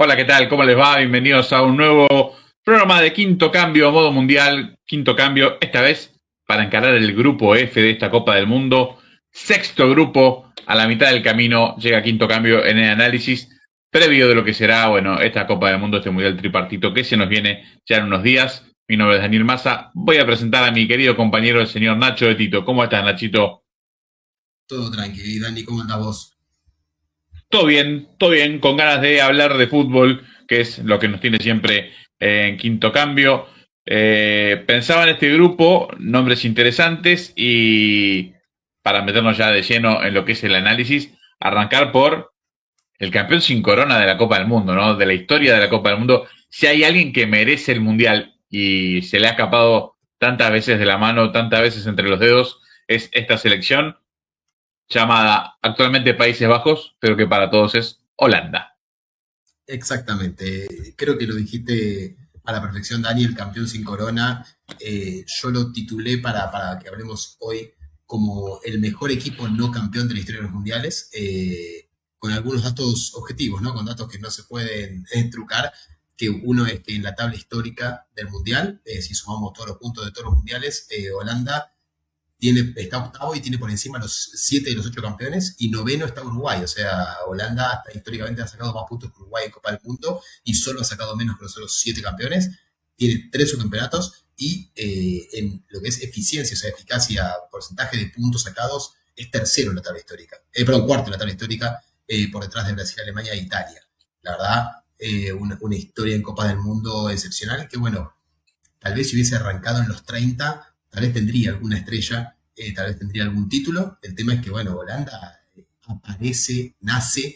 Hola, ¿qué tal? ¿Cómo les va? Bienvenidos a un nuevo programa de Quinto Cambio a modo mundial. Quinto Cambio, esta vez para encarar el grupo F de esta Copa del Mundo. Sexto grupo, a la mitad del camino llega Quinto Cambio en el análisis previo de lo que será, bueno, esta Copa del Mundo, este mundial tripartito que se nos viene ya en unos días. Mi nombre es Daniel Massa. Voy a presentar a mi querido compañero, el señor Nacho de Tito. ¿Cómo estás, Nachito? Todo tranquilo. Y Dani, ¿cómo andás vos? Todo bien, con ganas de hablar de fútbol, que es lo que nos tiene siempre en Quinto Cambio. Pensaba en este grupo, nombres interesantes y para meternos ya de lleno en lo que es el análisis, arrancar por el campeón sin corona de la Copa del Mundo, ¿no? De la historia de la Copa del Mundo. Si hay alguien que merece el Mundial y se le ha escapado tantas veces de la mano, tantas veces entre los dedos, es esta selección llamada actualmente Países Bajos, pero que para todos es Holanda. Exactamente. Creo que lo dijiste a la perfección, Dani, el campeón sin corona. Yo lo titulé para que hablemos hoy como el mejor equipo no campeón de la historia de los mundiales, con algunos datos objetivos, ¿no? Con datos que no se pueden trucar, que uno es que en la tabla histórica del mundial, si sumamos todos los puntos de todos los mundiales, Holanda está octavo y tiene por encima los 7 de los 8 campeones, y noveno está Uruguay. O sea, Holanda históricamente ha sacado más puntos que Uruguay en Copa del Mundo y solo ha sacado menos que los otros 7 campeones. Tiene 3 subcampeonatos y en lo que es eficiencia, o sea, eficacia, porcentaje de puntos sacados, es tercero en la tabla histórica. Perdón, cuarto en la tabla histórica, por detrás de Brasil, Alemania e Italia. La verdad, una historia en Copa del Mundo excepcional que, bueno, tal vez si hubiese arrancado en los 30, tal vez tendría alguna estrella, tal vez tendría algún título. El tema es que, bueno, Holanda aparece, nace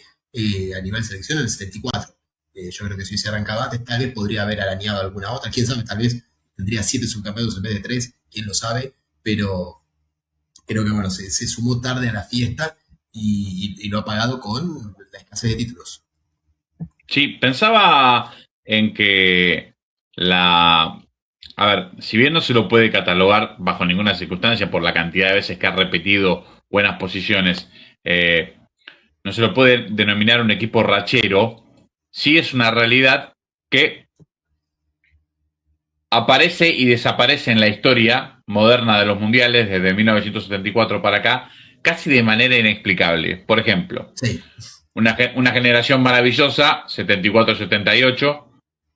a nivel selección en el 74. Yo creo que si hubiese arrancado antes, tal vez podría haber arañado alguna otra. Quién sabe, tal vez tendría 7 subcampeonatos en vez de 3, quién lo sabe. Pero creo que, bueno, se sumó tarde a la fiesta y lo ha pagado con la escasez de títulos. Sí, pensaba en que la... A ver, si bien no se lo puede catalogar bajo ninguna circunstancia por la cantidad de veces que ha repetido buenas posiciones, no se lo puede denominar un equipo rachero, sí es una realidad que aparece y desaparece en la historia moderna de los mundiales desde 1974 para acá, casi de manera inexplicable. Por ejemplo, Sí, una generación maravillosa, 74-78,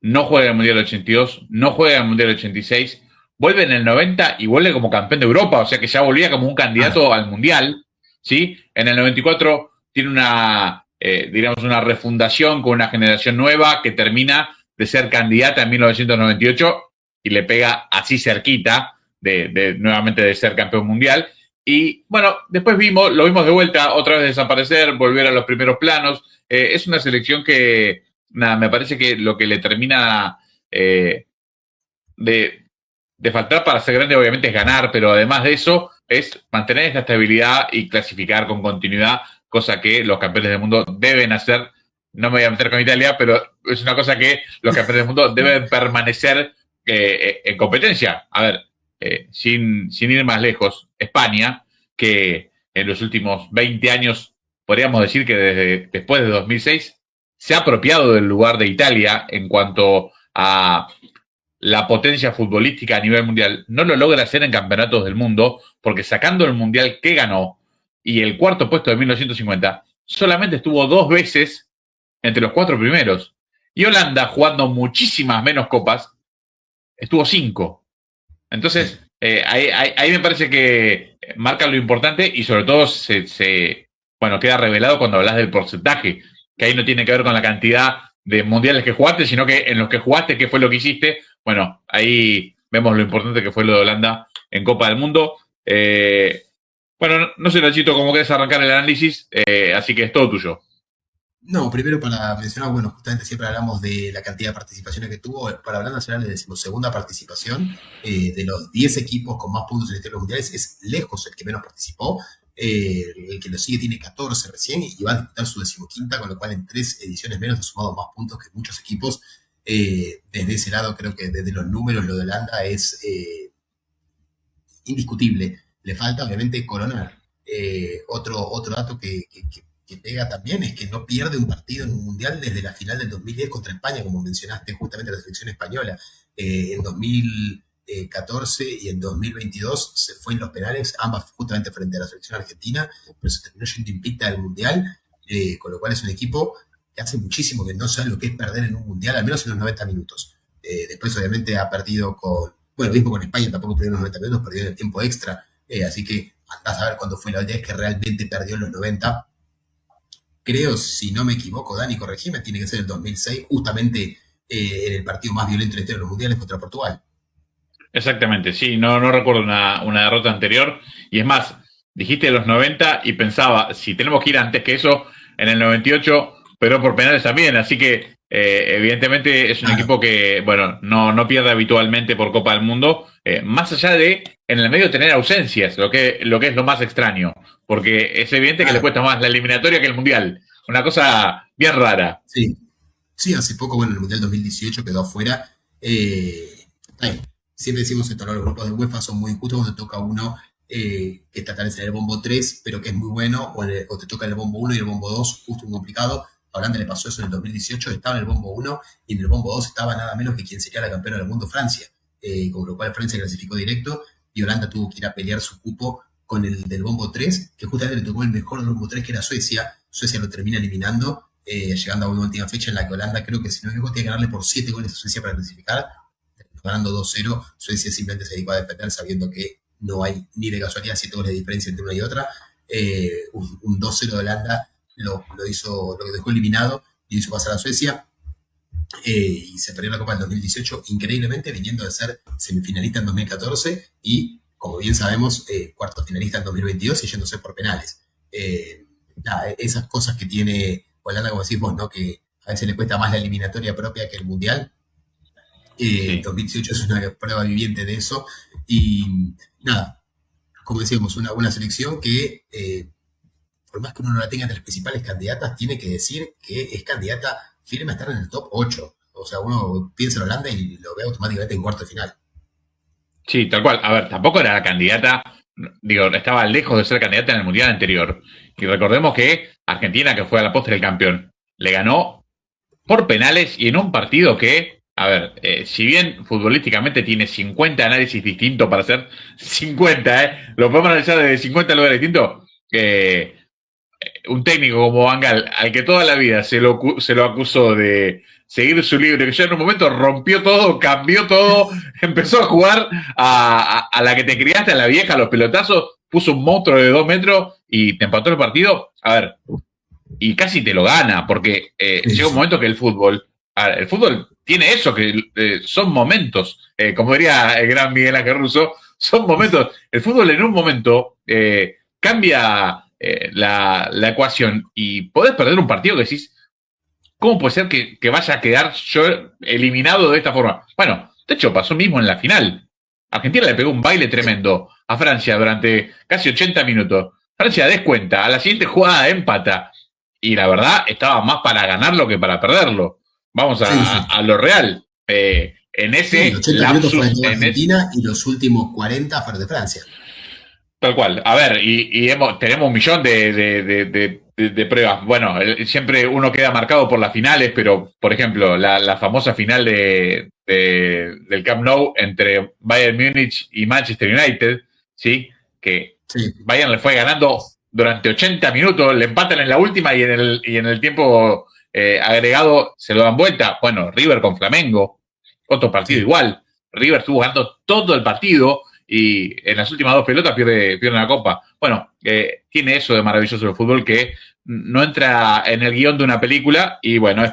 no juega el Mundial 82, no juega el Mundial 86, vuelve en el 90 y vuelve como campeón de Europa, o sea que ya volvía como un claro. candidato al Mundial, ¿sí? En el 94 tiene una, digamos, una refundación con una generación nueva que termina de ser candidata en 1998 y le pega así cerquita de nuevamente de ser campeón mundial. Y bueno, después lo vimos de vuelta, otra vez desaparecer, volver a los primeros planos. Es una selección que, nada, me parece que lo que le termina eh, de, de faltar para ser grande, obviamente, es ganar, pero además de eso, es mantener esta estabilidad y clasificar con continuidad, cosa que los campeones del mundo deben hacer. No me voy a meter con Italia, pero es una cosa que los campeones del mundo deben permanecer en competencia. A ver, sin ir más lejos, España, que en los últimos 20 años, podríamos decir que desde después de 2006, se ha apropiado del lugar de Italia en cuanto a la potencia futbolística a nivel mundial, no lo logra hacer en campeonatos del mundo, porque sacando el mundial que ganó y el cuarto puesto de 1950, solamente estuvo 2 veces entre los 4 primeros. Y Holanda, jugando muchísimas menos copas, estuvo 5. Sí. Entonces, ahí me parece que marca lo importante y sobre todo bueno, queda revelado cuando hablas del porcentaje, que ahí no tiene que ver con la cantidad de mundiales que jugaste, sino que en los que jugaste, qué fue lo que hiciste. Bueno, ahí vemos lo importante que fue lo de Holanda en Copa del Mundo. Bueno, no sé, Nachito, cómo querés arrancar el análisis, así que es todo tuyo. No, primero para mencionar, bueno, justamente siempre hablamos de la cantidad de participaciones que tuvo. Para hablar nacional le decimos segunda participación. De los 10 equipos con más puntos en la historia de los mundiales, es lejos el que menos participó. El que lo sigue tiene 14 recién y va a disputar su decimoquinta, con lo cual en 3 ediciones menos ha sumado más puntos que muchos equipos. Desde ese lado, creo que desde los números, lo de Holanda es indiscutible. Le falta, obviamente, coronar. Otro dato que que pega también es que no pierde un partido en un mundial desde la final del 2010 contra España, como mencionaste justamente la selección española. En 2014 y en 2022 se fue en los penales, ambas justamente frente a la selección argentina, pero se terminó yendo invicta del mundial, con lo cual es un equipo que hace muchísimo que no sabe lo que es perder en un mundial, al menos en los 90 minutos. Después obviamente ha perdido bueno, mismo con España tampoco perdió en los 90 minutos, perdió en el tiempo extra, así que andás a ver cuándo fue la última vez que realmente perdió en los 90. Creo, si no me equivoco, Dani, corregime, tiene que ser el 2006, justamente en el partido más violento de la historia de los mundiales contra Portugal. Exactamente, sí, no recuerdo una derrota anterior. Y es más, dijiste los 90 y pensaba, si tenemos que ir antes que eso, en el 98, pero por penales también. Así que, evidentemente, es un Claro, equipo que, bueno, no pierde habitualmente por Copa del Mundo, más allá de, en el medio, tener ausencias, lo que es lo más extraño. Porque es evidente que le claro, cuesta más la eliminatoria que el Mundial. Una cosa bien rara. sí. Sí, hace poco, bueno, en el Mundial 2018 quedó afuera. Ahí, siempre decimos esto, ¿no? Los grupos de UEFA son muy injustos cuando toca uno que está tal vez en el bombo 3 pero que es muy bueno, o te toca el bombo uno y el bombo 2 justo muy complicado. A Holanda le pasó eso en el 2018, estaba en el bombo uno y en el bombo 2 estaba nada menos que quien sería la campeona del mundo, Francia. Con lo cual Francia clasificó directo y Holanda tuvo que ir a pelear su cupo con el del bombo 3 que justamente le tocó el mejor del bombo 3 que era Suecia. Suecia lo termina eliminando, llegando a una última fecha en la que Holanda, creo que si no me equivoco, tiene que ganarle por 7 goles a Suecia para clasificar, ganando 2-0. Suecia simplemente se dedicó a defender sabiendo que no hay ni de casualidad 7 goles de diferencia entre una y otra. Un 2-0 de Holanda lo dejó eliminado y hizo pasar a Suecia. Y se perdió la Copa del 2018 increíblemente, viniendo de ser semifinalista en 2014 y, como bien sabemos, cuarto finalista en 2022 y yéndose por penales. Nada, esas cosas que tiene Holanda, como decís vos, ¿no? Que a veces le cuesta más la eliminatoria propia que el mundial. Sí. 2018 es una prueba viviente de eso. Y nada, como decíamos, una selección que, por más que uno no la tenga entre las principales candidatas, tiene que decir que es candidata firme a estar en el top 8. O sea, uno piensa en Holanda y lo ve automáticamente en cuarto de final. Sí, tal cual. A ver, tampoco era la candidata, digo, estaba lejos de ser candidata en el Mundial anterior. Y recordemos que Argentina, que fue a la postre el campeón, le ganó por penales y en un partido que, a ver, si bien futbolísticamente tiene 50 análisis distintos para hacer 50, lo podemos analizar desde 50 lugares distintos, un técnico como Van Gaal, al que toda la vida se lo acusó de seguir su libro, que ya en un momento rompió todo, cambió todo, empezó a jugar a la que te criaste, a la vieja, a los pelotazos, puso un monstruo de 2 metros y te empató el partido. A ver, y casi te lo gana, porque Sí, sí, llega un sí. momento que el fútbol tiene eso, que son momentos, como diría el gran Miguel Ángel Russo, son momentos. El fútbol en un momento cambia la ecuación y podés perder un partido que decís, ¿cómo puede ser que vaya a quedar yo eliminado de esta forma? Bueno, de hecho pasó mismo en la final. Argentina le pegó un baile tremendo a Francia durante casi 80 minutos. Francia descuenta, a la siguiente jugada empata. Y la verdad, estaba más para ganarlo que para perderlo. Vamos Sí, sí. a lo real. En Sí, ese 80 minutos fue de lapsus, toda Argentina y los últimos 40 fueron de Francia. tal cual. A ver, tenemos un millón de pruebas. Bueno, siempre uno queda marcado por las finales, pero, por ejemplo, la famosa final del Camp Nou entre Bayern Múnich y Manchester United, ¿sí? Que Sí, Bayern le fue ganando durante 80 minutos, le empatan en la última y en el tiempo agregado se lo dan vuelta. Bueno, River con Flamengo, otro partido sí. igual. River estuvo ganando todo el partido y en las últimas dos pelotas pierde la copa. Bueno, tiene eso de maravilloso el fútbol que no entra en el guión de una película y bueno,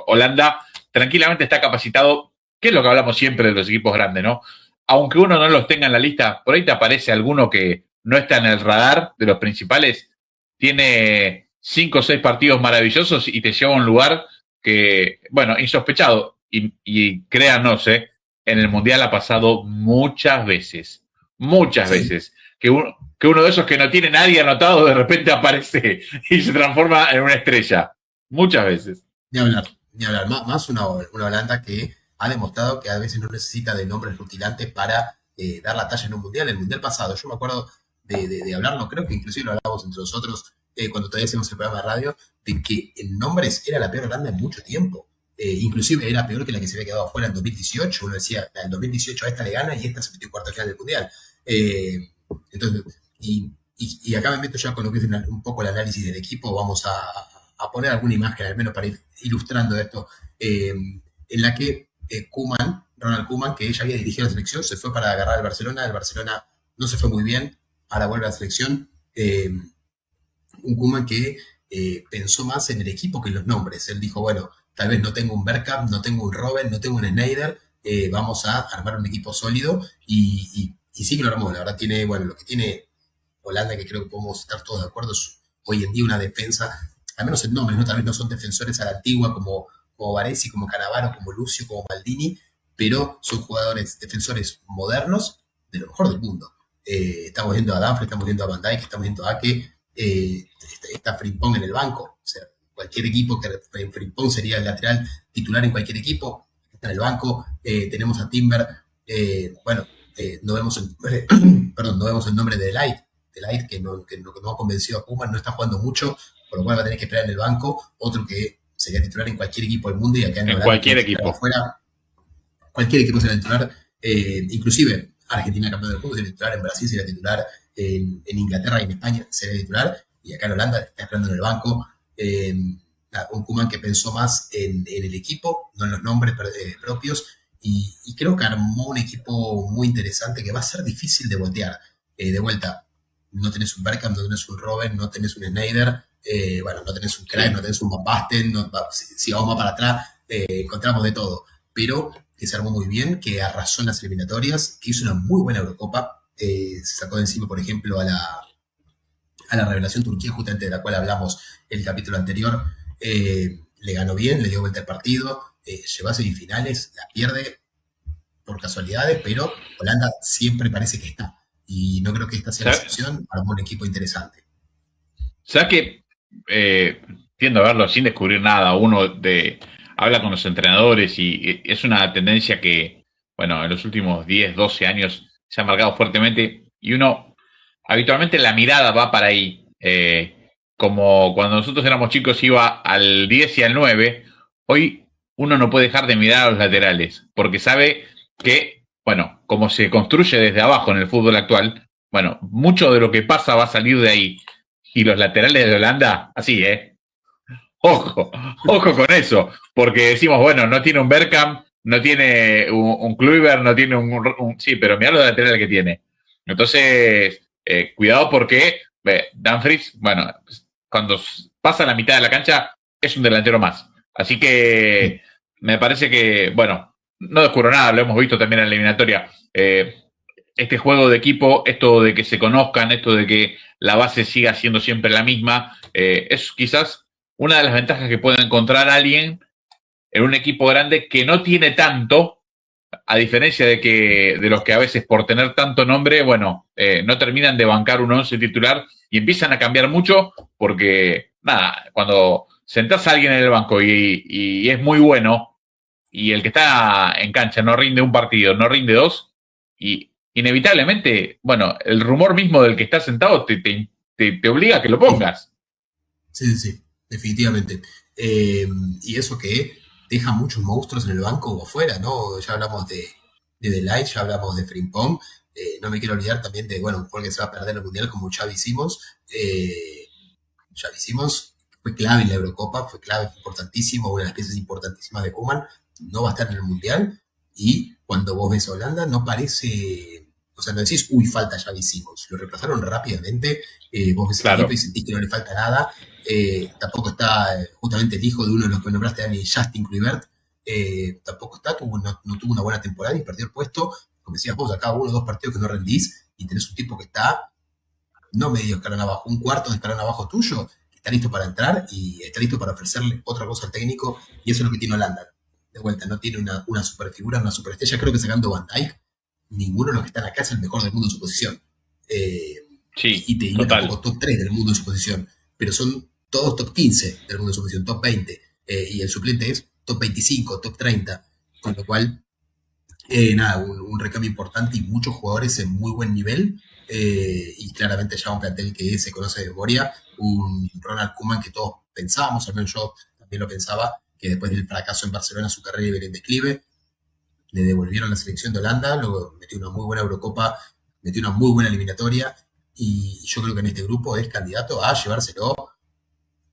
Holanda tranquilamente está capacitado, que es lo que hablamos siempre de los equipos grandes, ¿no? Aunque uno no los tenga en la lista, por ahí te aparece alguno que no está en el radar de los principales, tiene 5 o 6 partidos maravillosos y te lleva a un lugar que, bueno, insospechado. Y créanos, en el Mundial ha pasado muchas Sí, veces, que uno de esos que no tiene nadie anotado de repente aparece y se transforma en una estrella. Muchas veces. ni hablar, ni hablar. Más una Holanda que ha demostrado que a veces no necesita de nombres rutilantes para dar la talla en un mundial. El mundial pasado, yo me acuerdo de hablarlo, creo que inclusive lo hablamos entre nosotros cuando todavía hacíamos el programa de radio, de que en nombres era la peor Holanda en mucho tiempo. Inclusive era peor que la que se había quedado afuera en 2018. Uno decía, en 2018 a esta le gana y esta se metió en cuarto final del Mundial. Entonces, y acá me meto ya con lo que es un poco el análisis del equipo. Vamos a poner alguna imagen, al menos para ir ilustrando esto, en la que Ronald Koeman, que ya había dirigido la selección, se fue para agarrar al Barcelona. El Barcelona no se fue muy bien, ahora vuelve a la selección. Un Koeman que pensó más en el equipo que en los nombres. Él dijo, bueno, tal vez no tengo un Bergkamp, no tengo un Robben, no tengo un Sneijder, vamos a armar un equipo sólido y sí que lo armó. La verdad tiene, bueno, lo que tiene Holanda, que creo que podemos estar todos de acuerdo, es hoy en día una defensa, al menos en nombres, ¿no? Tal vez no son defensores a la antigua como Baresi, como Cannavaro, como Lucio, como Maldini, pero son jugadores, defensores modernos de lo mejor del mundo. Estamos viendo a Dumfries, estamos viendo a Van Dijk, estamos viendo a Ake, está Frimpong en el banco. O sea, cualquier equipo que Frimpong sería el lateral titular en cualquier equipo, está en el banco. Tenemos a Timber, no vemos el nombre de Delight, que no ha convencido a Koeman, no está jugando mucho, por lo cual va a tener que esperar en el banco. Otro que sería titular en cualquier equipo del mundo y acá en cualquier equipo. Afuera, cualquier equipo será titular, inclusive Argentina campeón del mundo sería titular, en Brasil sería titular, en Inglaterra y en España sería titular, y acá en Holanda está esperando en el banco. Un Koeman que pensó más en el equipo, no en los nombres propios, y creo que armó un equipo muy interesante que va a ser difícil de voltear. De vuelta, no tenés un Bergkamp, no tenés un Robben, no tenés un Sneijder, no tenés un Cruyff, no tenés un Van Basten, si vamos más para atrás, encontramos de todo, pero que se armó muy bien, que arrasó en las eliminatorias, que hizo una muy buena Eurocopa, se sacó de encima, por ejemplo, a la revelación Turquía, justamente de la cual hablamos en el capítulo anterior. Le ganó bien, le dio vuelta al partido, llegó a semifinales, la pierde por casualidades, pero Holanda siempre parece que está, y no creo que esta sea la excepción. Armó un equipo interesante. ¿Sabes que tiendo a verlo sin descubrir nada? Habla con los entrenadores y es una tendencia que, bueno, en los últimos 10, 12 años se ha marcado fuertemente y uno, habitualmente la mirada va para ahí. Como cuando nosotros éramos chicos iba al 10 y al 9, hoy uno no puede dejar de mirar a los laterales, porque sabe que, bueno, como se construye desde abajo en el fútbol actual, bueno, mucho de lo que pasa va a salir de ahí. Y los laterales de Holanda, así, Ojo con eso, porque decimos, bueno, no tiene un Bergkamp, no tiene un Kluivert, no tiene sí, pero mirá los laterales que tiene. Entonces, cuidado porque Dumfries, bueno, cuando pasa la mitad de la cancha, es un delantero más. Así que me parece que, bueno, no descubro nada, lo hemos visto también en la eliminatoria. Este juego de equipo, esto de que se conozcan, esto de que la base siga siendo siempre la misma, es quizás una de las ventajas que puede encontrar alguien en un equipo grande que no tiene tanto, a diferencia de los que a veces por tener tanto nombre, bueno, no terminan de bancar un 11 titular y empiezan a cambiar mucho porque, nada, cuando sentás a alguien en el banco y es muy bueno y el que está en cancha no rinde un partido, no rinde dos, y inevitablemente, bueno, el rumor mismo del que está sentado te obliga a que lo pongas. Sí, definitivamente. Y eso que deja muchos monstruos en el banco o afuera, ¿no? Ya hablamos de Delight, ya hablamos de Frimpong. No me quiero olvidar también de, bueno, un jugador que se va a perder el Mundial como Xavi Simons. Xavi Simons fue clave en la Eurocopa, fue clave, fue importantísimo, una de las piezas importantísimas de Koeman. No va a estar en el Mundial, y cuando vos ves a Holanda no parece, o sea, no decís, uy, falta Xavi Simons, lo reemplazaron rápidamente. Vos ves el equipo y sentís que no le falta nada. Tampoco está justamente el hijo de uno de los que nombraste, Dani, Justin Kluivert, tampoco está, no tuvo una buena temporada y perdió el puesto. Como decías vos, acá 1 o 2 partidos que no rendís y tenés un tipo que está no medio escalón abajo, un cuarto de escalón abajo tuyo, que está listo para entrar y está listo para ofrecerle otra cosa al técnico, y eso es lo que tiene Holanda. De vuelta, no tiene una superfigura, una superestrella. Creo que sacando Van Dijk, ninguno de los que están acá es el mejor del mundo en su posición. Sí, y te diría tampoco top 3 del mundo en su posición, pero son todos top 15 del mundo en su posición, top 20, y el suplente es top 25, top 30, con lo cual Nada, un recambio importante y muchos jugadores en muy buen nivel. Y claramente ya un plantel que se conoce de memoria. Un Ronald Koeman que todos pensábamos, al menos yo también lo pensaba, que después del fracaso en Barcelona su carrera iba en declive. Le devolvieron la selección de Holanda, luego metió una muy buena Eurocopa, metió una muy buena eliminatoria. Y yo creo que en este grupo es candidato a llevárselo.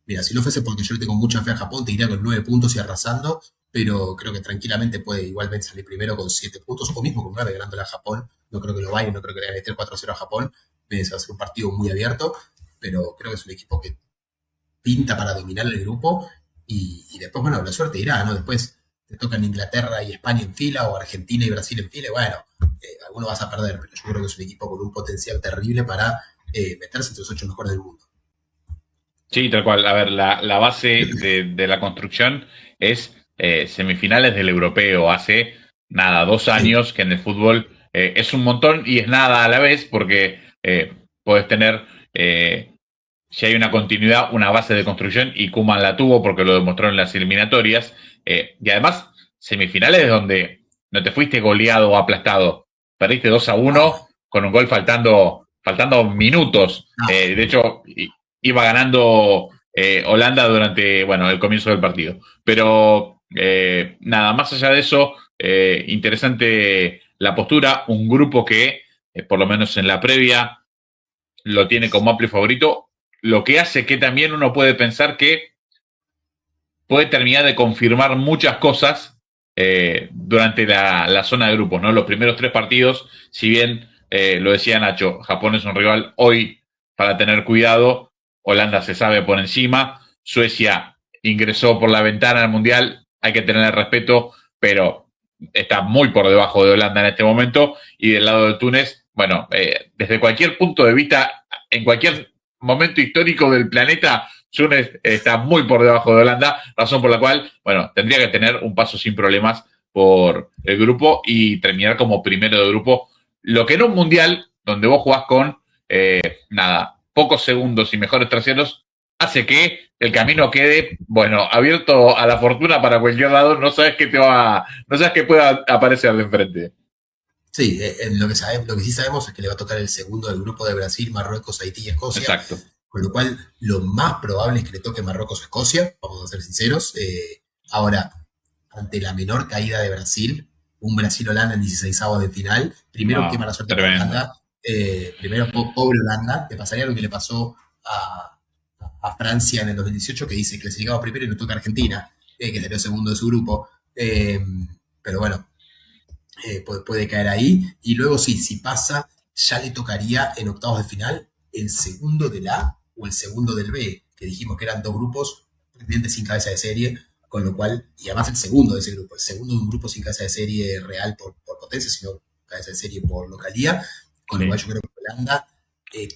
Mira, si no fuese porque yo le tengo mucha fe a Japón, te diría con 9 puntos y arrasando, pero creo que tranquilamente puede igualmente salir primero con 7 puntos, o mismo con 9 ganándole a Japón. No creo que lo vaya, no creo que le gane 3-4-0 a Japón. Va a ser un partido muy abierto, pero creo que es un equipo que pinta para dominar el grupo y después, bueno, la suerte irá, ¿no? Después te tocan Inglaterra y España en fila, o Argentina y Brasil en fila, y bueno, alguno vas a perder, pero yo creo que es un equipo con un potencial terrible para meterse entre los 8 mejores del mundo. Sí, tal cual. A ver, la base de la construcción es semifinales del europeo. Hace nada, 2 años que en el fútbol es un montón y es nada a la vez porque puedes tener, si hay una continuidad, una base de construcción y Koeman la tuvo porque lo demostró en las eliminatorias. Y además, semifinales donde no te fuiste goleado o aplastado. Perdiste 2-1 con un gol faltando minutos. De hecho, iba ganando Holanda durante, bueno, el comienzo del partido. Pero nada, más allá de eso, interesante la postura, un grupo que, por lo menos en la previa, lo tiene como amplio favorito, lo que hace que también uno puede pensar que puede terminar de confirmar muchas cosas durante la zona de grupos, ¿no? Los primeros 3 partidos, si bien lo decía Nacho, Japón es un rival hoy para tener cuidado, Holanda se sabe por encima, Suecia ingresó por la ventana al Mundial, hay que tener respeto, pero está muy por debajo de Holanda en este momento, y del lado de Túnez, bueno, desde cualquier punto de vista, en cualquier momento histórico del planeta, Túnez está muy por debajo de Holanda, razón por la cual, bueno, tendría que tener un paso sin problemas por el grupo y terminar como primero de grupo, lo que en un mundial donde vos jugás con nada, pocos segundos y mejores traseros, hace que el camino quede, bueno, abierto a la fortuna para cualquier lado, no sabes no sabes qué pueda aparecer de enfrente. Sí, lo que sí sabemos es que le va a tocar el segundo del grupo de Brasil, Marruecos, Haití y Escocia, Exacto. con lo cual lo más probable es que le toque Marruecos o Escocia, vamos a ser sinceros. Ahora, ante la menor caída de Brasil, un Brasil-Holanda en 16avos de final, primero qué No, mala suerte para tremendo. Holanda, primero pobre Holanda, que pasaría lo que le pasó a Francia en el 2018, que dice clasificado primero y no toca Argentina, que salió segundo de su grupo. Pero bueno, puede caer ahí. Y luego sí, si pasa, ya le tocaría en octavos de final el segundo del A o el segundo del B, que dijimos que eran dos grupos prácticamente sin cabeza de serie, con lo cual, y además el segundo de ese grupo, el segundo de un grupo sin cabeza de serie real por potencia, sino cabeza de serie por localía, con lo cual yo creo que Holanda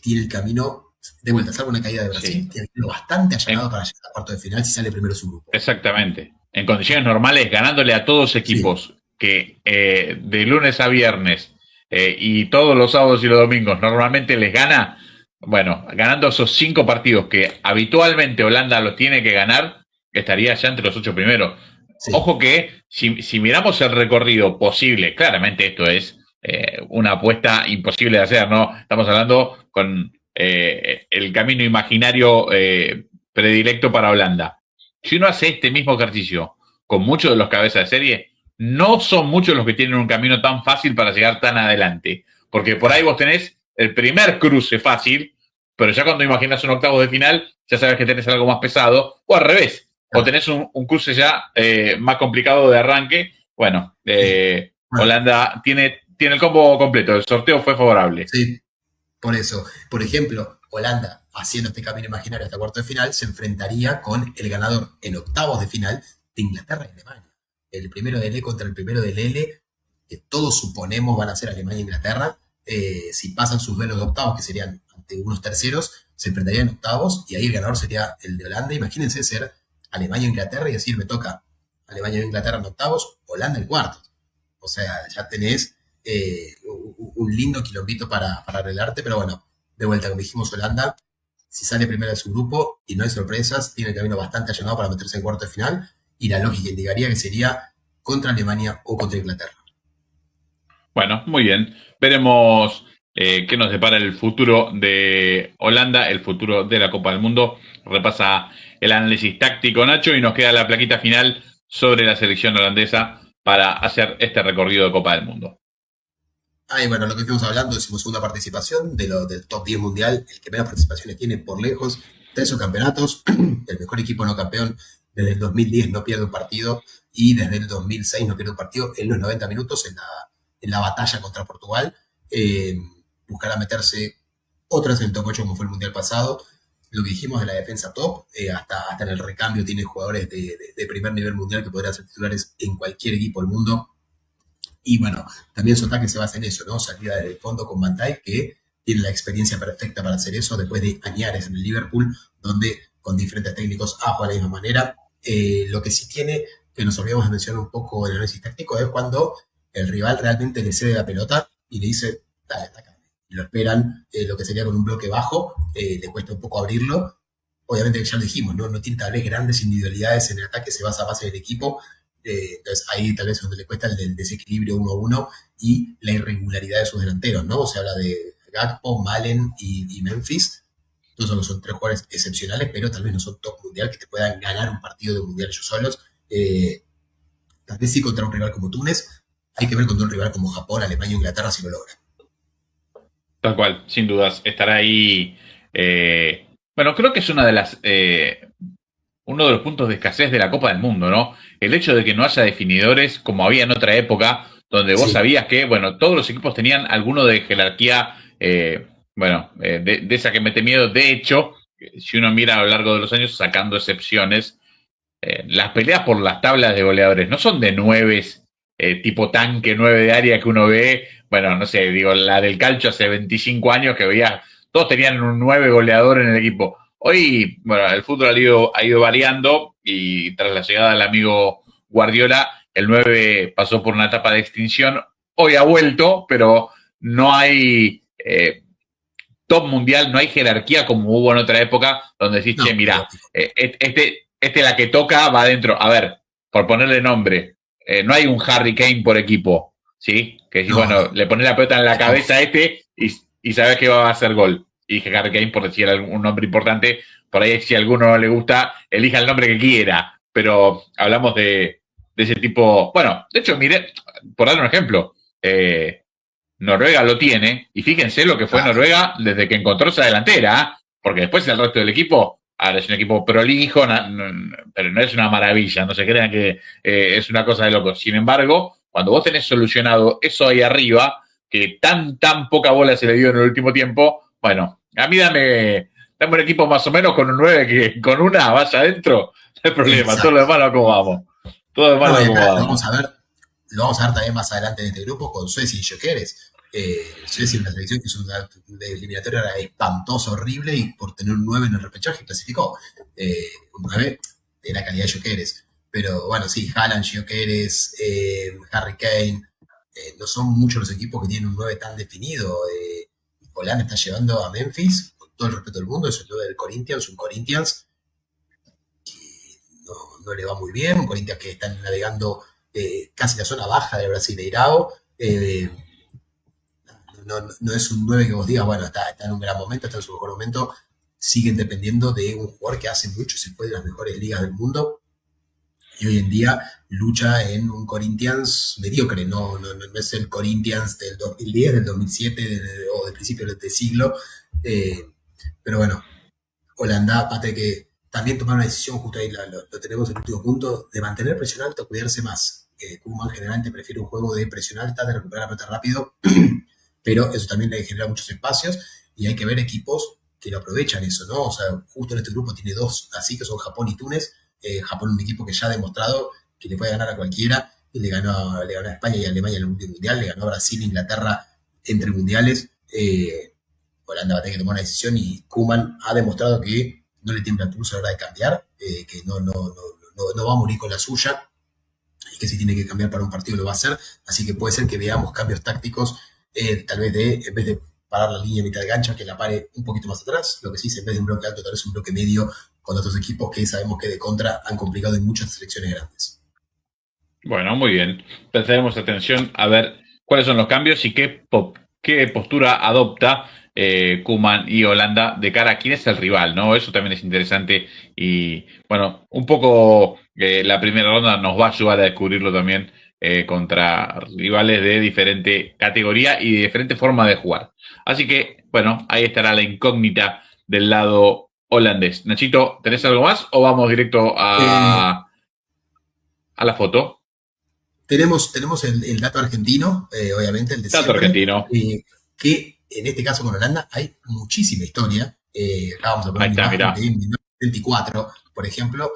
tiene el camino, de vuelta, salvo una caída de Brasil, Sí. tiene el camino bastante allanado En, para llegar a cuarto de final si sale primero su grupo. exactamente. En condiciones normales, ganándole a todos Sí, equipos que de lunes a viernes y todos los sábados y los domingos normalmente les gana, bueno, ganando esos 5 partidos que habitualmente Holanda los tiene que ganar, estaría ya entre los 8 primeros. sí, Ojo que si miramos el recorrido posible, claramente esto es una apuesta imposible de hacer, ¿no? Estamos hablando con el camino imaginario predilecto para Holanda. Si uno hace este mismo ejercicio con muchos de los cabezas de serie, no son muchos los que tienen un camino tan fácil para llegar tan adelante. Porque por ahí claro. vos tenés el primer cruce fácil, pero ya cuando imaginas un octavo de final, ya sabes que tenés algo más pesado, o al revés, o Claro. tenés un cruce ya más complicado de arranque. Bueno, Bueno, Holanda tiene el combo completo, el sorteo fue favorable. sí, por eso. Por ejemplo, Holanda, haciendo este camino imaginario hasta cuarto de final, se enfrentaría con el ganador en octavos de final de Inglaterra y Alemania. El primero del E contra el primero del L, que todos suponemos van a ser Alemania e Inglaterra. Si pasan sus duelos de octavos, que serían ante unos terceros, se enfrentarían en octavos y ahí el ganador sería el de Holanda. Imagínense ser Alemania e Inglaterra y decir, me toca Alemania e Inglaterra en octavos, Holanda en cuartos. O sea, ya tenés un lindo quilombito para arreglarte, pero bueno, de vuelta, como dijimos, Holanda, si sale primero de su grupo y no hay sorpresas, tiene el camino bastante allanado para meterse en cuarto de final, y la lógica indicaría que sería contra Alemania o contra Inglaterra. Bueno, muy bien. Veremos qué nos depara el futuro de Holanda, el futuro de la Copa del Mundo. Repasa el análisis táctico Nacho y nos queda la plaquita final sobre la selección holandesa para hacer este recorrido de Copa del Mundo. Ahí, bueno, lo que estamos hablando, decimos segunda participación del top 10 mundial, el que menos participaciones tiene por lejos, 3 subcampeonatos, el mejor equipo no campeón desde el 2010 no pierde un partido y desde el 2006 no pierde un partido en los 90 minutos en la batalla contra Portugal. Eh, Buscará meterse otra vez en el top 8 como fue el mundial pasado. Lo que dijimos de la defensa top, hasta en el recambio tiene jugadores de primer nivel mundial que podrían ser titulares en cualquier equipo del mundo. Y bueno, también su ataque se basa en eso, ¿no? Salida desde el fondo con Van Dijk, que tiene la experiencia perfecta para hacer eso, después de añares en el Liverpool, donde con diferentes técnicos ha jugado de la misma manera. Lo que sí tiene, que nos olvidamos de mencionar un poco en el análisis táctico, es cuando el rival realmente le cede la pelota y le dice, dale, atacame. Y lo esperan, lo que sería con un bloque bajo, le cuesta un poco abrirlo. Obviamente, ya lo dijimos, ¿no? No tiene tal vez grandes individualidades en el ataque, se basa más en el equipo. Entonces ahí tal vez es donde le cuesta el desequilibrio 1-1 y la irregularidad de sus delanteros, ¿no? Se habla de Gakpo, Malen y Memphis. Todos son tres jugadores excepcionales, pero tal vez no son top mundial que te puedan ganar un partido de mundial ellos solos. Tal vez sí contra un rival como Túnez. Hay que ver contra un rival como Japón, Alemania o Inglaterra si lo logra. Tal cual, sin dudas. Estará ahí. Bueno, creo que es una de las. Uno de los puntos de escasez de la Copa del Mundo, ¿no? El hecho de que no haya definidores como había en otra época, donde vos Sí, sabías que, bueno, todos los equipos tenían alguno de jerarquía, de esa que mete miedo. De hecho, si uno mira a lo largo de los años, sacando excepciones, las peleas por las tablas de goleadores no son de nueves, tipo tanque, 9 de área que uno ve, bueno, no sé, digo, la del calcio hace 25 años que veía, todos tenían un 9 goleador en el equipo. Hoy, bueno, el fútbol ha ido variando y tras la llegada del amigo Guardiola, el 9 pasó por una etapa de extinción. Hoy ha vuelto, pero no hay top mundial, no hay jerarquía como hubo en otra época, donde decís, che, no, es mira, lógico. la que toca va adentro. A ver, por ponerle nombre, no hay un Harry Kane por equipo, ¿sí? Que decís, No, bueno, no, le pones la pelota en la hay cabeza a pocos. y sabes que va a hacer gol. Y dije Harry Kane por decir un nombre importante. Por ahí, si a alguno no le gusta, elija el nombre que quiera. Pero hablamos de ese tipo. Bueno, de hecho, mire, por dar un ejemplo, Noruega lo tiene, y fíjense lo que fue Claro, Noruega desde que encontró esa delantera, ¿eh? Porque después el resto del equipo, ahora es un equipo prolijo, pero no es una maravilla, no se crean que es una cosa de locos. Sin embargo, cuando vos tenés solucionado eso ahí arriba, que tan poca bola se le dio en el último tiempo, bueno, a mí dame un equipo más o menos con un 9 que con una vaya adentro, no hay problema, todo lo exacto. demás lo acomodamos. Todo lo demás lo No, y acá acomodamos. lo vamos a ver también más adelante en este grupo con Suecia y Gyökeres. Suecia es una selección que es una de eliminatoria era espantosa, horrible, y por tener un 9 en el repechaje clasificó. Un 9 de la calidad de Gyökeres. Pero bueno, sí, Haaland, Gyökeres, Harry Kane, no son muchos los equipos que tienen un 9 tan definido. Holanda está llevando a Memphis, con todo el respeto del mundo, es el 9 del Corinthians, un Corinthians no le va muy bien, un Corinthians que están navegando casi la zona baja del Brasileirao. No es un 9 que vos digas, bueno, está en un gran momento, está en su mejor momento. Siguen dependiendo de un jugador que hace mucho se fue de las mejores ligas del mundo y hoy en día lucha en un Corinthians mediocre, no es el Corinthians del 2010, del 2007 o del principio del siglo. Eh, pero bueno, Holanda, aparte que también tomar una decisión, justo ahí lo tenemos en el último punto, de mantener presión alta o cuidarse más. Koeman generalmente prefiere un juego de presión alta, de recuperar la pelota rápido, pero eso también le genera muchos espacios y hay que ver equipos que lo aprovechan eso, ¿no? O sea, justo en este grupo tiene dos así, que son Japón y Túnez. Japón es un equipo que ya ha demostrado que le puede ganar a cualquiera, y le ganó a España y a Alemania en el último mundial, le ganó a Brasil e Inglaterra entre mundiales. Holanda va a tener que tomar una decisión y Koeman ha demostrado que no le tiembla el pulso a la hora de cambiar, que no va a morir con la suya y que si tiene que cambiar para un partido lo va a hacer. Así que puede ser que veamos cambios tácticos, tal vez en vez de parar la línea a mitad de cancha, que la pare un poquito más atrás. Lo que sí es, en vez de un bloque alto, tal vez un bloque medio con otros equipos que sabemos que de contra han complicado en muchas selecciones grandes. Bueno, muy bien. Prestaremos atención a ver cuáles son los cambios y qué postura adopta Koeman y Holanda de cara a quién es el rival, ¿no? Eso también es interesante y, bueno, un poco la primera ronda nos va a ayudar a descubrirlo también contra rivales de diferente categoría y de diferente forma de jugar. Así que, bueno, ahí estará la incógnita del lado holandés. Nachito, ¿tenés algo más o vamos directo Eh, a la foto? tenemos el dato argentino, obviamente, el de Dato siempre, argentino. que en este caso con Holanda hay muchísima historia. Acá vamos a poner Ahí una está, imagen mirá. de 1974, por ejemplo.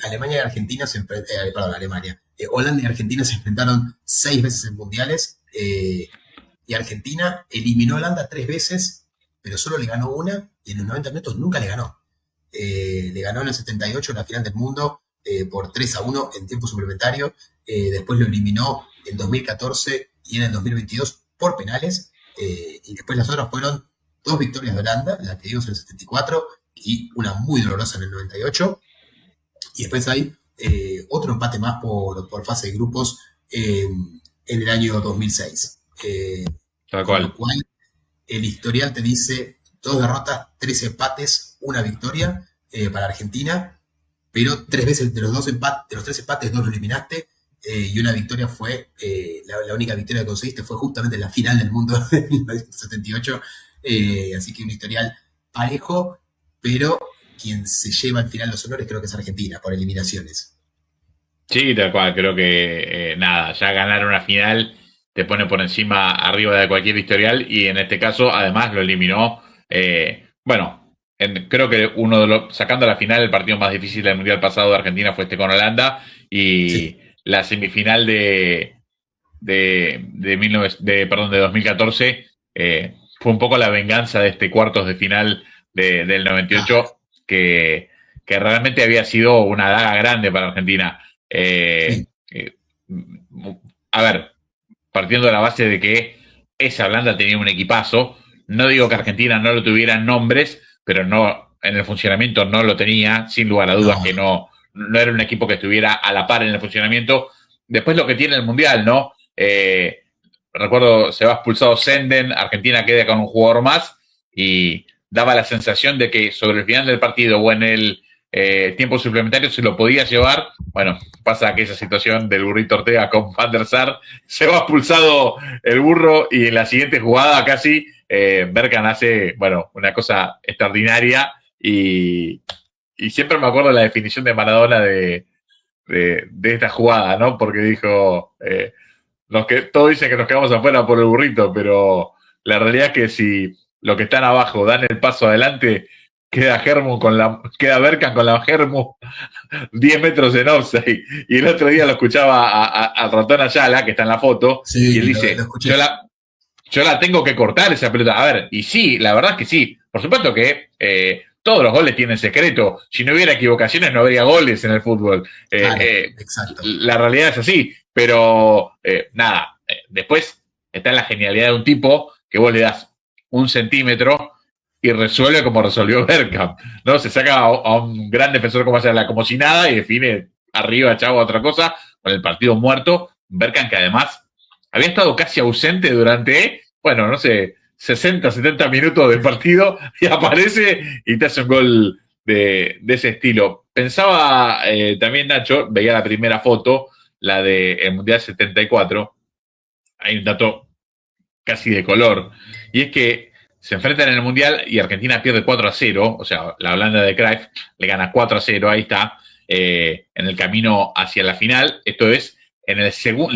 Alemania y Argentina perdón, Alemania. Holanda y Argentina se enfrentaron 6 veces en mundiales. Y Argentina eliminó a Holanda 3 veces, pero solo le ganó una y en los 90 minutos nunca le ganó. Le ganó en el 78 en la final del mundo por 3-1 en tiempo suplementario. Después lo eliminó en 2014 y en el 2022 por penales. Y después las otras fueron 2 victorias de Holanda, la que dimos en el 74 y una muy dolorosa en el 98. Y después hay otro empate más por fase de grupos en el año 2006. Tal Con lo cual. cual el historial te dice 2 derrotas, 3 empates, una victoria para Argentina, pero 3 veces de los 3 empates, 2 lo eliminaste, y una victoria fue, la única victoria que conseguiste fue justamente en la final del mundo de 1978, así que un historial parejo, pero quien se lleva al final los honores creo que es Argentina, por eliminaciones. Sí, tal cual. Creo que nada, ya ganar una final te pone por encima, arriba de cualquier historial y en este caso, además, lo eliminó. Bueno, creo que uno de los, sacando la final, el partido más difícil del mundial pasado de Argentina fue este con Holanda y Sí, la semifinal perdón, de 2014 fue un poco la venganza de este cuartos de final del claro, 98 que realmente había sido una daga grande para Argentina. Eh, sí, eh, a ver, partiendo de la base de que esa Holanda tenía un equipazo, no digo que sí. Argentina no lo tuviera en nombres, pero no en el funcionamiento no lo tenía, sin lugar a dudas No, que no, no era un equipo que estuviera a la par en el funcionamiento. Después lo que tiene el Mundial, ¿no? Recuerdo, se va expulsado Senden, Argentina queda con un jugador más y daba la sensación de que sobre el final del partido o en el tiempo suplementario se lo podía llevar. Bueno, pasa aquella situación del burrito Ortega con Van der Sar, se va expulsado el burro y en la siguiente jugada casi Berkan hace, bueno, una cosa extraordinaria y siempre me acuerdo la definición de Maradona de esta jugada, ¿no? Porque dijo, todos dicen que nos quedamos afuera por el burrito, pero la realidad es que si los que están abajo dan el paso adelante, queda Berkan con la Germu 10 metros en offside. Y el otro día lo escuchaba al ratón Ayala, que está en la foto, y él sí, lo dice, escuché. yo la tengo que cortar esa pelota. A ver, y sí, la verdad es que sí. Por supuesto que todos los goles tienen secreto. Si no hubiera equivocaciones, no habría goles en el fútbol. Claro, exacto. La realidad es así. Pero nada, después está la genialidad de un tipo que vos le das 1 centímetro y resuelve como resolvió Bergkamp, ¿no? Se saca a un gran defensor como Ayala como si nada y define arriba, chavo, otra cosa, con el partido muerto. Bergkamp que además había estado casi ausente durante, bueno, no sé, 60, 70 minutos del partido y aparece y te hace un gol de ese estilo. Pensaba también, Nacho, veía la primera foto, la del Mundial 74, hay un dato casi de color, y es que se enfrentan en el Mundial y Argentina pierde 4-0, o sea, la Holanda de Cruyff le gana 4-0, ahí está, en el camino hacia la final, esto es en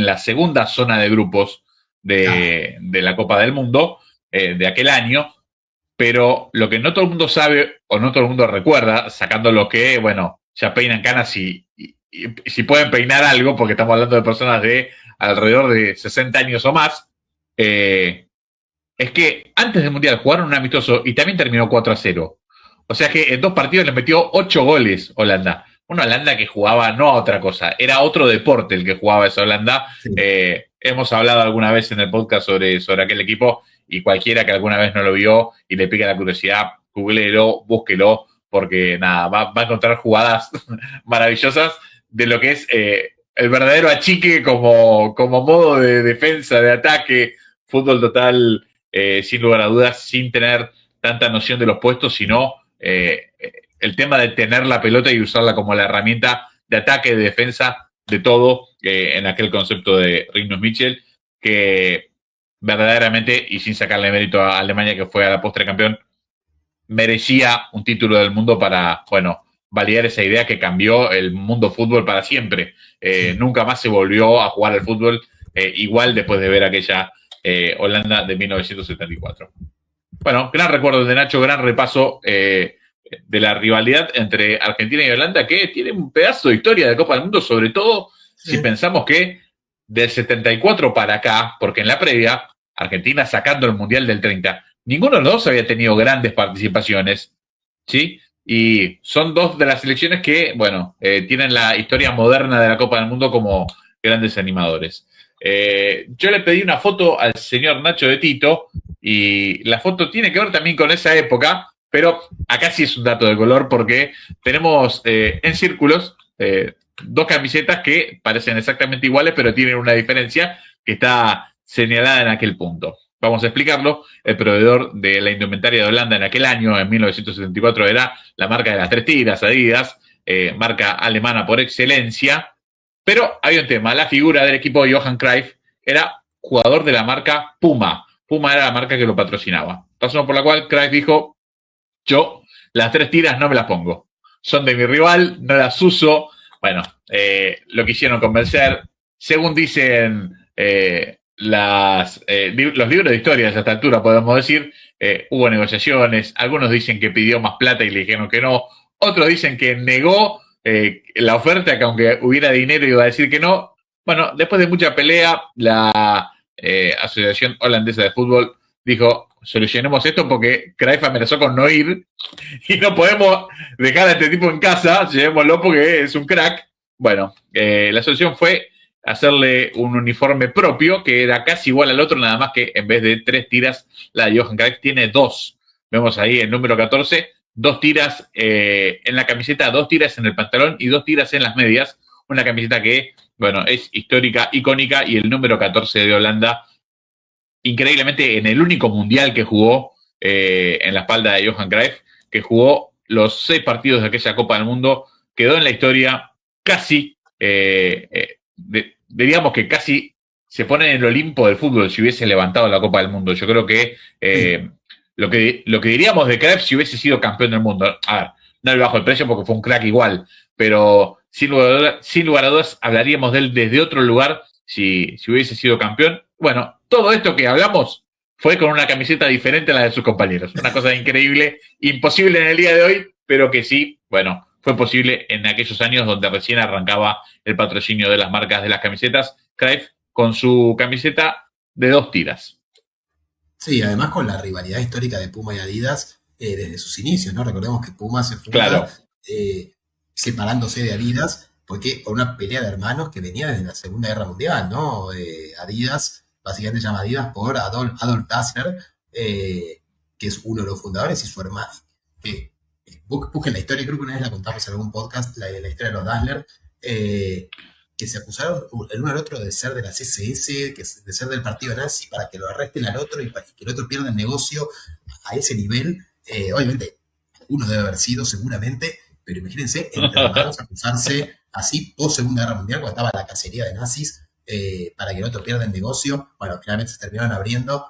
la segunda zona de grupos Claro, de la Copa del Mundo de aquel año, pero lo que no todo el mundo sabe o no todo el mundo recuerda, sacando lo que, bueno, ya peinan canas y si pueden peinar algo, porque estamos hablando de personas de alrededor de 60 años o más, eh, es que antes del Mundial jugaron un amistoso y también terminó 4-0. O sea que en 2 partidos le metió 8 goles Holanda. Una Holanda que jugaba no a otra cosa, era otro deporte el que jugaba esa Holanda. sí. Hemos hablado alguna vez en el podcast sobre aquel equipo y cualquiera que alguna vez no lo vio y le pica la curiosidad, googleelo, búsquelo, porque nada, va a encontrar jugadas maravillosas de lo que es el verdadero achique como modo de defensa, de ataque, fútbol total, sin lugar a dudas, sin tener tanta noción de los puestos, sino el tema de tener la pelota y usarla como la herramienta de ataque, de defensa, de todo, en aquel concepto de Rinus Michel, que verdaderamente, y sin sacarle mérito a Alemania, que fue a la postre campeón, merecía un título del mundo para, bueno, validar esa idea que cambió el mundo fútbol para siempre. Nunca más se volvió a jugar al fútbol igual después de ver aquella Holanda de 1974. Bueno, gran recuerdo de Nacho, gran repaso de la rivalidad entre Argentina y Holanda, que tiene un pedazo de historia de Copa del Mundo, sobre todo si pensamos que del 74 para acá, porque en la previa, Argentina sacando el Mundial del 30, ninguno de los dos había tenido grandes participaciones, ¿sí? Y son dos de las selecciones que, bueno, tienen la historia moderna de la Copa del Mundo como grandes animadores. Yo le pedí una foto al señor Nacho de Tito y la foto tiene que ver también con esa época, pero acá sí es un dato de color porque tenemos en círculos dos camisetas que parecen exactamente iguales, pero tienen una diferencia que está señalada en aquel punto. Vamos a explicarlo. El proveedor de la indumentaria de Holanda en aquel año, en 1974, era la marca de las tres tiras, Adidas, marca alemana por excelencia. Pero hay un tema, la figura del equipo de Johan Cruyff era jugador de la marca Puma. Puma era la marca que lo patrocinaba. Razón por la cual Cruyff dijo, yo las tres tiras no me las pongo. Son de mi rival, no las uso. Bueno, lo quisieron convencer. Según dicen los libros de historia a esta altura, podemos decir, hubo negociaciones. Algunos dicen que pidió más plata y le dijeron que no. Otros dicen que negó la oferta, que aunque hubiera dinero iba a decir que no. Bueno, después de mucha pelea, la Asociación Holandesa de Fútbol dijo, solucionemos esto porque Cruyff amenazó con no ir y no podemos dejar a este tipo en casa, llevémoslo porque es un crack. Bueno, la solución fue hacerle un uniforme propio que era casi igual al otro, nada más que en vez de tres tiras, la de Johan Cruyff tiene dos. Vemos ahí el número 14, dos tiras en la camiseta, dos tiras en el pantalón y dos tiras en las medias. Una camiseta que, bueno, es histórica, icónica, y el número 14 de Holanda, increíblemente en el único mundial que jugó en la espalda de Johan Cruyff, que jugó los 6 partidos de aquella Copa del Mundo, quedó en la historia casi, diríamos que casi se pone en el Olimpo del fútbol si hubiese levantado la Copa del Mundo. Yo creo que lo que diríamos de Cruyff si hubiese sido campeón del mundo, a ver, no le bajo el precio porque fue un crack igual, pero sin lugar a dudas hablaríamos de él desde otro lugar si hubiese sido campeón. Bueno, todo esto que hablamos fue con una camiseta diferente a la de sus compañeros. Una cosa increíble, imposible en el día de hoy, pero que sí, bueno, fue posible en aquellos años donde recién arrancaba el patrocinio de las marcas de las camisetas. Cruyff con su camiseta de dos tiras. Sí, además con la rivalidad histórica de Puma y Adidas desde sus inicios, ¿no? Recordemos que Puma se funda Claro. separándose de Adidas porque por una pelea de hermanos que venía desde la Segunda Guerra Mundial, ¿no? Adidas, básicamente se llama Adidas por Adolf Dassler, que es uno de los fundadores, y su hermano. Busquen la historia, creo que una vez la contamos en algún podcast, la historia de los Dassler, que se acusaron el uno al otro de ser de las SS, de ser del partido nazi, para que lo arresten al otro y que el otro pierda el negocio a ese nivel. Obviamente, uno debe haber sido seguramente, pero imagínense, entre hermanos acusarse así post Segunda Guerra Mundial, cuando estaba la cacería de nazis, para que el otro pierda el negocio. Bueno, finalmente se terminaron abriendo.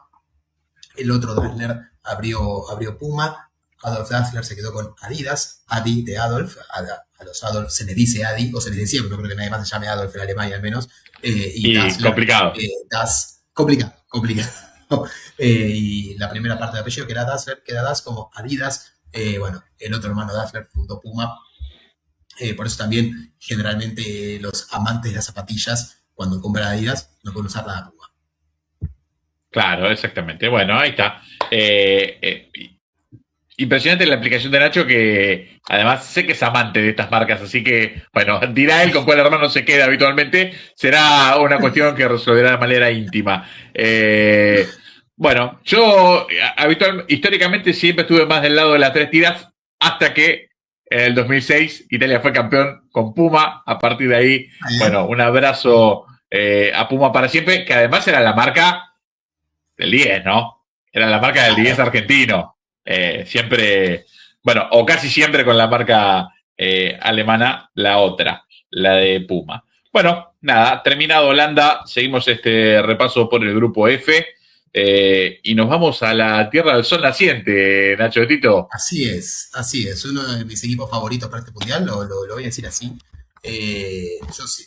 El otro Dassler abrió Puma. Adolf Dassler se quedó con Adidas, Adi de Adolf, a los Adolf se les dice Adi, o se les decía, porque no creo que nadie más se llame Adolf en Alemania al menos. Y Dassler, complicado. Complicado. Y la primera parte del apellido que era Dassler, queda Das como Adidas. Bueno, el otro hermano Dassler fundó Puma. Por eso también generalmente los amantes de las zapatillas, cuando compran Adidas, no pueden usar nada Puma. Claro, exactamente. Bueno, ahí está. Impresionante la aplicación de Nacho, que además sé que es amante de estas marcas, así que, bueno, dirá él con cuál hermano se queda habitualmente. Será una cuestión que resolverá de manera íntima. Bueno, yo históricamente siempre estuve más del lado de las tres tiras, hasta que en el 2006 Italia fue campeón con Puma. A partir de ahí, bueno, un abrazo a Puma para siempre, que además era la marca del 10, ¿no? Era la marca del 10 argentino. Siempre, bueno, o casi siempre con la marca alemana, la otra, la de Puma. Bueno, nada, terminado Holanda, seguimos este repaso por el grupo F y nos vamos a la Tierra del Sol naciente, Nacho de Tito. Así es. Uno de mis equipos favoritos para este mundial, lo voy a decir así. Yo sí,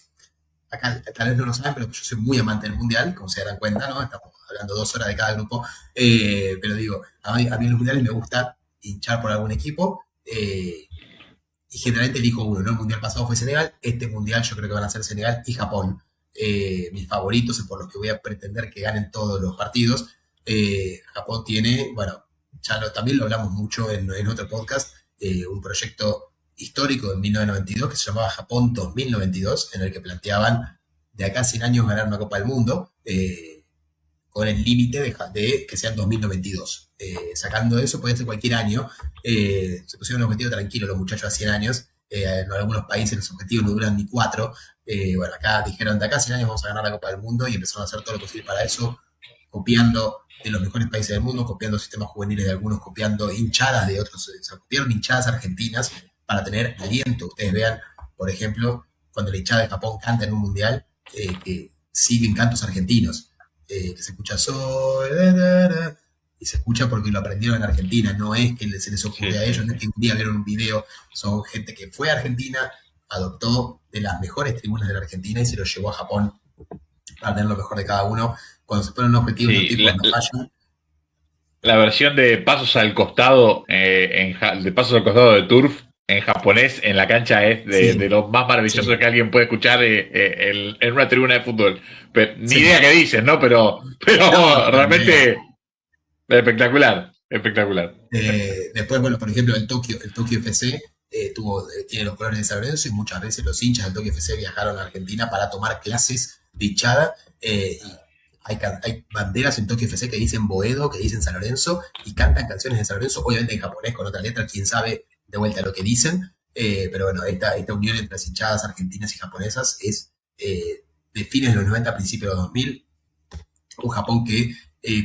acá tal vez no lo saben, pero yo soy muy amante del mundial, como se darán cuenta, ¿no? Estamos hablando 2 horas de cada grupo. Pero digo, a mí en los mundiales me gusta hinchar por algún equipo. Y generalmente elijo uno, ¿no? El mundial pasado fue Senegal, este mundial yo creo que van a ser Senegal y Japón. Mis favoritos y por los que voy a pretender que ganen todos los partidos. Japón tiene, bueno, también lo hablamos mucho en otro podcast, un proyecto histórico en 1992 que se llamaba Japón 2092, en el que planteaban de acá a 100 años ganar una Copa del Mundo, con el límite de que sean 2092. Sacando eso, puede ser cualquier año. Se pusieron un objetivo tranquilo los muchachos a 100 años. En algunos países los objetivos no duran ni 4. Bueno, acá dijeron, de acá a 100 años vamos a ganar la Copa del Mundo y empezaron a hacer todo lo posible para eso, copiando de los mejores países del mundo, copiando sistemas juveniles de algunos, copiando hinchadas de otros. O sea, copiaron hinchadas argentinas para tener aliento. Ustedes vean, por ejemplo, cuando la hinchada de Japón canta en un mundial, que siguen cantos argentinos. Que se escucha y se escucha porque lo aprendieron en Argentina, no es que se les ocurrió a ellos, no es que un día vieron un video, son gente que fue a Argentina, adoptó de las mejores tribunas de la Argentina y se lo llevó a Japón para tener lo mejor de cada uno. Cuando se ponen un objetivo, Sí, la versión de pasos al costado, de pasos al costado de Turf en japonés en la cancha es de lo más maravilloso que alguien puede escuchar en una tribuna de fútbol. Pero, ni idea qué dicen, ¿no? Pero no, realmente espectacular. Después, bueno, por ejemplo, el Tokio FC tiene los colores de San Lorenzo y muchas veces los hinchas del Tokio FC viajaron a Argentina para tomar clases de hinchada. Y hay banderas en Tokio FC que dicen Boedo, que dicen San Lorenzo, y cantan canciones de San Lorenzo, obviamente en japonés con otra letra, quién sabe de vuelta lo que dicen. Pero bueno, esta unión entre las hinchadas argentinas y japonesas es de fines de los 90 a principios de los 2000. Un Japón que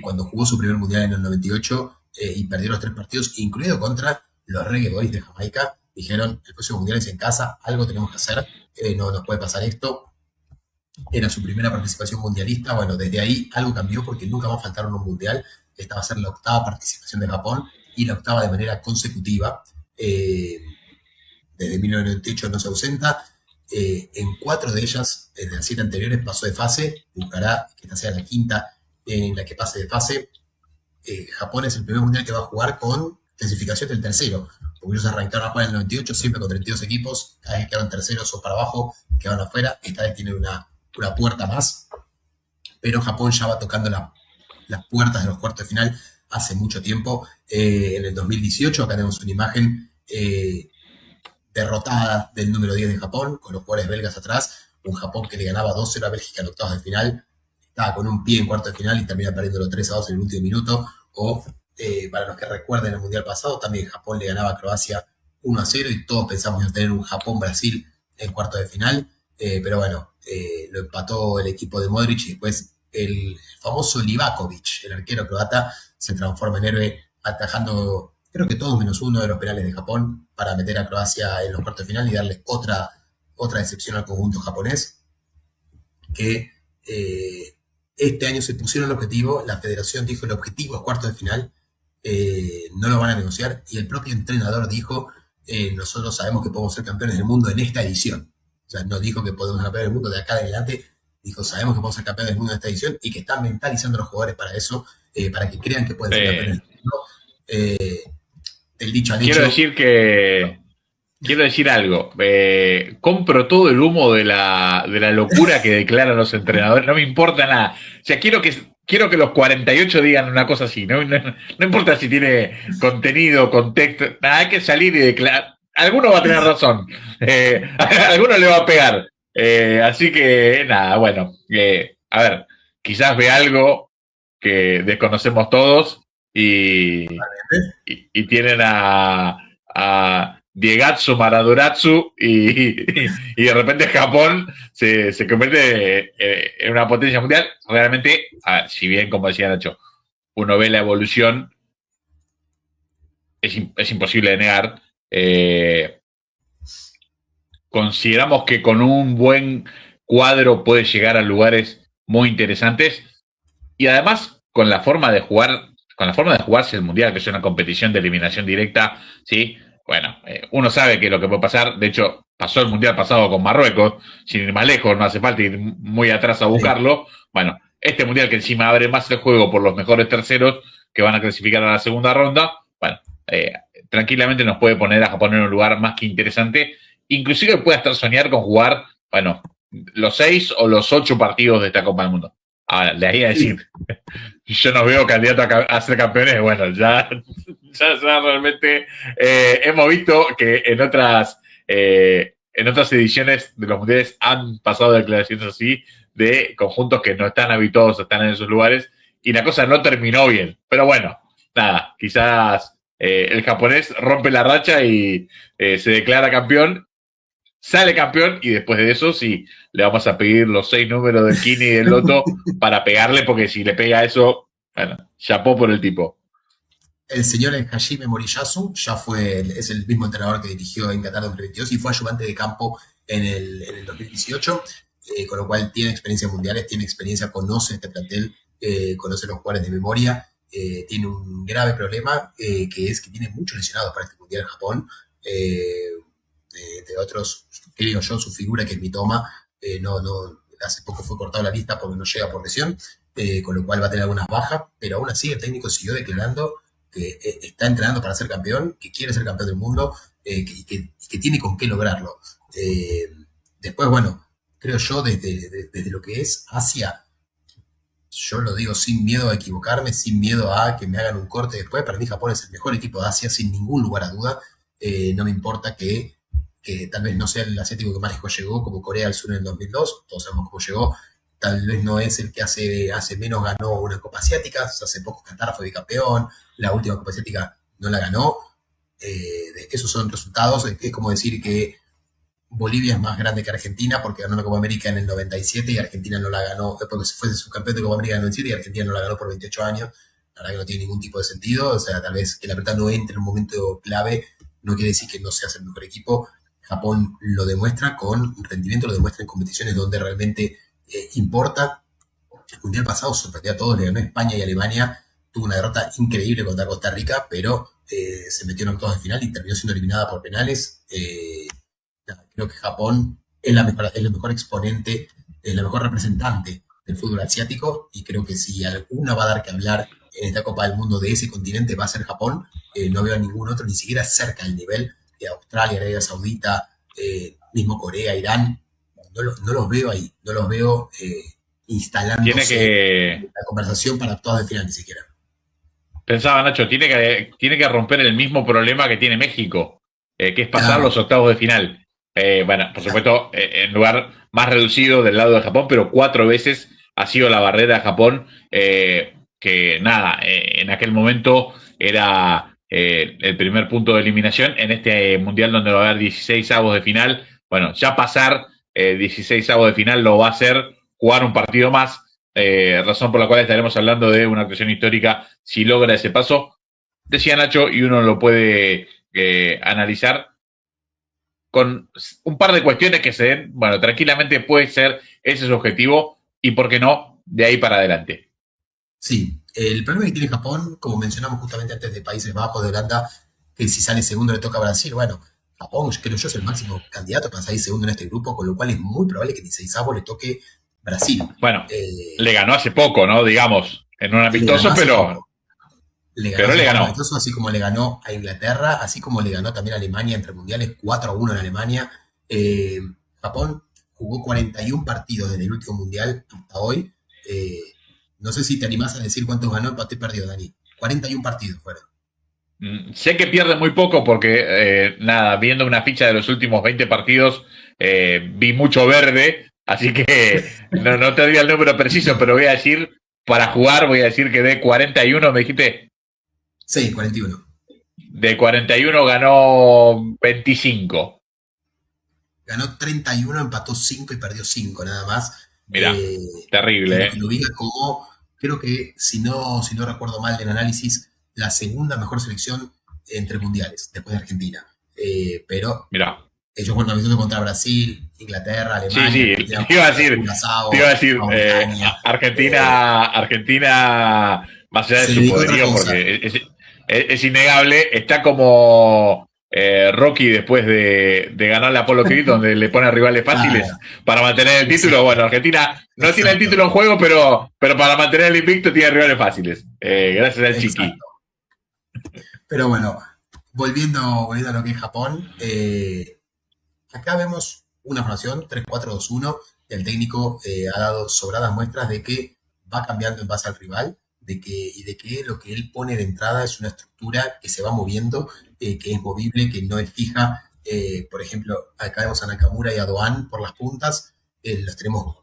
cuando jugó su primer mundial en el 98 y perdió los 3 partidos, incluido contra los Reggae Boys de Jamaica, dijeron, el próximo mundial es en casa, algo tenemos que hacer, no nos puede pasar esto. Era su primera participación mundialista. Bueno, desde ahí algo cambió porque nunca más faltaron un mundial. Esta va a ser la 8ª participación de Japón y la 8ª de manera consecutiva. Desde 1998 no se ausenta. En 4 de ellas, desde las 7 anteriores, pasó de fase. Buscará que esta sea la 5ª en la que pase de fase. Japón es el primer mundial que va a jugar con clasificación del tercero, porque ellos arrancaron a jugar en el 98 siempre con 32 equipos, cada vez que quedaron terceros o para abajo quedaron afuera. Esta vez tienen una puerta más, pero Japón ya va tocando las puertas de los cuartos de final hace mucho tiempo. En el 2018, acá tenemos una imagen derrotada del número 10 de Japón, con los jugadores belgas atrás, un Japón que le ganaba 2-0 a Bélgica en octavos de final, estaba con un pie en cuartos de final y termina perdiéndolo 3-2 en el último minuto. O para los que recuerden el mundial pasado, también Japón le ganaba a Croacia 1-0 y todos pensamos en tener un Japón-Brasil en cuartos de final. Pero bueno, lo empató el equipo de Modric y después el famoso Livakovic, el arquero croata, se transforma en héroe atajando, creo que todos menos uno de los penales de Japón para meter a Croacia en los cuartos de final y darle otra decepción al conjunto japonés, que este año se pusieron el objetivo, la federación dijo el objetivo es cuartos de final, no lo van a negociar, y el propio entrenador dijo, nosotros sabemos que podemos ser campeones del mundo en esta edición. O sea, no dijo que podemos ser campeones del mundo de acá en adelante, dijo, sabemos que podemos ser campeones del mundo en esta edición y que están mentalizando a los jugadores para eso, para que crean que pueden ser campeones del mundo. El dicho al hecho. Quiero decir algo. Compro todo el humo de la locura que declaran los entrenadores. No me importa nada. O sea, quiero que los 48 digan una cosa así. No importa si tiene contenido, contexto. Nada, hay que salir y declarar. Alguno va a tener razón. Alguno le va a pegar. Así que, nada, bueno. A ver, quizás ve algo que desconocemos todos y tienen a Diegatsu Maradoratsu y de repente Japón se convierte en una potencia mundial. Realmente, si bien, como decía Nacho, uno ve la evolución, es imposible de negar. Consideramos que con un buen cuadro puede llegar a lugares muy interesantes y además con la forma de jugarse el mundial, que es una competición de eliminación directa, sí. Bueno, uno sabe que lo que puede pasar, de hecho, pasó el mundial pasado con Marruecos, sin ir más lejos, no hace falta ir muy atrás a buscarlo. Sí. Bueno, este mundial que encima abre más el juego por los mejores terceros que van a clasificar a la segunda ronda, bueno, tranquilamente nos puede poner a Japón en un lugar más que interesante. Inclusive puede hasta soñar con jugar, bueno, los 6 o los 8 partidos de esta Copa del Mundo. Ahora, de ahí a decir, yo no veo candidato a ser campeones, bueno, ya realmente hemos visto que en otras ediciones de los mundiales han pasado declaraciones así de conjuntos que no están habituados a estar en esos lugares y la cosa no terminó bien. Pero bueno, nada, quizás el japonés rompe la racha y se declara campeón, sale campeón y después de eso sí le vamos a pedir los 6 números del Kini y del Loto para pegarle, porque si le pega eso, bueno, chapó por el tipo. El señor Hajime Moriyasu es el mismo entrenador que dirigió en Qatar 2022 y fue ayudante de campo en el 2018, con lo cual tiene experiencias mundiales, tiene experiencia, conoce este plantel, conoce los jugadores de memoria, tiene un grave problema, que es que tiene muchos lesionados para este mundial en Japón, de otros, creo yo, su figura que es Mitoma, hace poco fue cortado la lista porque no llega por lesión, con lo cual va a tener algunas bajas, pero aún así el técnico siguió declarando que está entrenando para ser campeón, que quiere ser campeón del mundo, que tiene con qué lograrlo. Después, bueno, creo yo, desde lo que es Asia, yo lo digo sin miedo a equivocarme, sin miedo a que me hagan un corte después. Para mí Japón es el mejor equipo de Asia, sin ningún lugar a duda. No me importa que tal vez no sea el asiático que más lejos llegó, como Corea del Sur en el 2002, todos sabemos cómo llegó. Tal vez no es el que hace menos ganó una Copa Asiática, hace poco Qatar fue bicampeón, la última Copa Asiática no la ganó. Esos son resultados. Es como decir que Bolivia es más grande que Argentina porque ganó la Copa América en el 97 y Argentina no la ganó, porque fue subcampeón de Copa América en el 97 y Argentina no la ganó por 28 años. La verdad que no tiene ningún tipo de sentido. O sea, tal vez que la verdad no entre en un momento clave no quiere decir que no sea el mejor equipo. Japón lo demuestra con rendimiento, lo demuestra en competiciones donde realmente importa. El mundial pasado sorprendió a todos, le ganó a España y Alemania, tuvo una derrota increíble contra Costa Rica, pero se metió en octavos de final y terminó siendo eliminada por penales. Creo que Japón es el mejor exponente, la mejor representante del fútbol asiático, y creo que si alguna va a dar que hablar en esta Copa del Mundo de ese continente va a ser Japón. No veo a ningún otro, ni siquiera cerca del nivel de Australia, Arabia Saudita, mismo Corea, Irán. No los veo ahí, no los veo instalándose la conversación para octavos de final ni siquiera. Pensaba, Nacho, tiene que romper el mismo problema que tiene México, que es pasar los octavos de final. Bueno, por supuesto, en lugar más reducido del lado de Japón, pero 4 veces ha sido la barrera de Japón, que nada, en aquel momento era el primer punto de eliminación en este mundial donde va a haber 16 avos de final. Bueno, ya pasar 16 avos de final lo va a hacer jugar un partido más, razón por la cual estaremos hablando de una actuación histórica si logra ese paso. Decía Nacho, y uno lo puede analizar con un par de cuestiones que se den. Bueno, tranquilamente puede ser ese su objetivo y, ¿por qué no?, de ahí para adelante. Sí, el problema que tiene Japón, como mencionamos justamente antes, de Países Bajos, de Holanda, que si sale segundo le toca a Brasil. Bueno, Japón, creo yo, es el máximo candidato para salir segundo en este grupo, con lo cual es muy probable que en 16avos le toque Brasil. Bueno, le ganó hace poco, ¿no? Digamos, en un amistoso, pero le ganó. Así como le ganó a Inglaterra, así como le ganó también a Alemania entre mundiales, 4-1 en Alemania. Japón jugó 41 partidos desde el último mundial hasta hoy. No sé si te animás a decir cuántos ganó, empató y perdió, Dani. 41 partidos fueron. Sé que pierde muy poco porque, viendo una ficha de los últimos 20 partidos, vi mucho verde, así que no te diría el número preciso, pero voy a decir, para jugar, voy a decir que de 41, ¿me dijiste? Sí, 41. De 41 ganó 25. Ganó 31, empató 5 y perdió 5 nada más. Mirá, Y terrible, lo que lo ubica como, creo que si no recuerdo mal del análisis, la segunda mejor selección entre mundiales, después de Argentina. Pero Mirá. ellos juegan amistosos contra Brasil, Inglaterra, Sí, Alemania, sí, Argentina, te iba a decir, te iba a Curazao, decir, Mauritania. Argentina, más allá de Se su dedicó a otra poderío, cosa. porque es innegable, está como Rocky después de ganar la Apollo Creed, donde le pone rivales Claro, fáciles para mantener el título. exacto, Bueno, Argentina no tiene el exacto, título en juego, pero para mantener el invicto tiene rivales fáciles. Gracias al Chiqui. exacto. Pero bueno, volviendo a lo que es Japón, acá vemos una formación 3-4-2-1. El técnico ha dado sobradas muestras de que va cambiando en base al rival y de que lo que él pone de entrada es una estructura que se va moviendo, que es movible, que no es fija. Por ejemplo, acá vemos a Nakamura y a Doan por las puntas. Los tenemos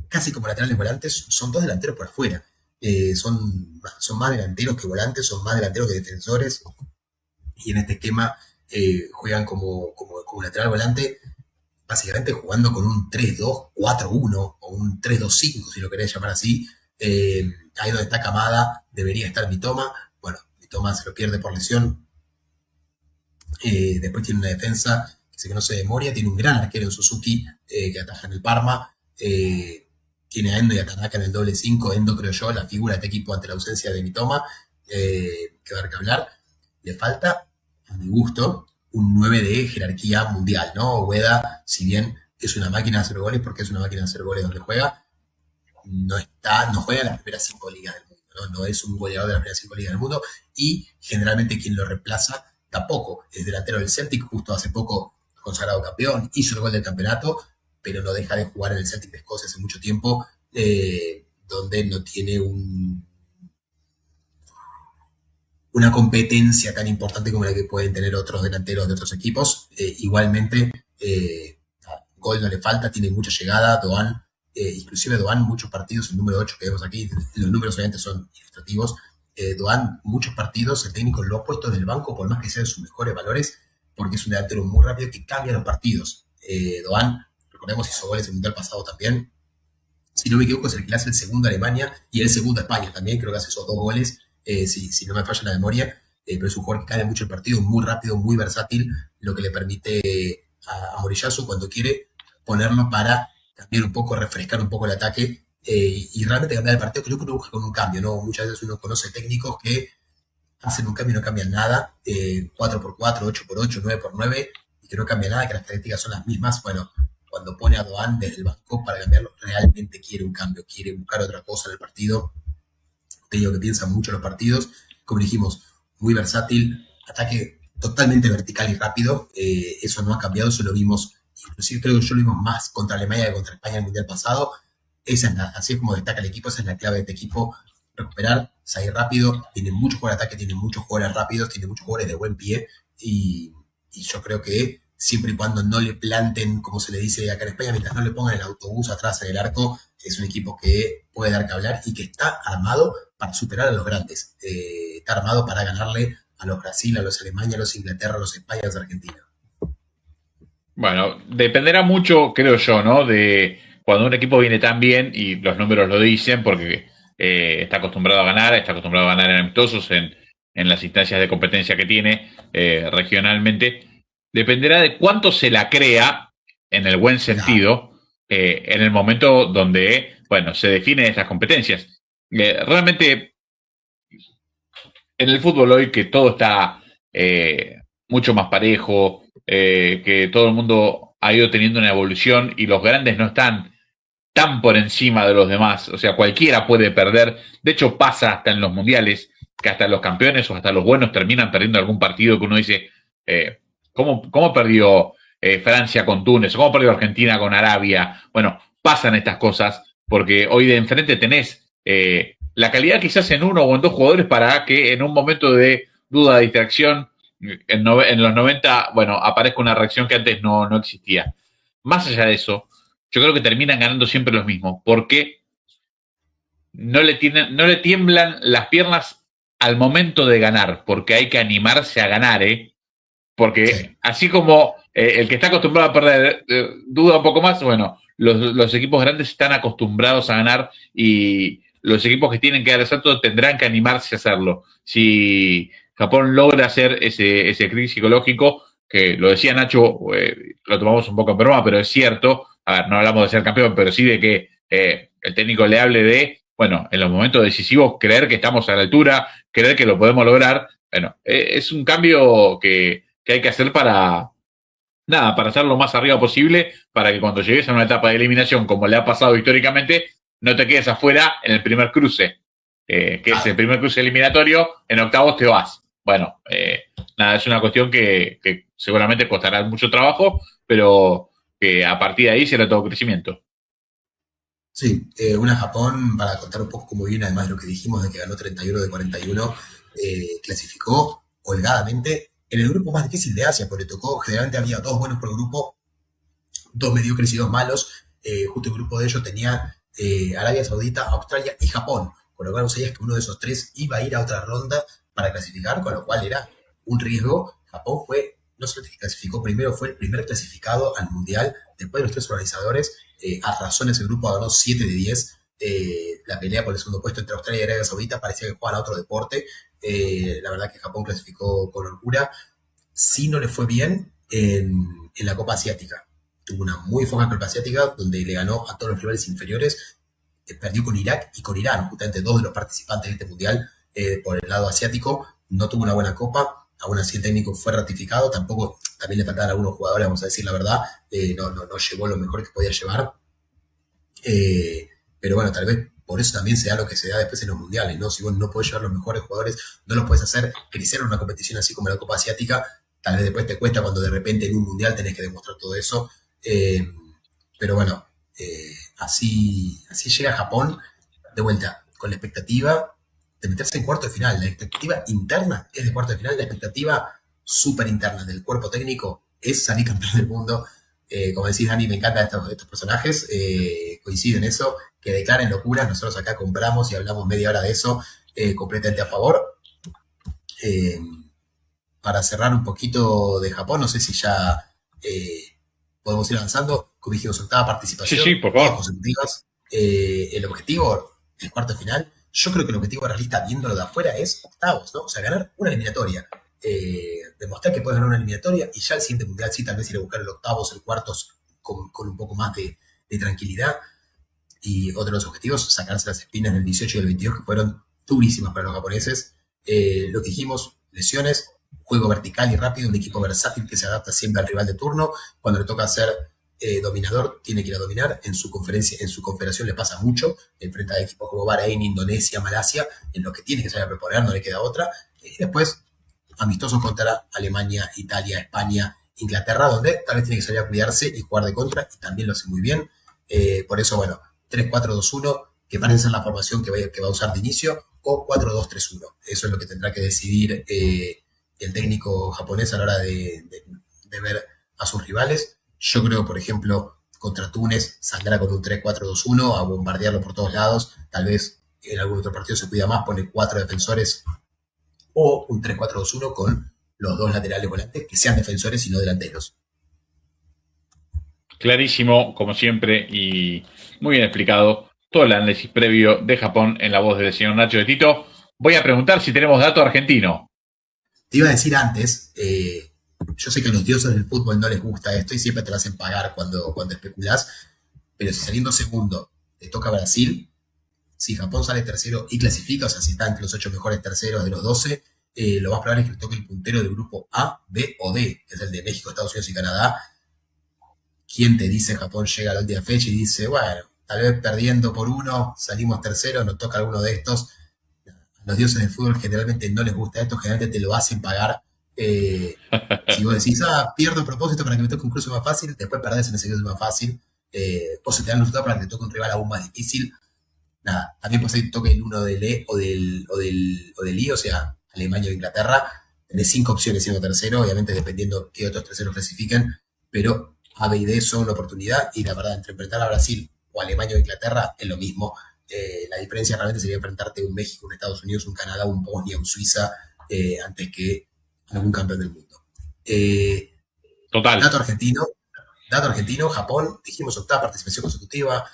casi como laterales volantes, son dos delanteros por afuera. Son más delanteros que volantes, son más delanteros que defensores. Y en este esquema juegan como lateral volante, básicamente jugando con un 3-2-4-1 o un 3-2-5, si lo querés llamar así. Ahí donde está Kamada, debería estar Mitoma. Bueno, Mitoma se lo pierde por lesión. Después tiene una defensa que se conoce de Moria, tiene un gran arquero en Suzuki que ataja en el Parma. Tiene a Endo y a Tanaka en el doble 5. Endo, creo yo, la figura de este equipo ante la ausencia de Mitoma, que va a haber que hablar. Le falta, a mi gusto, un 9 de jerarquía mundial, ¿no? Ueda, si bien es una máquina de hacer goles, porque es una máquina de hacer goles donde juega, no juega en las primeras 5 ligas del mundo, ¿no? No es un goleador de las primeras 5 ligas del mundo, y generalmente quien lo reemplaza tampoco. Es delantero del Celtic, justo hace poco consagrado campeón, hizo el gol del campeonato, pero no deja de jugar en el Celtic de Escocia hace mucho tiempo, donde no tiene una competencia tan importante como la que pueden tener otros delanteros de otros equipos. Igualmente, gol no le falta, tiene mucha llegada. Doan, inclusive Doan, muchos partidos, el número 8 que vemos aquí, los números obviamente son ilustrativos. Doan, muchos partidos, el técnico lo ha puesto en el banco, por más que sean sus mejores valores, porque es un delantero muy rápido que cambia los partidos. Doan, recordemos, hizo goles en el Mundial pasado también. Si no me equivoco, es el que hace el segundo a Alemania y el segundo a España también. Creo que hace esos dos goles, si no me falla la memoria. Pero es un jugador que cambia mucho el partido, muy rápido, muy versátil, lo que le permite a Moriyasu, cuando quiere, ponerlo para cambiar un poco, refrescar un poco el ataque y realmente cambiar el partido. Creo que uno busca con un cambio, ¿no? Muchas veces uno conoce técnicos que hacen un cambio y no cambian nada, 4x4, 8x8, 9x9, y que no cambia nada, que las características son las mismas. Bueno, cuando pone a Doan desde el banco para cambiarlo, realmente quiere un cambio, quiere buscar otra cosa en el partido. Te digo que piensa mucho en los partidos, como dijimos, muy versátil, ataque totalmente vertical y rápido. Eso no ha cambiado, eso lo vimos, inclusive creo que yo lo vimos más contra Alemania que contra España en el Mundial pasado. Así es como destaca el equipo, esa es la clave de este equipo: recuperar, salir rápido. Tiene muchos jugadores de ataque, tiene muchos jugadores rápidos, tiene muchos jugadores de buen pie, y yo creo que siempre y cuando no le planten, como se le dice acá en España, mientras no le pongan el autobús atrás en el arco, es un equipo que puede dar que hablar y que está armado para superar a los grandes. Está armado para ganarle a los Brasil, a los Alemania, a los Inglaterra, a los España, a los Argentina. Bueno, dependerá mucho, creo yo, ¿no? De cuando un equipo viene tan bien, y los números lo dicen, porque está acostumbrado a ganar, está acostumbrado a ganar en amistosos, en las instancias de competencia que tiene regionalmente. Dependerá de cuánto se la crea, en el buen Claro, sentido, en el momento donde, bueno, se definen estas competencias. Realmente, en el fútbol hoy, que todo está mucho más parejo, que todo el mundo ha ido teniendo una evolución y los grandes no están tan por encima de los demás. O sea, cualquiera puede perder. De hecho, pasa hasta en los mundiales, que hasta los campeones o hasta los buenos terminan perdiendo algún partido que uno dice, ¿cómo perdió Francia con Túnez? ¿Cómo perdió Argentina con Arabia? Bueno, pasan estas cosas porque hoy de enfrente tenés la calidad quizás en uno o en dos jugadores para que en un momento de duda, de distracción, en los 90, bueno, aparezca una reacción que antes no existía. Más allá de eso, yo creo que terminan ganando siempre los mismos, porque no le tiemblan las piernas al momento de ganar, porque hay que animarse a ganar, ¿eh? Porque Sí. así como el que está acostumbrado a perder duda un poco más, bueno, los equipos grandes están acostumbrados a ganar y los equipos que tienen que dar el salto tendrán que animarse a hacerlo. Si Japón logra hacer ese clic psicológico, que lo decía Nacho, lo tomamos un poco en broma, pero es cierto, a ver, no hablamos de ser campeón, pero sí de que el técnico le hable de, bueno, en los momentos decisivos, creer que estamos a la altura, creer que lo podemos lograr. Bueno, es un cambio que hay que hacer para, nada, para estar lo más arriba posible, para que cuando llegues a una etapa de eliminación, como le ha pasado históricamente, no te quedes afuera en el primer cruce, que es el primer cruce eliminatorio, en octavos te vas. Bueno, nada, es una cuestión que seguramente costará mucho trabajo, pero que a partir de ahí será todo crecimiento. Sí, una Japón, para contar un poco cómo viene, además de lo que dijimos de que ganó 31 de 41, clasificó holgadamente en el grupo más difícil de Asia, porque tocó, generalmente había dos buenos por grupo, dos mediocres y dos malos. Justo el grupo de ellos tenía Arabia Saudita, Australia y Japón, con lo cual vos sabías que uno de esos tres iba a ir a otra ronda para clasificar, con lo cual era un riesgo. Japón fue, no solo que clasificó primero, fue el primer clasificado al Mundial, después de los tres organizadores, arrasó en ese grupo, ganó 7 de 10. La pelea por el segundo puesto entre Australia y Arabia Saudita parecía que jugaban a otro deporte. La verdad que Japón clasificó con holgura. Sí no le fue bien en la Copa Asiática. Tuvo una muy floja Copa Asiática donde le ganó a todos los rivales inferiores. Perdió con Irak y con Irán, justamente dos de los participantes de este mundial por el lado asiático. No tuvo una buena Copa. Aún así el técnico fue ratificado. Tampoco, también le faltaban algunos jugadores, vamos a decir la verdad. No llevó lo mejor que podía llevar. Eh, pero bueno, tal vez por eso también se da lo que se da después en los mundiales, ¿no? Si vos no podés llevar los mejores jugadores, no los podés hacer crecer en una competición así como la Copa Asiática, tal vez después te cuesta cuando de repente en un mundial tenés que demostrar todo eso. Eh, pero bueno, así llega Japón de vuelta, con la expectativa de meterse en cuarto de final. La expectativa interna es de cuarto de final, la expectativa súper interna del cuerpo técnico es salir campeón del mundo. Como decís, Dani, me encantan estos personajes, coincido en eso, que declaren locuras. Nosotros acá compramos y hablamos media hora de eso, completamente a favor. Eh, para cerrar un poquito de Japón, no sé si ya podemos ir avanzando. Como dijimos, octava Sí, sí, participación, por 10 favor. consecutivas. El objetivo, el cuarto final, yo creo que el objetivo realista, viéndolo de afuera, es octavos, ¿no? O sea, ganar una eliminatoria. Demostrar que puedes ganar una eliminatoria y ya el siguiente mundial sí, tal vez ir a buscar el octavos, el cuartos con un poco más de tranquilidad. Y otro de los objetivos, sacarse las espinas del 18 y del 22, que fueron durísimas para los japoneses. Lo que dijimos, lesiones, juego vertical y rápido, un equipo versátil que se adapta siempre al rival de turno. Cuando le toca ser dominador, tiene que ir a dominar. En su conferencia, en su confederación le pasa mucho. Enfrenta a equipos como Bahrein, Indonesia, Malasia, en los que tiene que salir a proponer, no le queda otra. Y después, amistosos contra Alemania, Italia, España, Inglaterra, donde tal vez tiene que salir a cuidarse y jugar de contra, y también lo hace muy bien. Por eso, bueno, 3-4-2-1, que parece ser la formación que va a usar de inicio, o 4-2-3-1. Eso es lo que tendrá que decidir el técnico japonés a la hora de ver a sus rivales. Yo creo, por ejemplo, contra Túnez saldrá con un 3-4-2-1 a bombardearlo por todos lados. Tal vez en algún otro partido se cuida más, pone 4 defensores o un 3-4-2-1 con los dos laterales volantes que sean defensores y no delanteros. Clarísimo, como siempre, y muy bien explicado todo el análisis previo de Japón en la voz del señor Nacho de Tito. Voy a preguntar si tenemos dato argentino. Te iba a decir antes, yo sé que a los dioses del fútbol no les gusta esto y siempre te lo hacen pagar cuando especulás, pero si saliendo segundo te toca Brasil, si Japón sale tercero y clasifica, o sea, si está entre los 8 mejores terceros de los 12, lo más probable es que le toque el puntero del grupo A, B o D, que es el de México, Estados Unidos y Canadá. ¿Quién te dice Japón llega a la última fecha y dice, bueno, tal vez perdiendo por uno, salimos tercero, nos toca alguno de estos? A los dioses del fútbol generalmente no les gusta esto, generalmente te lo hacen pagar. Si vos decís, pierdo a propósito para que me toque un cruce más fácil, después perdés en ese cruce más fácil, o se te dan los resultados para que te toque un rival aún más difícil. Nada, también puede ser que toque el uno del E o del I, o sea, Alemania o Inglaterra. Tenés 5 opciones siendo tercero, obviamente dependiendo qué otros terceros clasifiquen, pero A, B y D son una oportunidad, y la verdad, entre enfrentar a Brasil o Alemania o Inglaterra es lo mismo. La diferencia realmente sería enfrentarte a un México, un Estados Unidos, un Canadá, un Bosnia, un Suiza, antes que algún campeón del mundo. Total. Dato argentino, Japón, dijimos octava participación consecutiva.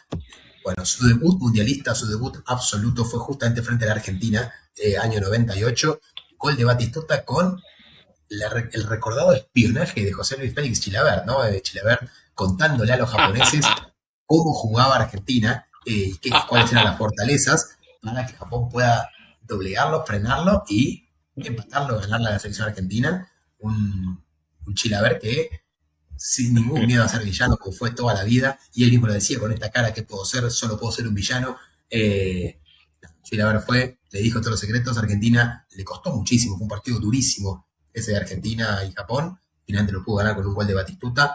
Bueno, su debut mundialista, su debut absoluto fue justamente frente a la Argentina, año 98, gol de Batistuta con el recordado espionaje de José Luis Félix Chilavert, ¿no? Chilavert contándole a los japoneses cómo jugaba Argentina, cuáles eran las fortalezas para que Japón pueda doblegarlo, frenarlo y empatarlo, ganarle a la selección argentina. Un Chilavert que sin ningún miedo a ser villano, como fue toda la vida, y él mismo lo decía, con esta cara, ¿qué puedo ser? Solo puedo ser un villano. Chilavert le dijo todos los secretos. Argentina le costó muchísimo, fue un partido durísimo ese de Argentina y Japón, finalmente lo pudo ganar con un gol de Batistuta.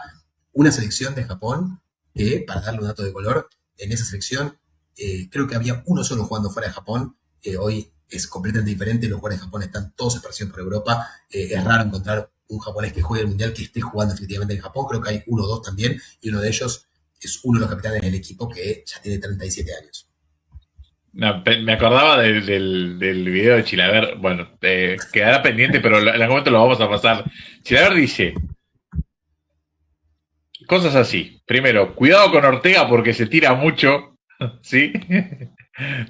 Una selección de Japón que, para darle un dato de color, en esa selección creo que había uno solo jugando fuera de Japón. Hoy es completamente diferente, los jugadores de Japón están todos esparcidos por Europa. Es raro encontrar un japonés que juegue el mundial que esté jugando efectivamente en Japón. Creo que hay uno o dos también, y uno de ellos es uno de los capitanes del equipo que ya tiene 37 años. No, me acordaba del video de Chilavert. Bueno, quedará pendiente, pero en algún momento lo vamos a pasar. Chilavert dice cosas así. Primero, cuidado con Ortega porque se tira mucho, ¿sí?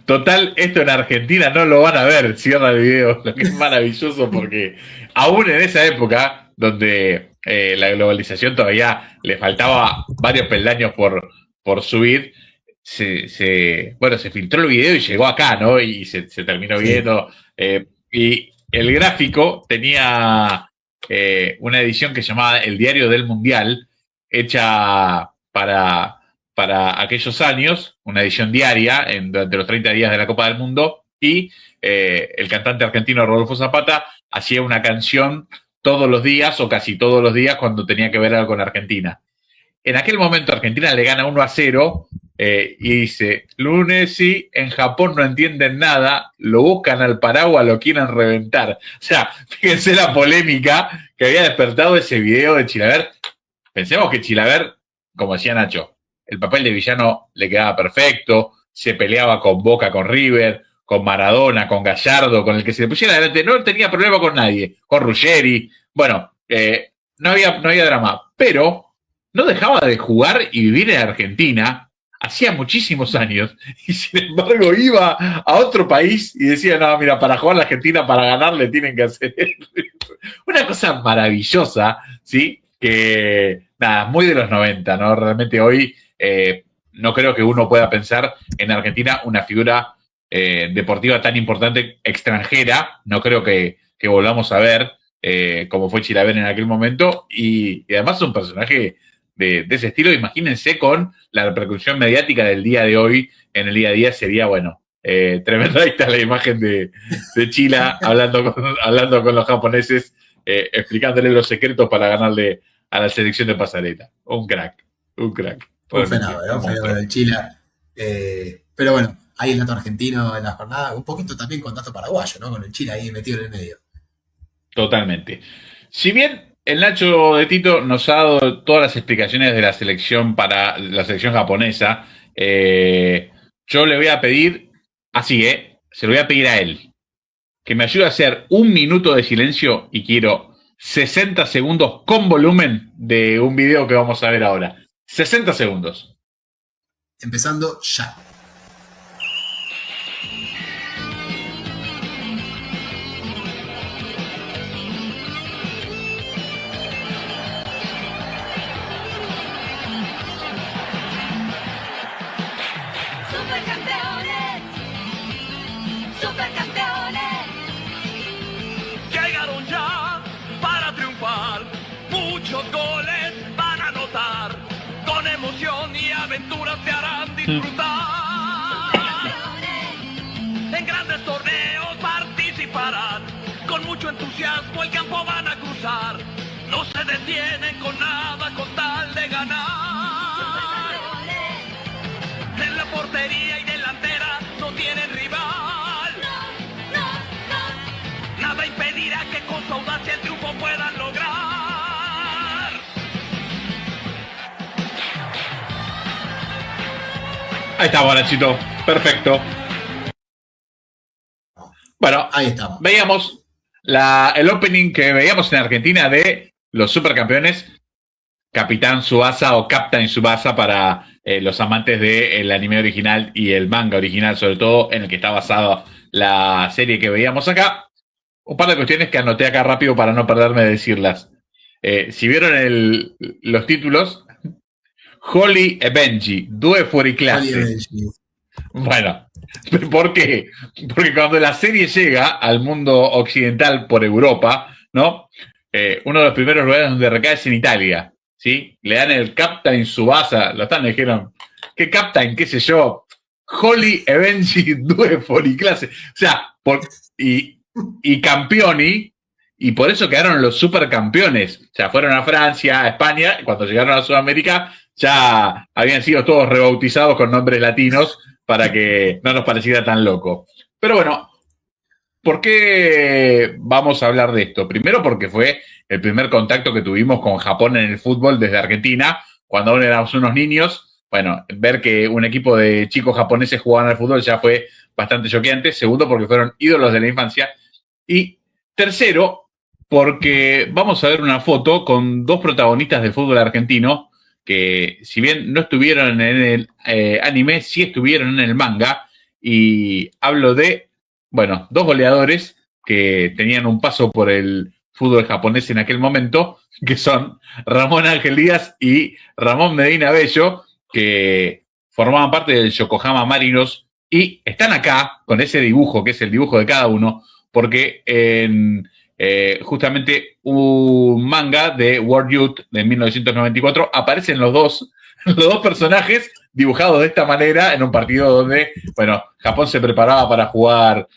Total, esto en Argentina no lo van a ver. Cierra el video, lo que es maravilloso porque aún en esa época donde la globalización todavía le faltaba varios peldaños por subir, se filtró el video y llegó acá, ¿no? Y se terminó viendo. Y el gráfico tenía una edición que se llamaba El Diario del Mundial, hecha para aquellos años, una edición diaria durante los 30 días de la Copa del Mundo, y el cantante argentino Rodolfo Zapata hacía una canción todos los días o casi todos los días cuando tenía que ver algo con Argentina. En aquel momento Argentina le gana 1-0 y dice, lunes sí, en Japón no entienden nada, lo buscan al paraguas, lo quieren reventar. O sea, fíjense la polémica que había despertado ese video de Chilavert. Pensemos que Chilavert, como decía Nacho, el papel de villano le quedaba perfecto, se peleaba con Boca, con River, con Maradona, con Gallardo, con el que se le pusiera adelante, no tenía problema con nadie, con Ruggeri, bueno, no había drama, pero no dejaba de jugar y vivir en Argentina hacía muchísimos años, y sin embargo iba a otro país y decía, no, mira, para jugar a la Argentina, para ganarle tienen que hacer una cosa maravillosa, ¿sí? Que, nada, muy de los 90, ¿no? Realmente hoy no creo que uno pueda pensar en Argentina una figura deportiva tan importante extranjera, no creo que volvamos a ver como fue Chilavert en aquel momento, y además es un personaje de ese estilo. Imagínense con la repercusión mediática del día de hoy en el día a día, sería, bueno, tremenda. Ahí está la imagen de Chila hablando con los japoneses, explicándole los secretos para ganarle a la selección de Pasarela. Un crack. Un fenómeno el Chila. Pero bueno, hay el dato argentino en la jornada, un poquito también con dato paraguayo, ¿no? Con el Chila ahí metido en el medio. Totalmente. Si bien el Nacho de Tito nos ha dado todas las explicaciones de la selección para la selección japonesa, yo le voy a pedir, se lo voy a pedir a él, que me ayude a hacer 1 minuto de silencio, y quiero 60 segundos con volumen de un video que vamos a ver ahora. 60 segundos. Empezando ya. En grandes torneos participarán, con mucho entusiasmo el campo van a cruzar, no se detienen con nada con tal de ganar. En la portería y delantera no tienen rival, nada impedirá que con su audacia el triunfo puedan lograr. Ahí está, Nachito. Perfecto. Bueno, Ahí estamos. veíamos el opening que veíamos en Argentina de los supercampeones, Capitán Tsubasa o Captain Tsubasa para los amantes del anime original y el manga original, sobre todo en el que está basada la serie que veíamos acá. Un par de cuestiones que anoté acá rápido para no perderme de decirlas. Si vieron los títulos, Holly e Benji, Due fuori clase. Bueno, ¿por qué? Porque cuando la serie llega al mundo occidental por Europa, ¿no? Uno de los primeros lugares donde recae es en Italia, ¿sí? Le dan el Captain Tsubasa, lo están, le dijeron, ¿qué Captain? ¿Qué sé yo? Holly e Benji, Due fuori clase. O sea, y campioni, y por eso quedaron los supercampeones. O sea, fueron a Francia, a España, y cuando llegaron a Sudamérica ya habían sido todos rebautizados con nombres latinos para que no nos pareciera tan loco. Pero bueno, ¿por qué vamos a hablar de esto? Primero porque fue el primer contacto que tuvimos con Japón en el fútbol desde Argentina, cuando aún éramos unos niños. Bueno, ver que un equipo de chicos japoneses jugaban al fútbol ya fue bastante choqueante. Segundo, porque fueron ídolos de la infancia. Y tercero, porque vamos a ver una foto con dos protagonistas del fútbol argentino que, si bien no estuvieron en el anime, sí estuvieron en el manga. Y hablo de, bueno, dos goleadores que tenían un paso por el fútbol japonés en aquel momento, que son Ramón Ángel Díaz y Ramón Medina Bello, que formaban parte del Yokohama Marinos y están acá con ese dibujo, que es el dibujo de cada uno, porque en justamente un manga de World Youth de 1994 aparecen los dos personajes dibujados de esta manera en un partido donde, bueno, Japón se preparaba para jugar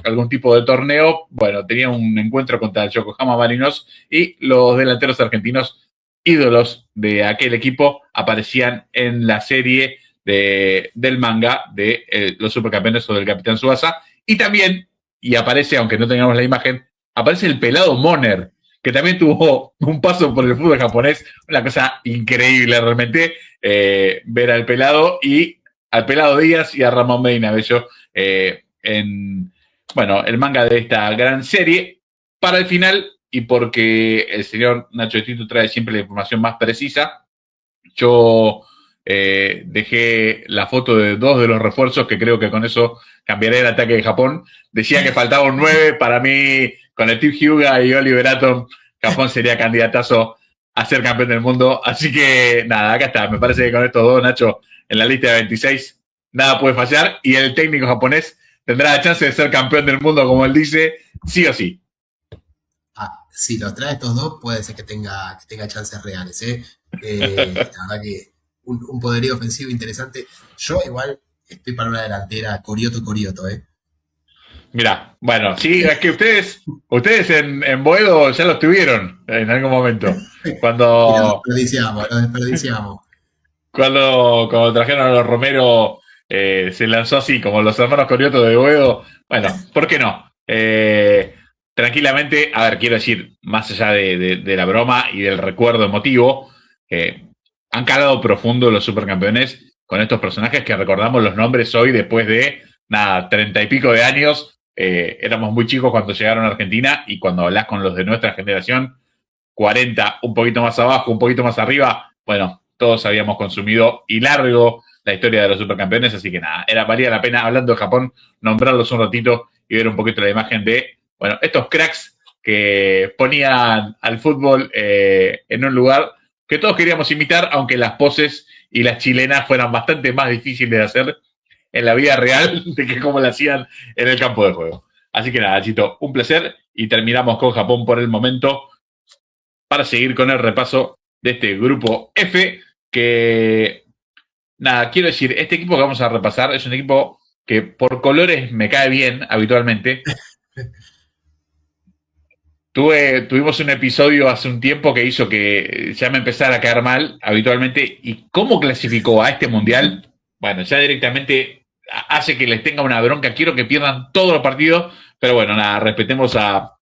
algún tipo de torneo. Bueno, tenía un encuentro contra el Yokohama Marinos y los delanteros argentinos, ídolos de aquel equipo, aparecían en la serie del manga de los supercampeones o del Capitán Tsubasa. Y también, y aparece, aunque no tengamos la imagen, aparece el pelado Moner, que también tuvo un paso por el fútbol japonés, una cosa increíble realmente, ver al pelado Díaz y a Ramón Medina Bello en, bueno, el manga de esta gran serie. Para el final, y porque el señor Nacho de Tito trae siempre la información más precisa, yo dejé la foto de dos de los refuerzos, que creo que con eso cambiaré el ataque de Japón. Decía que faltaba un 9, para mí, con el Team Hyuga y Oliver Atom, Japón sería candidatazo a ser campeón del mundo. Así que, nada, acá está. Me parece que con estos dos, Nacho, en la lista de 26, nada puede fallar. Y el técnico japonés tendrá la chance de ser campeón del mundo, como él dice, sí o sí. Si los trae estos dos, puede ser que tenga chances reales, ¿eh? La verdad que un poderío ofensivo interesante. Yo igual estoy para una delantera Corioto, ¿eh? Mira, bueno, sí, es que ustedes en Boedo ya los tuvieron en algún momento. Cuando Lo desperdiciamos. Cuando trajeron a los Romero, se lanzó así, como los hermanos Corioto de Boedo. Bueno, ¿por qué no? Tranquilamente, a ver, quiero decir, más allá de la broma y del recuerdo emotivo, han calado profundo los supercampeones con estos personajes que recordamos los nombres hoy después de, 30 y pico de años. Éramos muy chicos cuando llegaron a Argentina, y cuando hablas con los de nuestra generación, 40, un poquito más abajo, un poquito más arriba, bueno, todos habíamos consumido y largo la historia de los supercampeones, así que valía la pena, hablando de Japón, nombrarlos un ratito y ver un poquito la imagen de, bueno, estos cracks que ponían al fútbol en un lugar que todos queríamos imitar, aunque las poses y las chilenas fueran bastante más difíciles de hacer en la vida real de que como lo hacían en el campo de juego. Así que nada, Chito, un placer, y terminamos con Japón por el momento para seguir con el repaso de este grupo F, que, quiero decir, este equipo que vamos a repasar es un equipo que por colores me cae bien habitualmente. Tuvimos un episodio hace un tiempo que hizo que ya me empezara a caer mal habitualmente, y cómo clasificó a este mundial, bueno, ya directamente hace que les tenga una bronca. Quiero que pierdan todos los partidos, pero bueno, respetemos a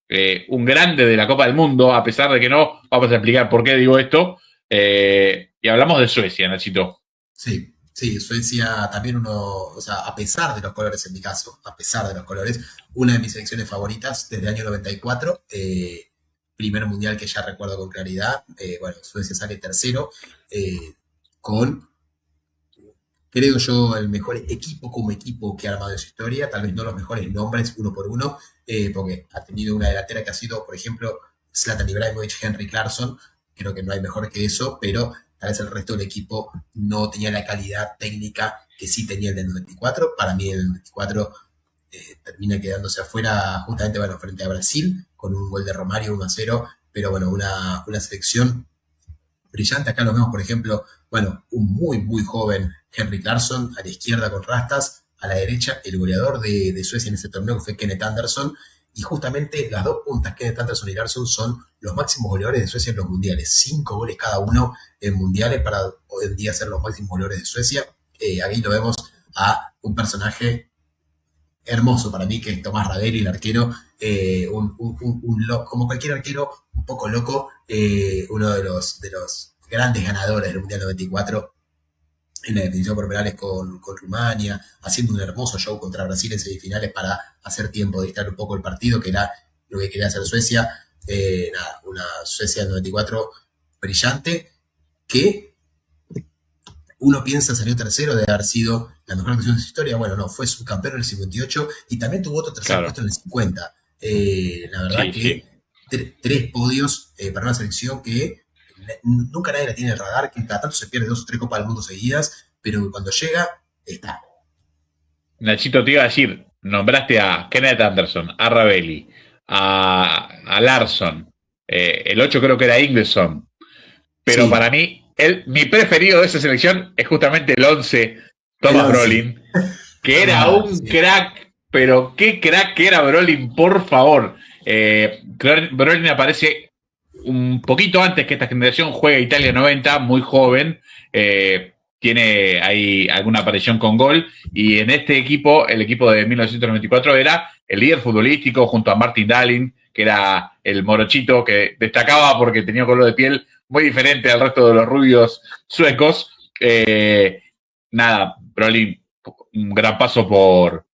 un grande de la Copa del Mundo, a pesar de que vamos a explicar por qué digo esto, y hablamos de Suecia, Nachito. Sí, Sí, Suecia también o sea, a pesar de los colores en mi caso, a pesar de los colores, una de mis selecciones favoritas desde el año 94, primer mundial que ya recuerdo con claridad, bueno, Suecia sale tercero, con, creo yo, el mejor equipo como equipo que ha armado en su historia, tal vez no los mejores nombres uno por uno, porque ha tenido una delantera que ha sido, por ejemplo, Zlatan Ibrahimovic, Henry Clarkson, creo que no hay mejor que eso, pero tal vez el resto del equipo no tenía la calidad técnica que sí tenía el del 94. Para mí el 94 termina quedándose afuera justamente, bueno, frente a Brasil, con un gol de Romario 1-0, pero bueno, una selección brillante. Acá lo vemos, por ejemplo, bueno, un muy joven Henry Clarkson, a la izquierda con rastas, a la derecha el goleador de Suecia en este torneo, que fue Kenneth Anderson, y justamente las dos puntas, Kenneth Anderson y Larsson, son los máximos goleadores de Suecia en los mundiales. 5 goles cada uno en mundiales para hoy en día ser los máximos goleadores de Suecia. Aquí lo vemos a un personaje hermoso para mí, que es Tomás Ravelli, el arquero, como cualquier arquero, un poco loco, uno de los grandes ganadores del Mundial 94 en la definición por penales con Rumania, haciendo un hermoso show contra Brasil en semifinales para hacer tiempo de distraer un poco el partido, que era lo que quería hacer Suecia. Nada, una Suecia del 94 brillante, que uno piensa salió tercero de haber sido la mejor actuación de su historia. Bueno, no, fue subcampeón en el 58 y también tuvo otro tercer puesto en el 50. La verdad que 3 podios para una selección que nunca nadie la tiene en el radar, que cada tanto se pierde 2 o 3 Copas del Mundo seguidas, pero cuando llega, está. Nachito, te iba a decir, nombraste a Kenneth Anderson, a Ravelli, a Larsson, el 8 creo que era Ingleson, pero sí, para mí, mi preferido de esa selección es justamente el 11, Thomas Brolin, que era un crack, pero qué crack que era Brolin, por favor. Brolin aparece un poquito antes que esta generación, juega Italia 90, muy joven, tiene ahí alguna aparición con gol, y en este equipo, el equipo de 1994, era el líder futbolístico junto a Martin Dahlin, que era el morochito que destacaba porque tenía un color de piel muy diferente al resto de los rubios suecos. Nada, Brolin, un gran paso por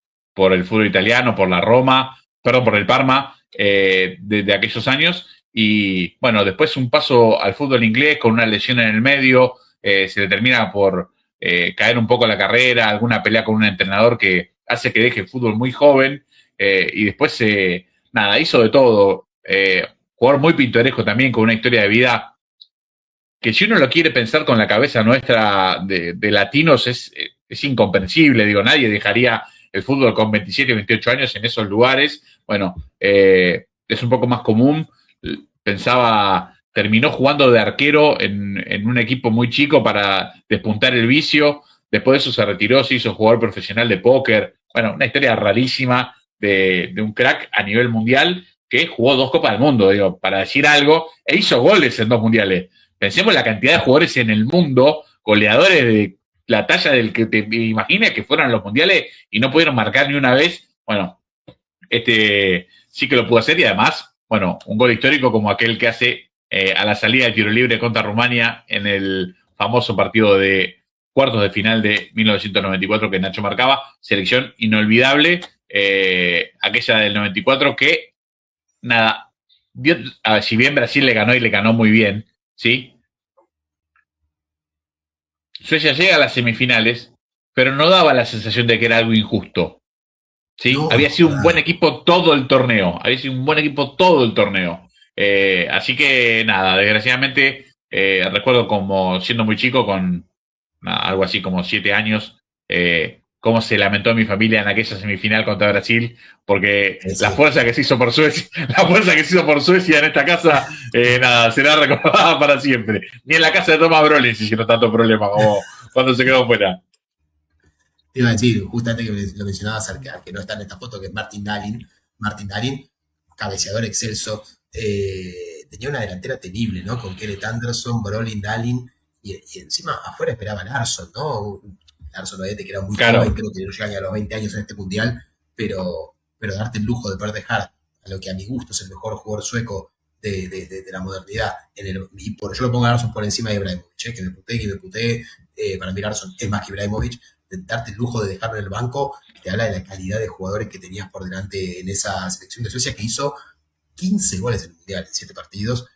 el fútbol italiano, por la Roma, perdón, por el Parma, de aquellos años. Y bueno, después un paso al fútbol inglés con una lesión en el medio, se le termina por caer un poco la carrera, alguna pelea con un entrenador que hace que deje el fútbol muy joven, y después, nada, hizo de todo. Jugador muy pintoresco también, con una historia de vida que, si uno lo quiere pensar con la cabeza nuestra de latinos, es incomprensible. Digo, nadie dejaría el fútbol con 27, 28 años en esos lugares. Bueno, es un poco más común. Terminó jugando de arquero en un equipo muy chico para despuntar el vicio. Después de eso se retiró, se hizo jugador profesional de póker. Bueno, una historia rarísima de un crack a nivel mundial que jugó 2 Copas del Mundo, digo, para decir algo, e hizo goles en 2 mundiales. Pensemos la cantidad de jugadores en el mundo, goleadores de la talla del que te imagines que fueron a los mundiales y no pudieron marcar ni una vez. Bueno, sí que lo pudo hacer, y además, bueno, un gol histórico como aquel que hace a la salida de tiro libre contra Rumania en el famoso partido de cuartos de final de 1994 que Nacho marcaba. Selección inolvidable, aquella del 94 que, nada, si bien Brasil le ganó y le ganó muy bien, ¿sí? Suecia llega a las semifinales, pero no daba la sensación de que era algo injusto, ¿sí? No, había sido un buen equipo todo el torneo, así que nada, desgraciadamente, recuerdo como siendo muy chico, con algo así como 7 años, cómo se lamentó mi familia en aquella semifinal contra Brasil, porque sí, la fuerza que se hizo por Suecia en esta casa, nada, será recordada para siempre. Ni en la casa de Thomas Brolin se hicieron tanto problema como cuando se quedó fuera. Te iba a decir, justamente que lo mencionabas al que no está en esta foto, que es Martin Dahlin, cabeceador excelso, tenía una delantera temible, ¿no? Con Kenneth Anderson, Brolin, Dahlin, y encima afuera esperaba Larsson, ¿no? Larsson, que era muy joven, creo que no llega a los 20 años en este mundial, pero darte el lujo de poder dejar a lo que a mi gusto es el mejor jugador sueco de la modernidad, yo lo pongo a Larsson por encima de Ibrahimovic, que me putee, para mí Larsson es más que Ibrahimovic, de darte el lujo de dejarlo en el banco, te habla de la calidad de jugadores que tenías por delante en esa selección de Suecia, que hizo 15 goles en el Mundial, en 7 partidos.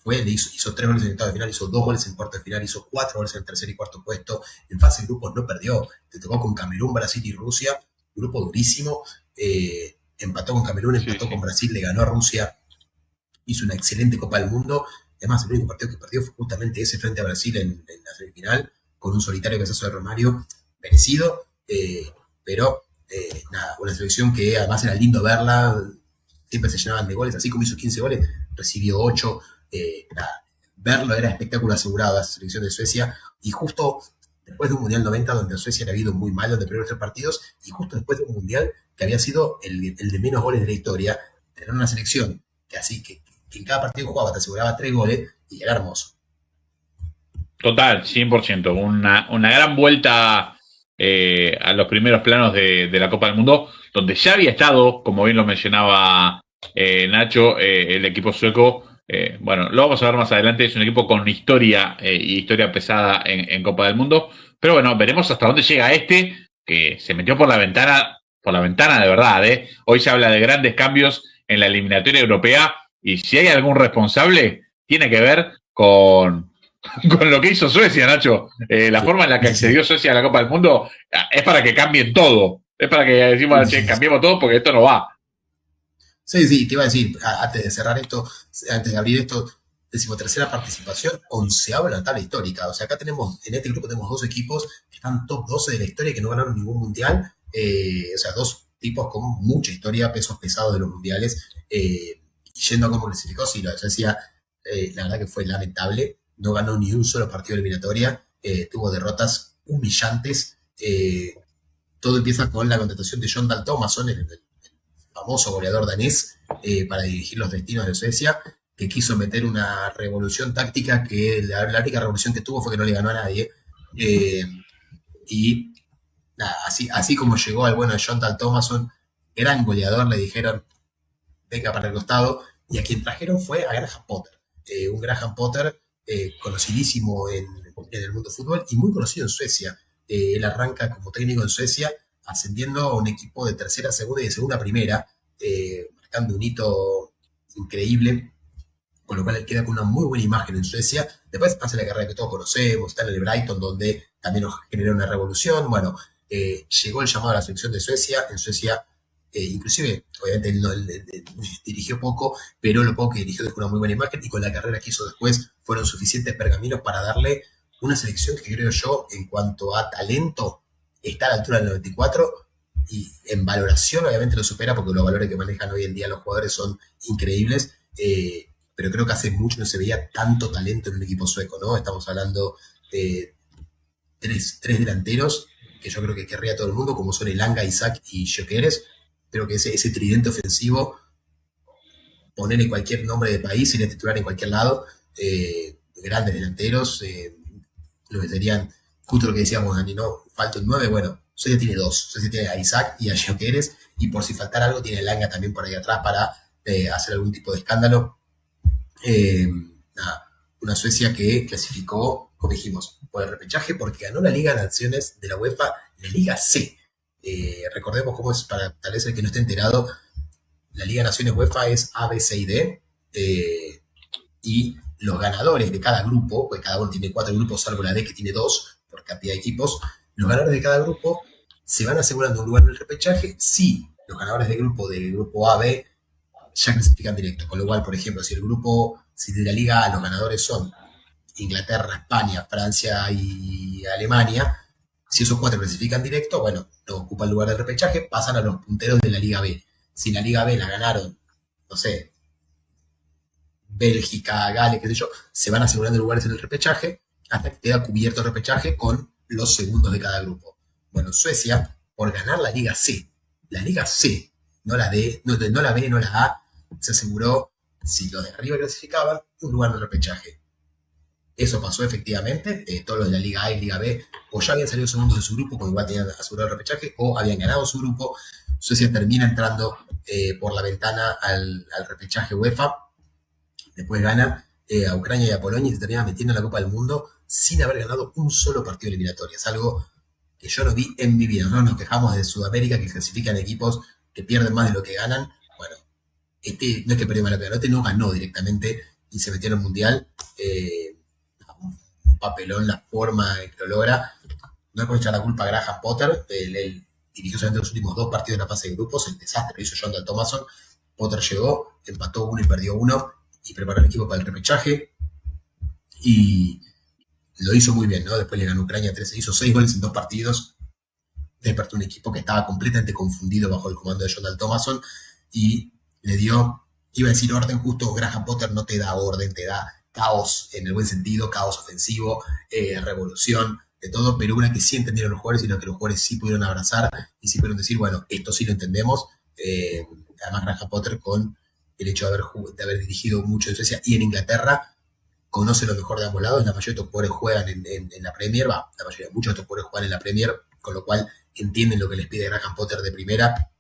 Hizo 3 goles en el octavo de final, hizo 2 goles en cuarto de final, hizo 4 goles en el tercer y cuarto puesto. En fase de grupos no perdió. Te tocó con Camerún, Brasil y Rusia. Grupo durísimo. Empató con Camerún, empató con Brasil, le ganó a Rusia. Hizo una excelente Copa del Mundo. Además, el único partido que perdió fue justamente ese frente a Brasil en la semifinal, con un solitario cabezazo de Romario, merecido. Pero nada, una selección que además era lindo verla. Siempre se llenaban de goles, así como hizo 15 goles, recibió 8. Verlo era espectáculo asegurado a esa selección de Suecia, y justo después de un Mundial 90 donde Suecia había ido muy mal, donde perdió los 3 partidos, y justo después de un Mundial que había sido el de menos goles de la historia, tener una selección que en cada partido que jugaba te aseguraba 3 goles, y era hermoso. Total, 100%. Una gran vuelta a los primeros planos de la Copa del Mundo, donde ya había estado, como bien lo mencionaba Nacho, el equipo sueco. Bueno, lo vamos a ver más adelante, es un equipo con historia y historia pesada en Copa del Mundo, pero bueno, veremos hasta dónde llega que se metió por la ventana de verdad. Hoy se habla de grandes cambios en la eliminatoria europea, y si hay algún responsable, tiene que ver con lo que hizo Suecia, Nacho. La forma en la que accedió Suecia a la Copa del Mundo es para que cambien todo, es para que decimos, cambiemos todo porque esto no va. Sí, te iba a decir, antes de cerrar esto, antes de abrir esto, 13ª participación, 11ª en la tabla histórica. O sea, acá en este grupo tenemos 2 equipos que están top 12 de la historia y que no ganaron ningún mundial. O sea, 2 tipos con mucha historia, pesos pesados de los mundiales. Y yendo a cómo clasificó, sí, lo decía, la verdad que fue lamentable. No ganó ni un solo partido de eliminatoria. Tuvo derrotas humillantes. Todo empieza con la contratación de Jon Dahl Tomasson, el famoso goleador danés, para dirigir los destinos de Suecia, que quiso meter una revolución táctica que la única revolución que tuvo fue que no le ganó a nadie. Y nada, así como llegó al bueno de Jon Dahl Tomasson, gran goleador, le dijeron, venga para el costado, y a quien trajeron fue a Graham Potter. Un Graham Potter conocidísimo en el mundo fútbol y muy conocido en Suecia. Él arranca como técnico en Suecia, ascendiendo a un equipo de tercera, segunda y de segunda primera, marcando un hito increíble, con lo cual él queda con una muy buena imagen en Suecia. Después hace la carrera que todos conocemos, está en el Brighton, donde también nos generó una revolución. Bueno, llegó el llamado a la selección de Suecia. En Suecia, inclusive, obviamente él dirigió poco, pero lo poco que dirigió dejó una muy buena imagen, y con la carrera que hizo después fueron suficientes pergaminos para darle una selección que creo yo, en cuanto a talento, está a la altura del 94, y en valoración obviamente lo supera, porque los valores que manejan hoy en día los jugadores son increíbles, pero creo que hace mucho no se veía tanto talento en un equipo sueco, ¿no? Estamos hablando de tres delanteros que yo creo que querría todo el mundo, como son Elanga, Isaac y Gyökeres. Creo que ese tridente ofensivo, ponerle cualquier nombre de país, sería titular en cualquier lado. Grandes delanteros, lo que serían justo lo que decíamos, Dani, ¿no? Falta un 9, bueno, Suecia tiene 2. Suecia tiene a Isaac y a Gyökeres, y por si faltara algo tiene Elanga también por ahí atrás para hacer algún tipo de escándalo. Una Suecia que clasificó, como dijimos, por el repechaje, porque ganó la Liga de Naciones de la UEFA, la Liga C. Recordemos cómo es, para tal vez el que no esté enterado, la Liga de Naciones UEFA es A, B, C y D, y los ganadores de cada grupo, pues cada uno tiene 4 grupos, salvo la D que tiene 2 por cantidad de equipos, los ganadores de cada grupo se van asegurando un lugar en el repechaje si los ganadores del grupo A, B ya clasifican directo. Con lo cual, por ejemplo, si de la Liga A los ganadores son Inglaterra, España, Francia y Alemania, si esos 4 clasifican directo, bueno, no ocupan el lugar del repechaje, pasan a los punteros de la Liga B. Si la Liga B la ganaron, no sé, Bélgica, Gales, qué sé yo, se van asegurando lugares en el repechaje hasta que queda cubierto el repechaje con los segundos de cada grupo. Bueno, Suecia, por ganar la Liga C, no la D, no la B, no la A, se aseguró, si los de arriba clasificaban, un lugar en el repechaje. Eso pasó efectivamente. Todos los de la Liga A y Liga B o ya habían salido segundos de su grupo, con igual tenían asegurado el repechaje, o habían ganado su grupo. Suecia termina entrando por la ventana al repechaje UEFA. Después gana a Ucrania y a Polonia y se termina metiendo en la Copa del Mundo. sin haber ganado un solo partido eliminatorio. Es algo que yo no vi en mi vida. No nos quejamos de Sudamérica, que clasifican equipos que pierden más de lo que ganan. Bueno, no es que perdió más de lo que ganó, no ganó directamente y se metió en el Mundial. Un papelón la forma en que lo logra. No le puedo echar la culpa a Graham Potter. Él dirigió solamente los últimos 2 partidos de la fase de grupos. El desastre lo hizo Jordan Thomason. Potter llegó, empató 1 y perdió 1 y preparó el equipo para el repechaje. Y lo hizo muy bien, ¿no? Después le ganó Ucrania 13, hizo 6 goles en 2 partidos. Despertó un equipo que estaba completamente confundido bajo el comando de Jordan Thomason y le dio, iba a decir orden, justo Graham Potter no te da orden, te da caos en el buen sentido, caos ofensivo, revolución, de todo, pero una que sí entendieron los jugadores y lo que los jugadores sí pudieron abrazar y sí pudieron decir, bueno, esto sí lo entendemos. Además Graham Potter, con el hecho de haber dirigido mucho en Suecia y en Inglaterra, conoce lo mejor de ambos lados. La mayoría de estos jugadores juegan en la Premier, muchos de estos jugadores juegan en la Premier, con lo cual entienden lo que les pide Graham Potter de primera,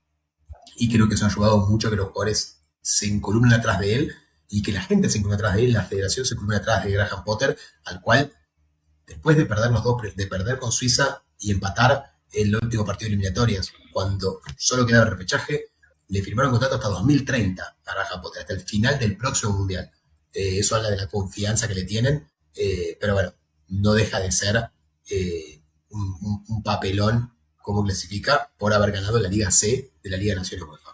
y creo que eso ha ayudado mucho a que los jugadores se encolumnen atrás de él y que la gente se encolumne atrás de él, la federación se encolumne atrás de Graham Potter, al cual, después de perder de perder con Suiza y empatar el último partido de eliminatorias, cuando solo quedaba el repechaje, le firmaron contrato hasta 2030 a Graham Potter, hasta el final del próximo Mundial. Eso habla de la confianza que le tienen, pero bueno, no deja de ser un papelón como clasifica por haber ganado la Liga C de la Liga de Naciones UEFA.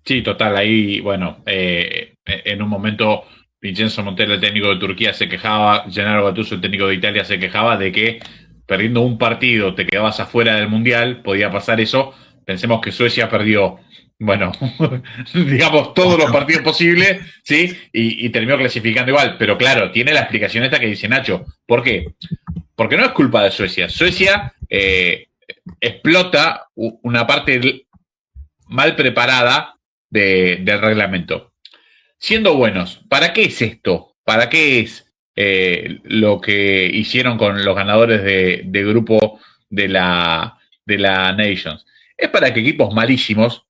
Sí, total, ahí, bueno, en un momento Vincenzo Montella, el técnico de Turquía, se quejaba, Gennaro Gattuso, el técnico de Italia, se quejaba de que perdiendo un partido te quedabas afuera del Mundial, podía pasar eso. Pensemos que Suecia perdió, bueno, digamos, todos los partidos posibles, ¿sí? Y terminó clasificando igual. Pero claro, tiene la explicación esta que dice Nacho. ¿Por qué? Porque no es culpa de Suecia. Suecia explota una parte mal preparada del reglamento. Siendo buenos, ¿para qué es esto? ¿Para qué es lo que hicieron con los ganadores de grupo de la Nations? Es para que equipos malísimos,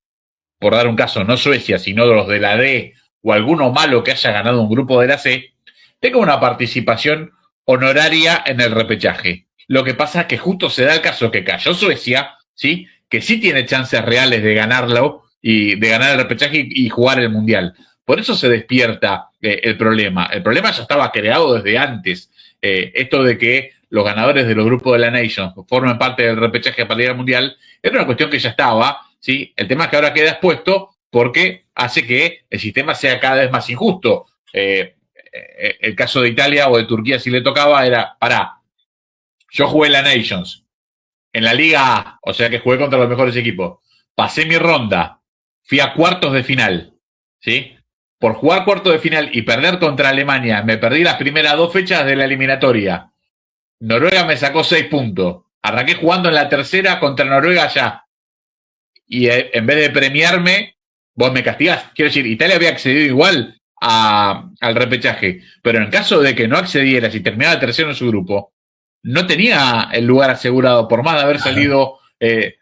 por dar un caso, no Suecia, sino los de la D o alguno malo que haya ganado un grupo de la C, tenga una participación honoraria en el repechaje. Lo que pasa es que justo se da el caso que cayó Suecia, ¿sí? Que sí tiene chances reales de ganarlo y de ganar el repechaje y jugar el Mundial. Por eso se despierta el problema. El problema ya estaba creado desde antes. Esto de que los ganadores de los grupos de la Nations formen parte del repechaje para ir al Mundial era una cuestión que ya estaba, ¿sí? El tema es que ahora queda expuesto porque hace que el sistema sea cada vez más injusto. El caso de Italia o de Turquía, si le tocaba, era, yo jugué en la Nations, en la Liga A, o sea que jugué contra los mejores equipos, pasé mi ronda, fui a cuartos de final, ¿sí? Por jugar cuartos de final y perder contra Alemania, me perdí las primeras 2 fechas de la eliminatoria. Noruega me sacó 6 puntos. Arranqué jugando en la tercera contra Noruega ya. Y en vez de premiarme, vos me castigás. Quiero decir, Italia había accedido igual al repechaje. Pero en caso de que no accediera, si terminaba tercero en su grupo, no tenía el lugar asegurado, por más de haber salido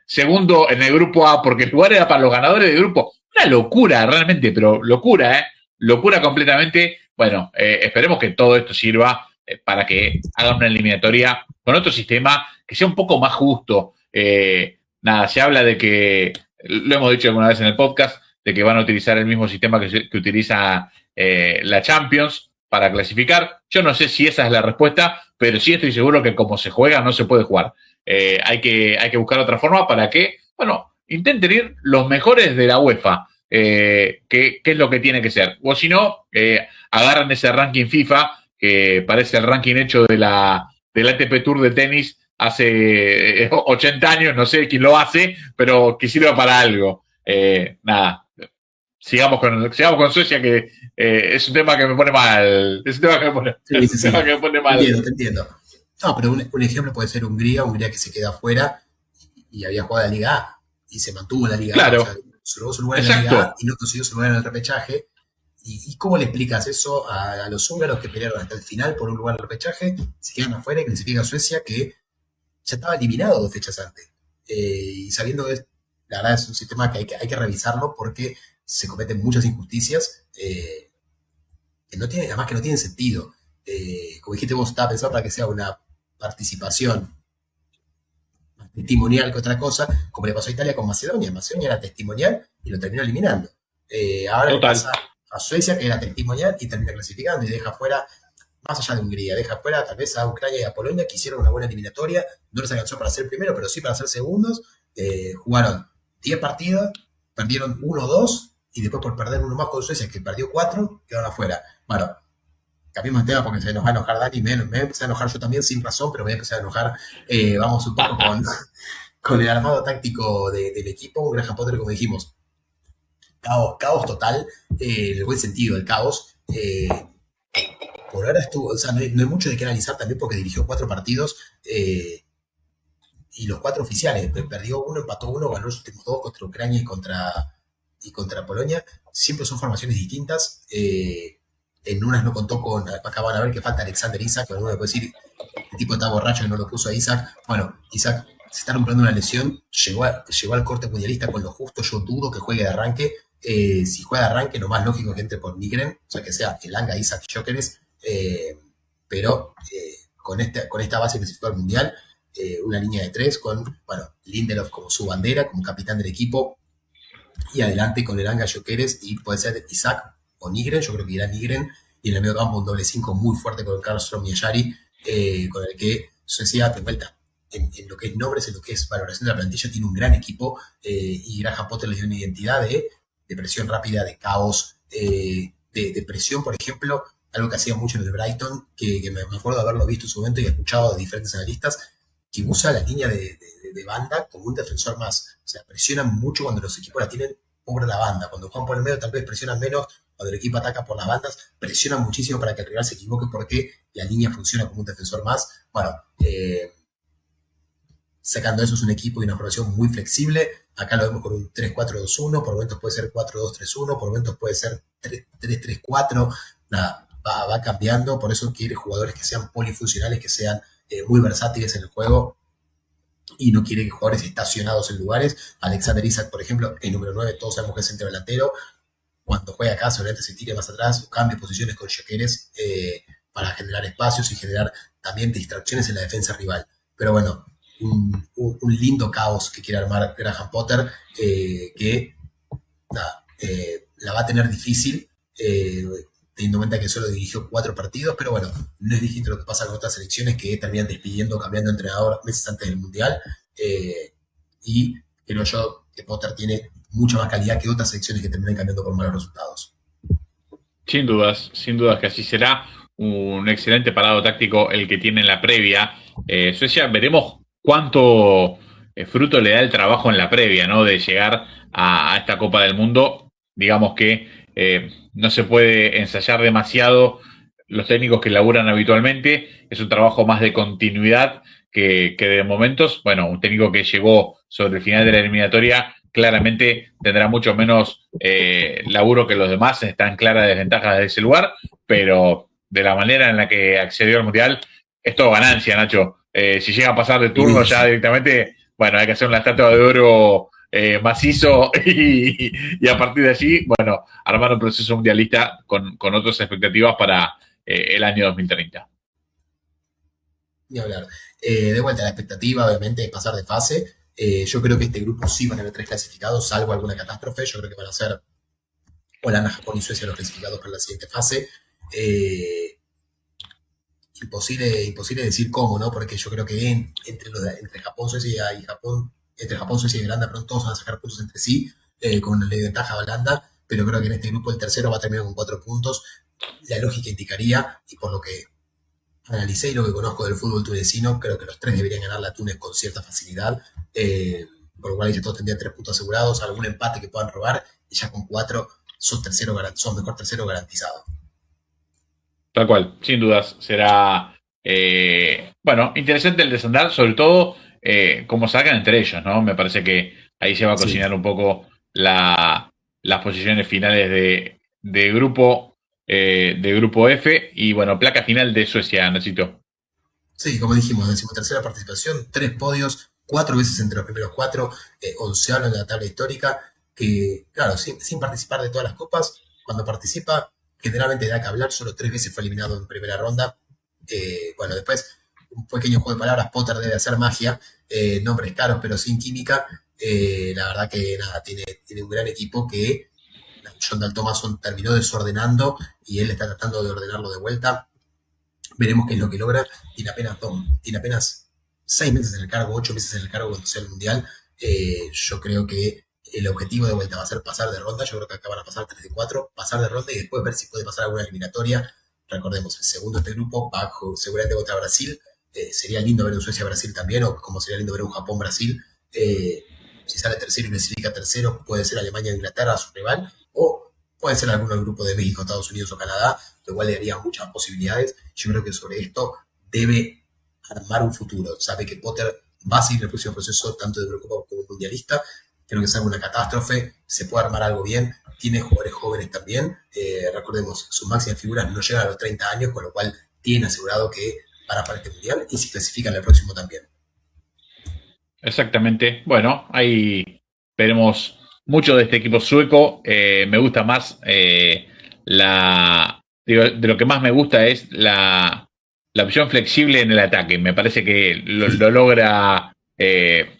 segundo en el grupo A, porque el lugar era para los ganadores del grupo. Una locura, realmente, pero locura, locura completamente. Bueno, esperemos que todo esto sirva para que hagan una eliminatoria con otro sistema que sea un poco más justo. Nada, se habla de que, lo hemos dicho alguna vez en el podcast, de que van a utilizar el mismo sistema que utiliza la Champions para clasificar. Yo no sé si esa es la respuesta, pero sí estoy seguro que como se juega no se puede jugar. Hay que buscar otra forma para que, bueno, intenten ir los mejores de la UEFA, que es lo que tiene que ser. O si no, agarran ese ranking FIFA, que parece el ranking hecho del ATP Tour de tenis hace 80 años, no sé quién lo hace, pero que sirva para algo. Nada, sigamos con Suecia, que es un tema que me pone mal. Es un tema que me pone, que me pone mal. Te entiendo. No, pero un ejemplo puede ser Hungría que se queda afuera y había jugado la Liga A y se mantuvo en la Liga claro. A. O sea, se robó su lugar en la Liga A y no consiguió su lugar en el repechaje. ¿Y cómo le explicas eso a los húngaros que pelearon hasta el final por un lugar en el repechaje? Se quedan afuera y clasifica a Suecia, que ya estaba eliminado 2 fechas antes. Y sabiendo que la verdad es un sistema que hay que revisarlo porque se cometen muchas injusticias que no tienen sentido. como dijiste vos, estaba pensado para que sea una participación más testimonial que otra cosa, como le pasó a Italia con Macedonia. Macedonia era testimonial y lo terminó eliminando. Ahora le Total. pasa a Suecia, que era testimonial y termina clasificando y deja fuera, más allá de Hungría, deja fuera tal vez a Ucrania y a Polonia, que hicieron una buena eliminatoria, no les alcanzó para ser primero, pero sí para ser segundos. Jugaron 10 partidos, perdieron 1-2 y después por perder uno más con Suecia, que perdió 4, quedaron afuera. Bueno, cambiemos de tema porque se nos va a enojar Dani, me empecé a enojar yo también sin razón, pero me voy a empezar a enojar. Vamos un poco con el armado táctico del equipo. Graham Potter, como dijimos, caos total, en el buen sentido del caos. Por ahora estuvo, o sea, no hay mucho de qué analizar también porque dirigió 4 partidos y los 4 oficiales. Perdió uno, empató uno, ganó los últimos 2 contra Ucrania y contra Polonia. Siempre son formaciones distintas. En unas no contó con, acá van a ver que falta Alexander Isak, que alguno me puede decir, el tipo está borracho y no lo puso a Isak. Bueno, Isak se está rompiendo una lesión, llegó al corte mundialista con lo justo, yo dudo que juegue de arranque. Si juega de arranque, lo más lógico es que entre por Nygren, o sea que sea Elanga, Isak y Gyökeres, pero con esta base que se fue al mundial, una línea de 3 con, bueno, Lindelof como su bandera, como capitán del equipo, y adelante con Elanga, Gyökeres, y puede ser Isak o Nygren, yo creo que irá Nygren, y en el medio campo un doble 5 muy fuerte con Carlos Romiayari, con el que Suecia, de vuelta, en lo que es nombres, en lo que es valoración de la plantilla, tiene un gran equipo, y Graham Potter le dio una identidad de presión rápida, de caos, de presión, por ejemplo, algo que hacía mucho en el Brighton, que me acuerdo de haberlo visto en su momento y escuchado de diferentes analistas, que usa la línea de banda como un defensor más. O sea, presionan mucho cuando los equipos la tienen por la banda. Cuando juegan por el medio tal vez presionan menos, cuando el equipo ataca por las bandas, presionan muchísimo para que el rival se equivoque porque la línea funciona como un defensor más. Bueno, sacando eso es un equipo y una formación muy flexible. Acá lo vemos con un 3-4-2-1, por momentos puede ser 4-2-3-1, por momentos puede ser 3-3-4, nada, va cambiando, por eso quiere jugadores que sean polifuncionales, que sean muy versátiles en el juego y no quiere jugadores estacionados en lugares. Alexander Isak, por ejemplo, el número 9, todos sabemos que es centro delantero. Cuando juega acá, seguramente se tire más atrás, cambie posiciones con Gyökeres para generar espacios y generar también distracciones en la defensa rival. Pero bueno, un lindo caos que quiere armar Graham Potter, que nada, la va a tener difícil, teniendo en cuenta que solo dirigió 4 partidos, pero bueno, no es distinto lo que pasa con otras selecciones que terminan despidiendo, cambiando de entrenador meses antes del Mundial, y creo yo que Potter tiene mucha más calidad que otras selecciones que terminan cambiando por malos resultados. Sin dudas que así será. Un excelente parado táctico el que tiene en la previa. Suecia, veremos cuánto fruto le da el trabajo en la previa, ¿no? De llegar a esta Copa del Mundo. Digamos que no se puede ensayar demasiado los técnicos que laburan habitualmente. Es un trabajo más de continuidad que de momentos. Bueno, un técnico que llegó sobre el final de la eliminatoria claramente tendrá mucho menos laburo que los demás. Están claras desventajas de ese lugar, pero de la manera en la que accedió al Mundial, es todo ganancia, Nacho. Si llega a pasar de turno ya directamente, bueno, hay que hacer una estatua de oro macizo y a partir de allí, bueno, armar un proceso mundialista con otras expectativas para el año 2030. Ni hablar. De vuelta, la expectativa, obviamente, es pasar de fase. Yo creo que este grupo sí van a haber 3 clasificados, salvo alguna catástrofe. Yo creo que van a ser Holanda, Japón y Suecia los clasificados para la siguiente fase. Imposible decir cómo, ¿no? Porque yo creo que entre Japón, Suecia y Holanda pronto todos van a sacar puntos entre sí, con una ventaja a Holanda, pero creo que en este grupo el tercero va a terminar con 4 puntos. La lógica indicaría, y por lo que analicé y lo que conozco del fútbol tunecino, creo que los 3 deberían ganar la Túnez con cierta facilidad, por lo cual ellos todos tendrían 3 puntos asegurados, algún empate que puedan robar, y ya con 4 sos mejor tercero garantizado. Tal cual, sin dudas. Será, bueno, interesante el desandar, sobre todo cómo sacan entre ellos, ¿no? Me parece que ahí se va a cocinar un poco las posiciones finales de grupo F y, bueno, placa final de Suecia, Nachito. Sí, como dijimos, 13ª participación, 3 podios, 4 veces entre los primeros 4, 11º en la tabla histórica, que, claro, sin participar de todas las copas, cuando participa, generalmente da que hablar, solo 3 veces fue eliminado en primera ronda. Bueno, después, un pequeño juego de palabras, Potter debe hacer magia, nombres caros pero sin química. La verdad que nada, tiene un gran equipo que John Dal Thomason terminó desordenando y él está tratando de ordenarlo de vuelta. Veremos qué es lo que logra. Tiene apenas 6 meses en el cargo, 8 meses en el cargo cuando sea el Mundial. Yo creo que el objetivo de vuelta va a ser pasar de ronda. Yo creo que acá van a pasar 3 de 4, pasar de ronda y después ver si puede pasar alguna eliminatoria. Recordemos, el segundo de este grupo va seguramente contra Brasil. Sería lindo ver un Suecia-Brasil también, o como sería lindo ver un Japón-Brasil. Si sale tercero y clasifica tercero, puede ser Alemania-Inglaterra su rival, o puede ser alguno del grupo de México, Estados Unidos o Canadá, lo cual le daría muchas posibilidades. Yo creo que sobre esto debe armar un futuro. Sabe que Potter va a seguir el próximo proceso tanto de Eurocopa como mundialista. Creo que es una catástrofe, se puede armar algo bien. Tiene jugadores jóvenes también. Recordemos, sus máximas figuras no llegan a los 30 años, con lo cual tienen asegurado que van para este mundial y si clasifican el próximo también. Exactamente. Bueno, ahí veremos mucho de este equipo sueco. Me gusta más de lo que más me gusta es la opción flexible en el ataque. Me parece que lo logra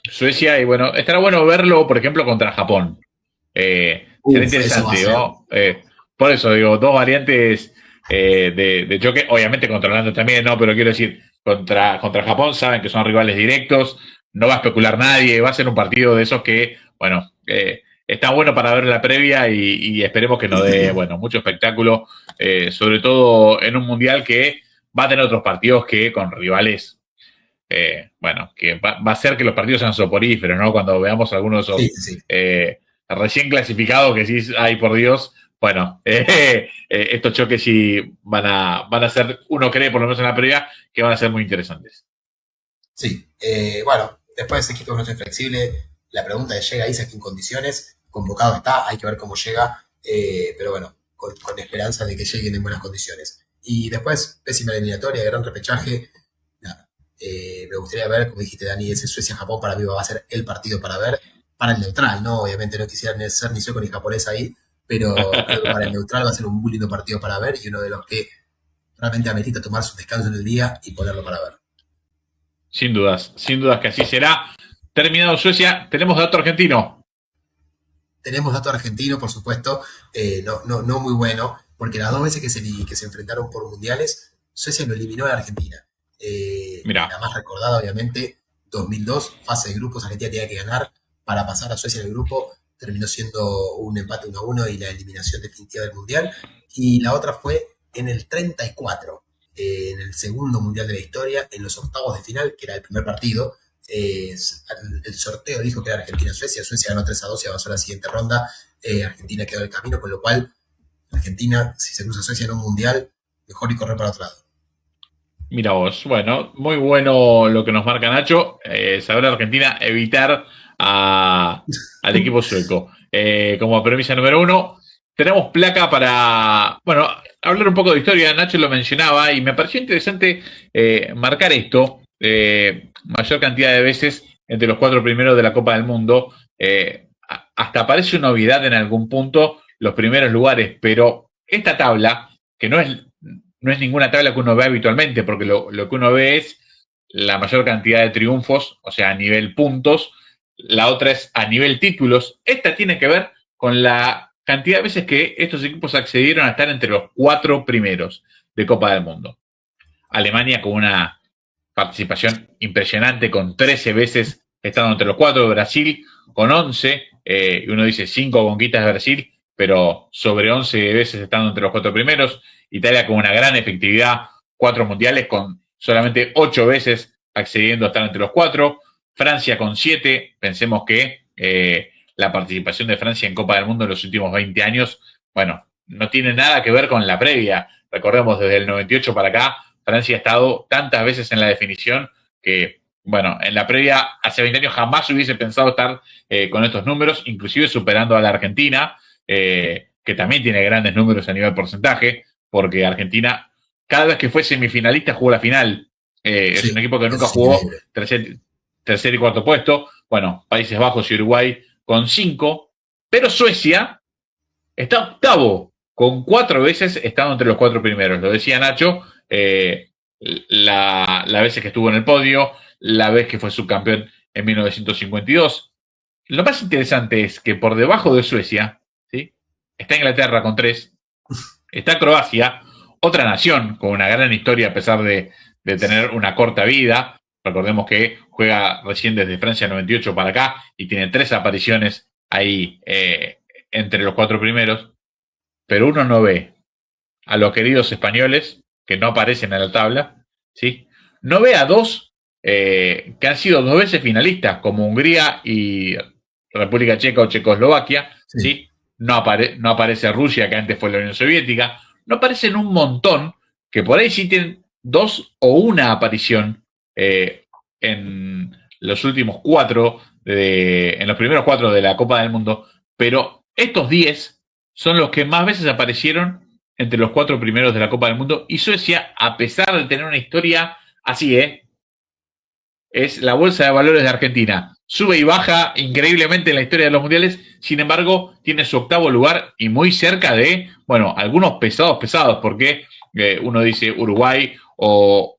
Suecia y bueno, estará bueno verlo, por ejemplo, contra Japón. Será interesante, ¿no? Por eso digo, dos variantes de choque, obviamente controlando también, ¿no? Pero quiero decir, contra Japón saben que son rivales directos, no va a especular nadie, va a ser un partido de esos que, bueno, está bueno para ver la previa y esperemos que nos dé, bueno, mucho espectáculo, sobre todo en un mundial que va a tener otros partidos que con rivales, bueno, que va a hacer que los partidos sean soporíferos, ¿no? Cuando veamos algunos de esos recién clasificados que sí, ay, por Dios, bueno, estos choques sí van a ser, uno cree por lo menos en la previa, que van a ser muy interesantes. Sí, bueno, después de ese equipo que no es flexible, la pregunta es, ¿llega Isaac en condiciones? Convocado está, hay que ver cómo llega, pero bueno, con esperanza de que lleguen en buenas condiciones. Y después, pésima eliminatoria, gran repechaje, nada. Me gustaría ver, como dijiste Dani, ese Suecia-Japón para mí va a ser el partido para ver, para el neutral, ¿no? Obviamente no quisiera ser ni sueco ni japonés ahí, pero creo que para el neutral va a ser un muy lindo partido para ver y uno de los que realmente amerita tomar su descanso en el día y ponerlo para ver. Sin dudas que así será. Terminado Suecia, tenemos dato argentino. Tenemos dato argentino, por supuesto, no muy bueno, porque las 2 veces que se enfrentaron por mundiales, Suecia lo eliminó a la Argentina. La más recordada, obviamente, 2002, fase de grupos, Argentina tenía que ganar para pasar a Suecia en el grupo, terminó siendo un empate 1-1 y la eliminación definitiva del mundial. Y la otra fue en el 34, en el segundo mundial de la historia, en los octavos de final, que era el primer partido. El sorteo dijo que era Argentina-Suecia. Suecia ganó 3-2 y avanzó a la siguiente ronda. Argentina quedó en el camino, con lo cual Argentina, si se cruza Suecia en un mundial, mejor y correr para otro lado. Mira vos, bueno, muy bueno lo que nos marca Nacho. Saber Argentina evitar al equipo sueco. Como premisa número 1, tenemos placa para, bueno, hablar un poco de historia. Nacho lo mencionaba y me pareció interesante marcar esto. Mayor cantidad de veces entre los 4 primeros de la Copa del Mundo. Hasta parece una obviedad en algún punto los primeros lugares, pero esta tabla, que no es ninguna tabla que uno ve habitualmente, porque lo que uno ve es la mayor cantidad de triunfos, o sea, a nivel puntos. La otra es a nivel títulos. Esta tiene que ver con la cantidad de veces que estos equipos accedieron a estar entre los 4 primeros de Copa del Mundo. Alemania con una participación impresionante, con 13 veces estando entre los 4, Brasil con 11, y uno dice 5 conquistas de Brasil, pero sobre 11 veces estando entre los 4 primeros. Italia con una gran efectividad, 4 mundiales, con solamente 8 veces accediendo a estar entre los 4. Francia con 7, pensemos que la participación de Francia en Copa del Mundo en los últimos 20 años, bueno, no tiene nada que ver con la previa. Recordemos, desde el 98 para acá, Francia ha estado tantas veces en la definición que, bueno, en la previa hace 20 años jamás hubiese pensado estar con estos números, inclusive superando a la Argentina, que también tiene grandes números a nivel porcentaje, porque Argentina, cada vez que fue semifinalista, jugó la final. Es un equipo que nunca jugó tercer y cuarto puesto. Bueno, Países Bajos y Uruguay con 5, pero Suecia está octavo con 4 veces estando entre los 4 primeros. Lo decía Nacho, la vez que estuvo en el podio, la vez que fue subcampeón en 1952. Lo más interesante es que por debajo de Suecia, ¿sí?, está Inglaterra con 3, está Croacia, otra nación con una gran historia a pesar de tener una corta vida. Recordemos que juega recién desde Francia 98 para acá y tiene 3 apariciones ahí entre los 4 primeros. Pero uno no ve a los queridos españoles, que no aparecen en la tabla, ¿sí? No ve a 2 que han sido 2 veces finalistas, como Hungría y República Checa o Checoslovaquia, ¿sí? No aparece Rusia, que antes fue la Unión Soviética. No aparecen un montón, que por ahí sí tienen 2 o una aparición en los últimos 4, en los primeros 4 de la Copa del Mundo, pero estos 10 son los que más veces aparecieron entre los 4 primeros de la Copa del Mundo, y Suecia, a pesar de tener una historia así, es la bolsa de valores de Argentina. Sube y baja increíblemente en la historia de los mundiales, sin embargo, tiene su 8º lugar y muy cerca de, bueno, algunos pesados, porque uno dice Uruguay o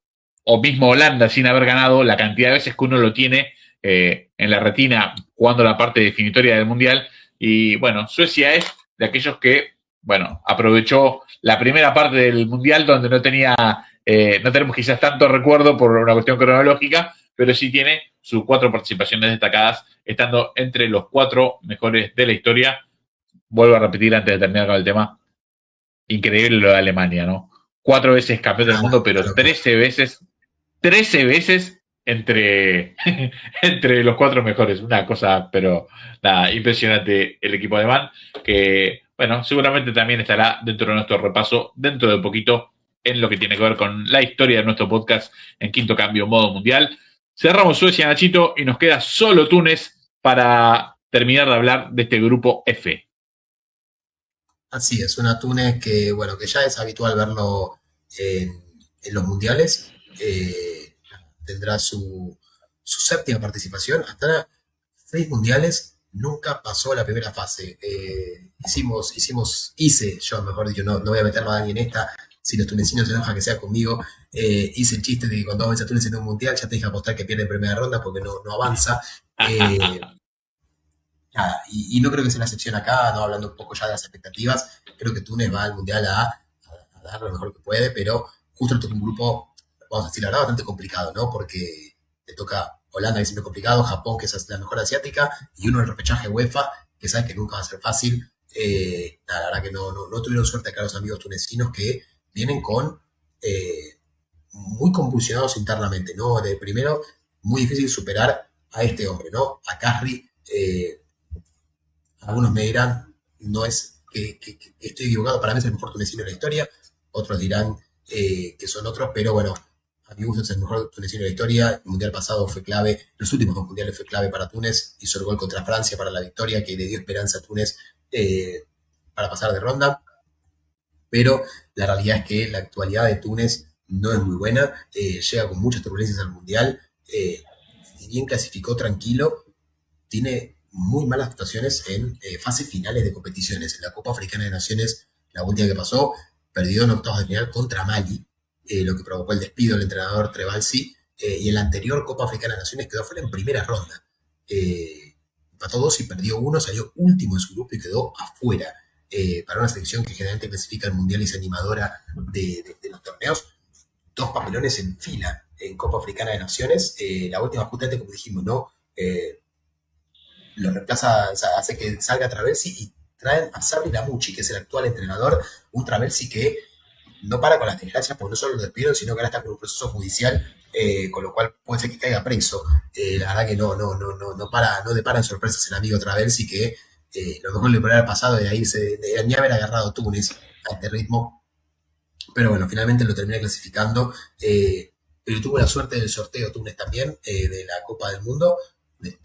mismo Holanda sin haber ganado, la cantidad de veces que uno lo tiene en la retina jugando la parte definitoria del mundial. Y bueno, Suecia es de aquellos que, bueno, aprovechó la primera parte del mundial donde no tenemos quizás tanto recuerdo por una cuestión cronológica, pero sí tiene sus 4 participaciones destacadas, estando entre los 4 mejores de la historia. Vuelvo a repetir antes de terminar con el tema, increíble lo de Alemania, ¿no? 4 veces campeón del mundo, pero 13 veces entre los 4 mejores. Una cosa, pero nada, impresionante el equipo alemán, que, bueno, seguramente también estará dentro de nuestro repaso dentro de poquito en lo que tiene que ver con la historia de nuestro podcast en Quinto Cambio Modo Mundial. Cerramos Suecia, Nachito, y nos queda solo Túnez para terminar de hablar de este grupo F. Así es, una Túnez que, bueno, que ya es habitual verlo en los mundiales. Tendrá su 7ª participación. Hasta 6 mundiales, nunca pasó la primera fase. Hice yo, mejor dicho, no voy a meterlo a Dani en esta, si los tunecinos se enojan que sea conmigo. Hice el chiste de que cuando vamos a Túnez en un mundial, ya te dije apostar que pierde en primera ronda porque no avanza. Nada, y no creo que sea la excepción acá, no hablando un poco ya de las expectativas. Creo que Túnez va al mundial a dar lo mejor que puede, pero justo le toca un grupo, vamos a decir la verdad, bastante complicado, ¿no? Porque le toca Holanda, que es siempre complicado, Japón, que es la mejor asiática, y uno el repechaje UEFA, que sabe que nunca va a ser fácil. La verdad que no tuvieron suerte acá los amigos tunecinos, que vienen muy convulsionados internamente, ¿no? De primero, muy difícil superar a este hombre, ¿no? A Kasri. Algunos me dirán, no es que estoy equivocado, para mí es el mejor tunecino de la historia, otros dirán que son otros, pero bueno, a mi gusto es el mejor tunecino de la historia. El mundial pasado fue clave, los últimos 2 mundiales fue clave para Túnez, hizo el gol contra Francia para la victoria, que le dio esperanza a Túnez para pasar de ronda, pero la realidad es que la actualidad de Túnez no es muy buena, llega con muchas turbulencias al mundial, si bien clasificó tranquilo, tiene muy malas actuaciones en fases finales de competiciones. En la Copa Africana de Naciones, la última que pasó, perdió en octavos de final contra Mali, lo que provocó el despido del entrenador Trebalsi, y en la anterior Copa Africana de Naciones quedó fuera en primera ronda. Empató 2 y perdió 1, salió último en su grupo y quedó afuera. Para una selección que generalmente clasifica al mundial y es animadora de los torneos, 2 papelones en fila en Copa Africana de Naciones. La última, justamente como dijimos, ¿no? Lo reemplaza, o sea, hace que salga Traversi y traen a Sabri Lamouchi, que es el actual entrenador, un Traversi que no para con las desgracias, porque no solo lo despidieron, sino que ahora está con un proceso judicial, con lo cual puede ser que caiga preso. La verdad que no deparan sorpresas el amigo Traversi, que lo mejor le podría haber pasado de irse, de ni haber agarrado Túnez a este ritmo. Pero bueno, finalmente lo termina clasificando. Pero tuvo la suerte del sorteo Túnez también, de la Copa del Mundo, de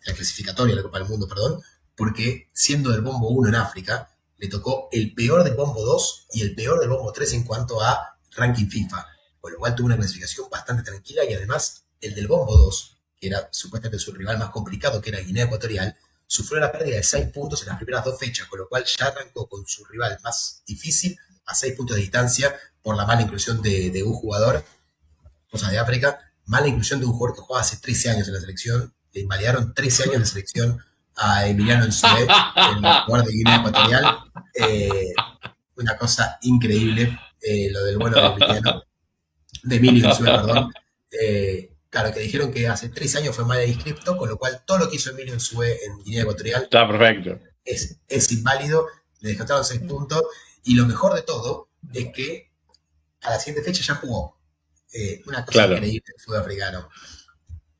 la clasificatoria de la Copa del Mundo, perdón, porque siendo del bombo 1 en África, le tocó el peor del bombo 2 y el peor del bombo 3 en cuanto a ranking FIFA, con lo cual tuvo una clasificación bastante tranquila, y además el del bombo 2, que era supuestamente su rival más complicado, que era Guinea Ecuatorial, sufrió la pérdida de 6 puntos en las primeras 2 fechas, con lo cual ya arrancó con su rival más difícil a 6 puntos de distancia por la mala inclusión de un jugador, cosas de África, mala inclusión de un jugador que jugaba hace 13 años en la selección, le invalidaron 13 años de selección a Emiliano Nsue, el jugador de Guinea Ecuatorial. Una cosa increíble, lo del bueno de Emilio Nsue, perdón. Claro, que dijeron que hace 13 años fue mal inscripto, con lo cual todo lo que hizo Emilio Nsue en Guinea Ecuatorial está perfecto. Es inválido, le descontaron 6 puntos, y lo mejor de todo es que a la siguiente fecha ya jugó. Una cosa increíble del fútbol africano.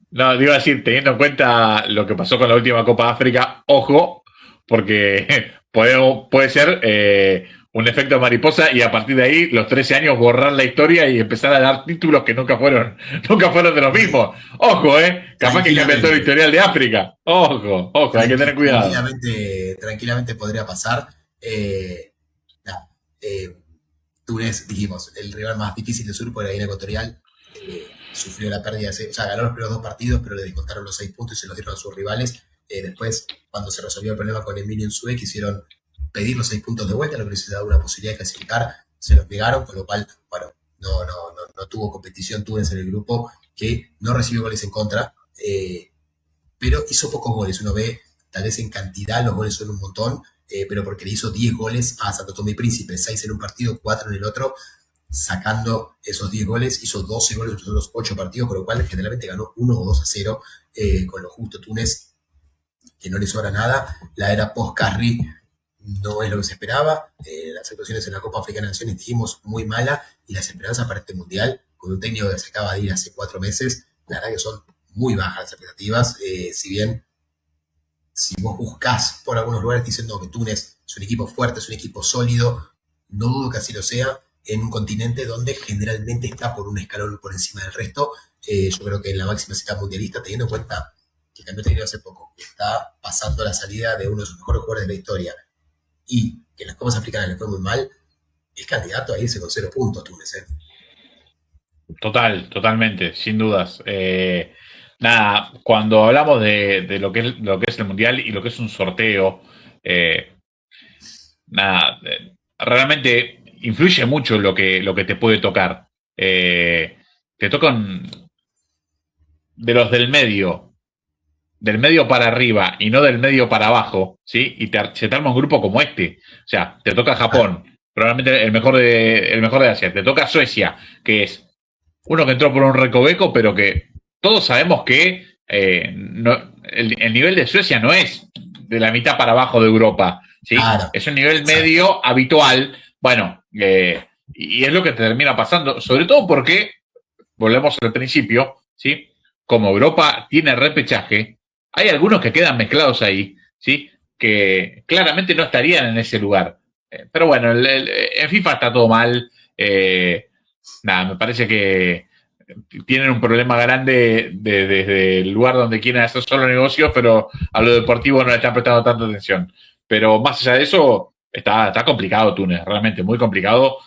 No, digo decir, teniendo en cuenta lo que pasó con la última Copa África, ojo, porque puede ser un efecto mariposa y a partir de ahí, los 13 años, borrar la historia y empezar a dar títulos que nunca fueron de los mismos. Ojo, capaz que cambia todo el historial de África. Ojo, hay que tener cuidado. Tranquilamente podría pasar. Túnez, dijimos, el rival más difícil del sur por la Guinea Ecuatorial, sufrió la pérdida, ganó los primeros 2 partidos, pero le descontaron los 6 puntos y se los dieron a sus rivales. Después, cuando se resolvió el problema con Emilio Nsue, quisieron pedir los 6 puntos de vuelta, lo que les daba una posibilidad de clasificar, se los negaron, con lo cual, bueno, no tuvo competición Túnez en el grupo, que no recibió goles en contra, pero hizo pocos goles. Uno ve, tal vez en cantidad los goles son un montón, pero porque le hizo 10 goles a Santo Tomé y Príncipe, 6 en un partido, 4 en el otro. Sacando esos 10 goles, hizo 12 goles en los 8 partidos, con lo cual generalmente ganó 1 o 2-0, con lo justo. Túnez, que no le sobra nada. La era post-Carri no es lo que se esperaba. Las actuaciones en la Copa Africana de Naciones, dijimos, muy mala, y las esperanzas para este Mundial, con un técnico que se acaba de ir hace 4 meses, la verdad que son muy bajas las expectativas. Si bien, si vos buscás por algunos lugares diciendo que Túnez es un equipo fuerte, es un equipo sólido, no dudo que así lo sea, en un continente donde generalmente está por un escalón por encima del resto. Yo creo que en la máxima cita mundialista, teniendo en cuenta que cambió técnico hace poco, que está pasando la salida de uno de sus mejores jugadores de la historia, y que en las Copas Africanas le fue muy mal, es candidato a irse con 0 puntos Túnez. Totalmente, sin dudas. Nada, cuando hablamos de lo que es el Mundial y lo que es un sorteo, realmente influye mucho lo que te puede tocar. Te tocan de los del medio para arriba y no del medio para abajo, ¿sí? Y se te arma un grupo como este. O sea, te toca Japón, probablemente el mejor de Asia. Te toca Suecia, que es uno que entró por un recoveco, pero que todos sabemos que el nivel de Suecia no es de la mitad para abajo de Europa, ¿sí? Claro. Es un nivel medio habitual. Bueno, y es lo que te termina pasando, sobre todo porque, volvemos al principio, ¿sí? Como Europa tiene repechaje, hay algunos que quedan mezclados ahí, ¿sí? Que claramente no estarían en ese lugar. Pero bueno, en FIFA está todo mal. Me parece que tienen un problema grande desde el lugar donde quieren hacer solo negocios, pero a lo deportivo no le están prestando tanta atención. Pero más allá de eso, está complicado Túnez, realmente muy complicado,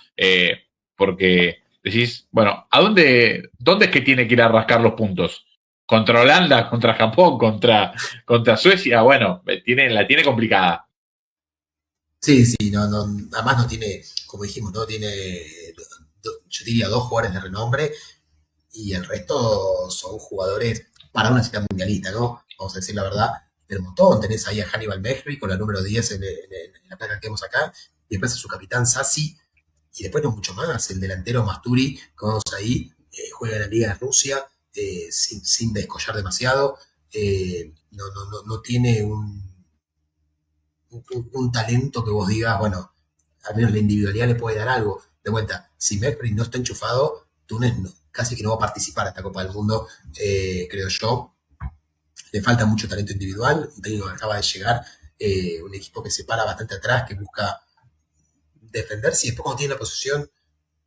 porque decís, bueno, ¿dónde es que tiene que ir a rascar los puntos? ¿Contra Holanda, contra Japón, contra Suecia? Bueno, la tiene complicada. Sí, además no tiene, como dijimos, no tiene, yo diría 2 jugadores de renombre, y el resto son jugadores para una cita mundialista, ¿no? Vamos a decir la verdad, del montón. Tenés ahí a Hannibal Mejri con la número 10 en la placa que vemos acá, y después a su capitán Sassi, y después no mucho más. El delantero Masturi, que vamos ahí, juega en la Liga de Rusia, sin descollar demasiado. No tiene un talento que vos digas, bueno, al menos la individualidad le puede dar algo. De vuelta, si Mejri no está enchufado, Túnez casi que no va a participar a esta Copa del Mundo, creo yo. Le falta mucho talento individual, un técnico que acaba de llegar, un equipo que se para bastante atrás, que busca defenderse, y después cuando tiene la posesión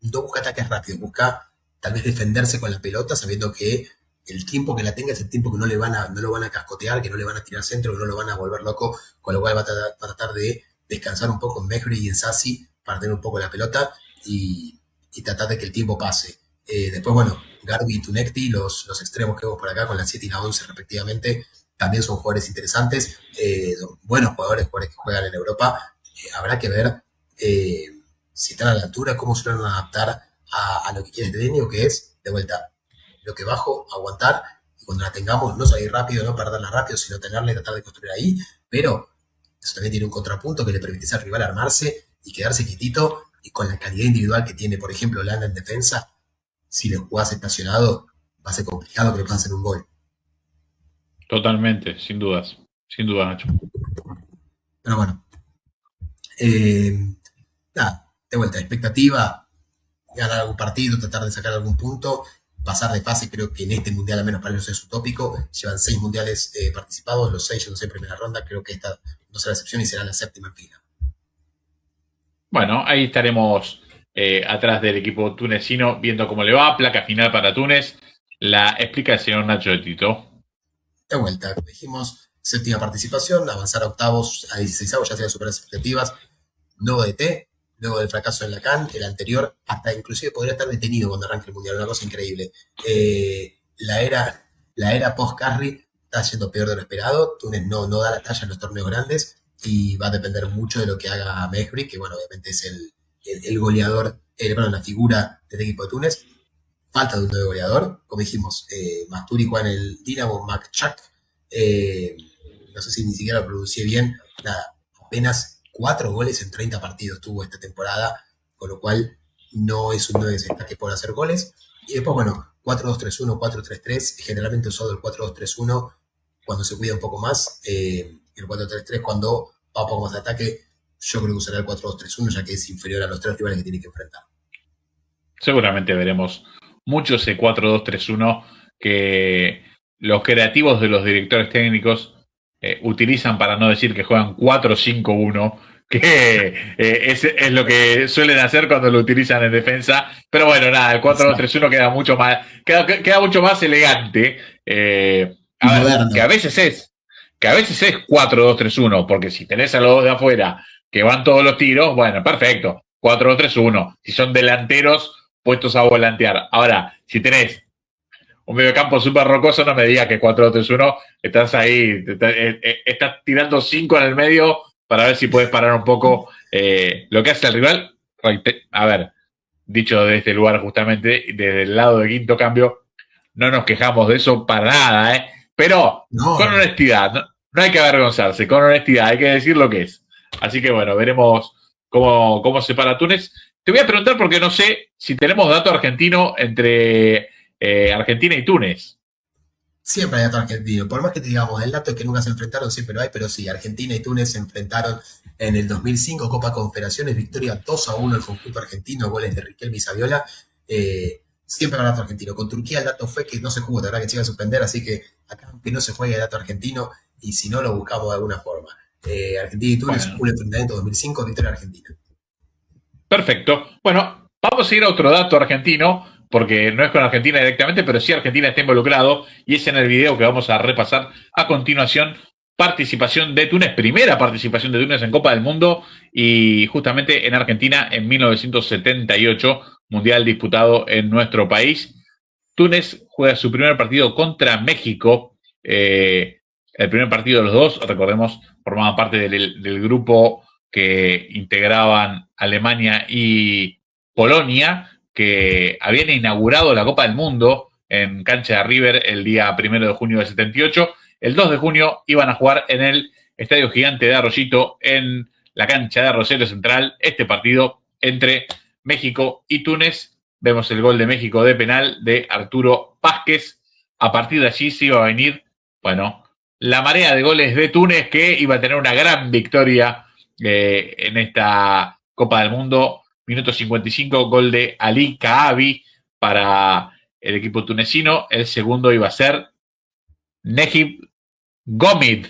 no busca ataques rápidos, busca tal vez defenderse con la pelota, sabiendo que el tiempo que la tenga es el tiempo que no lo van a cascotear, que no le van a tirar centro, que no lo van a volver loco, con lo cual va a tratar de descansar un poco en Mejri y en Sassi para tener un poco la pelota y tratar de que el tiempo pase. Después, bueno, Garbi y Tunekti, los extremos que vemos por acá con la 7 y la 11 respectivamente, también son jugadores interesantes, buenos jugadores que juegan en Europa. Habrá que ver si están a la altura, cómo se van a adaptar a lo que quiere este técnico, que es, de vuelta, lo que bajo, aguantar, y cuando la tengamos, no salir rápido, no perderla rápido, sino tenerla y tratar de construir ahí, pero eso también tiene un contrapunto que le permite al rival armarse y quedarse quietito, y con la calidad individual que tiene, por ejemplo, Holanda en defensa, si le jugás estacionado, va a ser complicado que le puedan hacer un gol. Totalmente, sin dudas, Nacho. Pero bueno, nada, de vuelta, expectativa, ganar algún partido, tratar de sacar algún punto, pasar de fase. Creo que en este mundial, al menos para ellos, es utópico. Llevan 6 mundiales participados, los 6 yéndose en primera ronda. Creo que esta no será la excepción y será la 7ª en fila. Bueno, ahí estaremos atrás del equipo tunecino, viendo cómo le va. Placa final para Túnez. La explica el señor Nacho de Tito. De vuelta, como dijimos, 7ª participación, avanzar a octavos, a 16avos, ya sea superar las expectativas. Nuevo DT, luego del fracaso en la CAN, el anterior, hasta inclusive podría estar detenido cuando arranque el mundial, una cosa increíble. La era post-Carry está yendo peor de lo esperado. Túnez no da la talla en los torneos grandes y va a depender mucho de lo que haga Mejbri, que bueno, obviamente es el goleador, la figura del equipo de Túnez. Falta de un nuevo goleador, como dijimos, Masturi juega en el Dinamo Makchak, no sé si ni siquiera lo pronuncié bien, nada, apenas 4 goles en 30 partidos tuvo esta temporada, con lo cual no es un 9 que por hacer goles. Y después, bueno, 4-2-3-1, 4-3-3, generalmente usado el 4-2-3-1 cuando se cuida un poco más, el 4-3-3 cuando va un poco más de ataque. Yo creo que usará el 4-2-3-1, ya que es inferior a los 3 rivales que tiene que enfrentar. Seguramente veremos mucho ese 4-2-3-1 que los creativos de los directores técnicos utilizan, para no decir que juegan 4-5-1, que es lo que suelen hacer cuando lo utilizan en defensa. Pero bueno, nada, el 4-2-3-1 queda mucho más elegante. A ver, que a veces es 4-2-3-1, porque si tenés a los dos de afuera que van todos los tiros, bueno, perfecto, 4-2-3-1. Si son delanteros puestos a volantear. Ahora, si tenés un mediocampo súper rocoso, no me digas que 4-2-3-1, estás ahí, estás tirando 5 en el medio para ver si puedes parar un poco lo que hace el rival. A ver, dicho desde este lugar justamente, desde el lado de quinto cambio, no nos quejamos de eso para nada, pero no, con honestidad, no hay que avergonzarse, con honestidad, hay que decir lo que es. Así que bueno, veremos cómo se para Túnez. Te voy a preguntar porque no sé si tenemos dato argentino entre Argentina y Túnez. Siempre hay dato argentino. Por más que te digamos, el dato es que nunca se enfrentaron, siempre lo hay, pero sí, Argentina y Túnez se enfrentaron en el 2005, Copa Confederaciones, victoria 2-1 el conjunto argentino, goles de Riquelme y Saviola. Siempre hay dato argentino. Con Turquía el dato fue que no se jugó, de verdad que se iba a suspender, así que acá aunque no se juegue el dato argentino, y si no lo buscamos de alguna forma. Argentina y Túnez, un enfrentamiento 2005, victoria argentina. Perfecto. Bueno, vamos a ir a otro dato argentino, porque no es con Argentina directamente, pero sí Argentina está involucrado, y es en el video que vamos a repasar a continuación. Participación de Túnez, primera participación de Túnez en Copa del Mundo, y justamente en Argentina en 1978, mundial disputado en nuestro país. Túnez juega su primer partido contra México, el primer partido de los dos, recordemos, formaban parte del grupo que integraban Alemania y Polonia, que habían inaugurado la Copa del Mundo en cancha de River el día 1 de junio del 78. El 2 de junio iban a jugar en el Estadio Gigante de Arroyito, en la cancha de Rosario Central, este partido entre México y Túnez. Vemos el gol de México de penal de Arturo Vázquez. A partir de allí se iba a venir, bueno, la marea de goles de Túnez, que iba a tener una gran victoria en esta Copa del Mundo. Minuto 55, gol de Ali Kaabi para el equipo tunecino. El segundo iba a ser Nejib Gomid.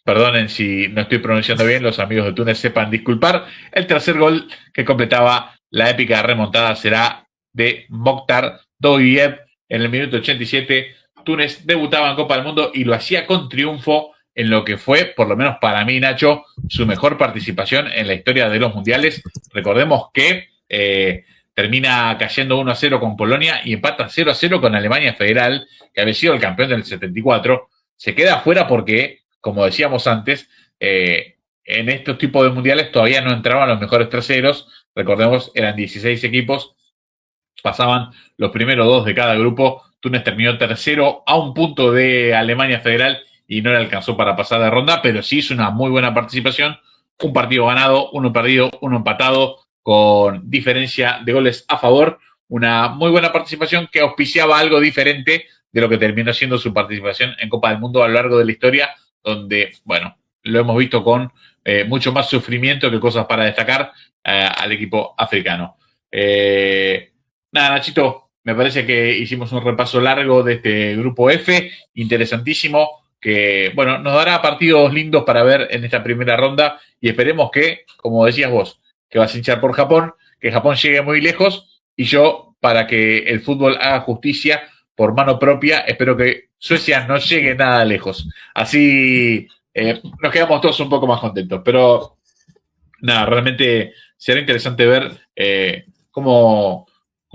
Perdonen si no estoy pronunciando bien, los amigos de Túnez sepan disculpar. El tercer gol que completaba la épica remontada será de Mokhtar Doguiev en el minuto 87. Túnez debutaba en Copa del Mundo y lo hacía con triunfo en lo que fue, por lo menos para mí, Nacho, su mejor participación en la historia de los mundiales. Recordemos que termina cayendo 1-0 con Polonia y empata 0-0 con Alemania Federal, que había sido el campeón del 74. se queda afuera porque, como decíamos antes, en estos tipos de mundiales todavía no entraban los mejores terceros. Recordemos, eran 16 equipos, pasaban los primeros 2 de cada grupo. Túnez terminó tercero a un punto de Alemania Federal y no le alcanzó para pasar de ronda, pero sí hizo una muy buena participación. Un partido ganado, uno perdido, uno empatado, con diferencia de goles a favor. Una muy buena participación que auspiciaba algo diferente de lo que terminó siendo su participación en Copa del Mundo a lo largo de la historia, donde, bueno, lo hemos visto con mucho más sufrimiento que cosas para destacar al equipo africano. Nada, Nachito, me parece que hicimos un repaso largo de este grupo F, interesantísimo, que, bueno, nos dará partidos lindos para ver en esta primera ronda y esperemos que, como decías vos, que vas a hinchar por Japón, que Japón llegue muy lejos y yo, para que el fútbol haga justicia por mano propia, espero que Suecia no llegue nada lejos. Así nos quedamos todos un poco más contentos, pero nada, realmente será interesante ver cómo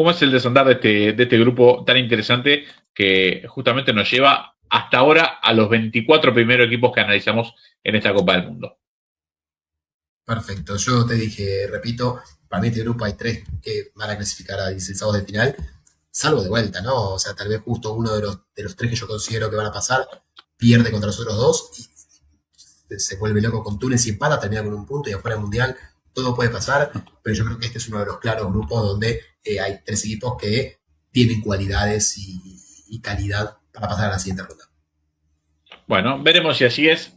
es el desandar de este grupo tan interesante que justamente nos lleva hasta ahora a los 24 primeros equipos que analizamos en esta Copa del Mundo. Perfecto, yo te dije, repito, para mí este grupo hay 3 que van a clasificar a 16avos de final, salvo de vuelta, ¿no? O sea, tal vez justo uno de los 3 que yo considero que van a pasar pierde contra los otros 2 y se vuelve loco con Túnez y empata, termina con un punto y afuera del Mundial todo puede pasar, pero yo creo que este es uno de los claros grupos donde hay 3 equipos que tienen cualidades y calidad para pasar a la siguiente ronda. Bueno, veremos si así es.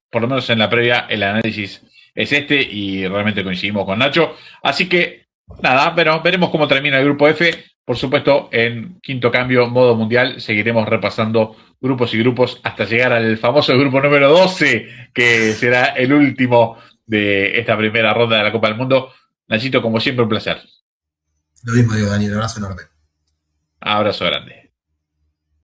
Por lo menos en la previa el análisis es este y realmente coincidimos con Nacho. Así que, nada, bueno, veremos cómo termina el grupo F. Por supuesto, en quinto cambio, modo mundial, seguiremos repasando grupos y grupos hasta llegar al famoso grupo número 12, que será el último de esta primera ronda de la Copa del Mundo. Nachito, como siempre, un placer. Lo mismo digo, Daniel, un abrazo enorme. Abrazo grande.